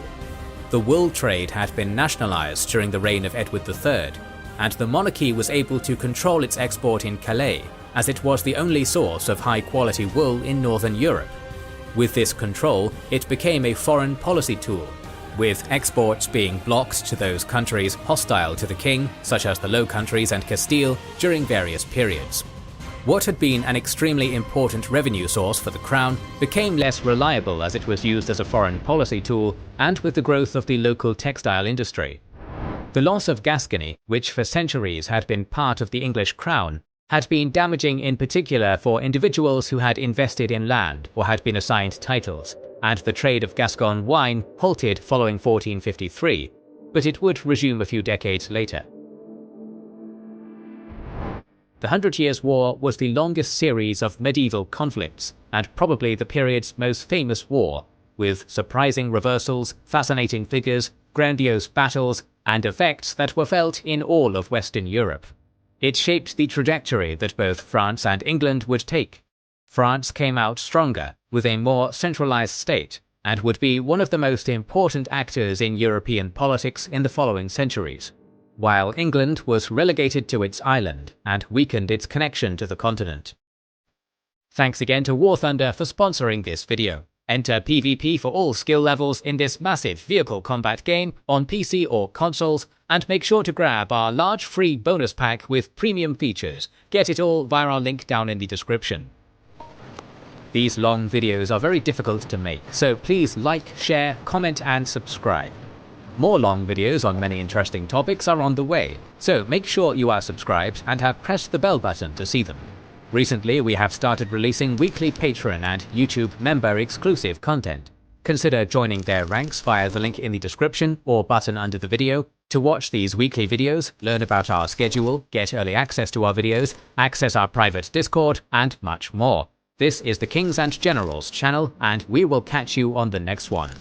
The wool trade had been nationalised during the reign of Edward III, and the monarchy was able to control its export in Calais, as it was the only source of high-quality wool in northern Europe. With this control, it became a foreign policy tool, with exports being blocked to those countries hostile to the king, such as the Low Countries and Castile, during various periods. What had been an extremely important revenue source for the crown became less reliable as it was used as a foreign policy tool and with the growth of the local textile industry. The loss of Gascony, which for centuries had been part of the English crown, had been damaging in particular for individuals who had invested in land or had been assigned titles, and the trade of Gascon wine halted following 1453, but it would resume a few decades later. The 100 Years' War was the longest series of medieval conflicts, and probably the period's most famous war, with surprising reversals, fascinating figures, grandiose battles, and effects that were felt in all of Western Europe. It shaped the trajectory that both France and England would take. France came out stronger, with a more centralized state, and would be one of the most important actors in European politics in the following centuries, while England was relegated to its island and weakened its connection to the continent. Thanks again to War Thunder for sponsoring this video. Enter PvP for all skill levels in this massive vehicle combat game on PC or consoles, and make sure to grab our large free bonus pack with premium features. Get it all via our link down in the description. These long videos are very difficult to make, so please like, share, comment and subscribe. More long videos on many interesting topics are on the way, so make sure you are subscribed and have pressed the bell button to see them. Recently, we have started releasing weekly Patreon and YouTube member exclusive content. Consider joining their ranks via the link in the description or button under the video, To watch these weekly videos, learn about our schedule, get early access to our videos, access our private Discord, and much more. This is the Kings and Generals channel, and we will catch you on the next one.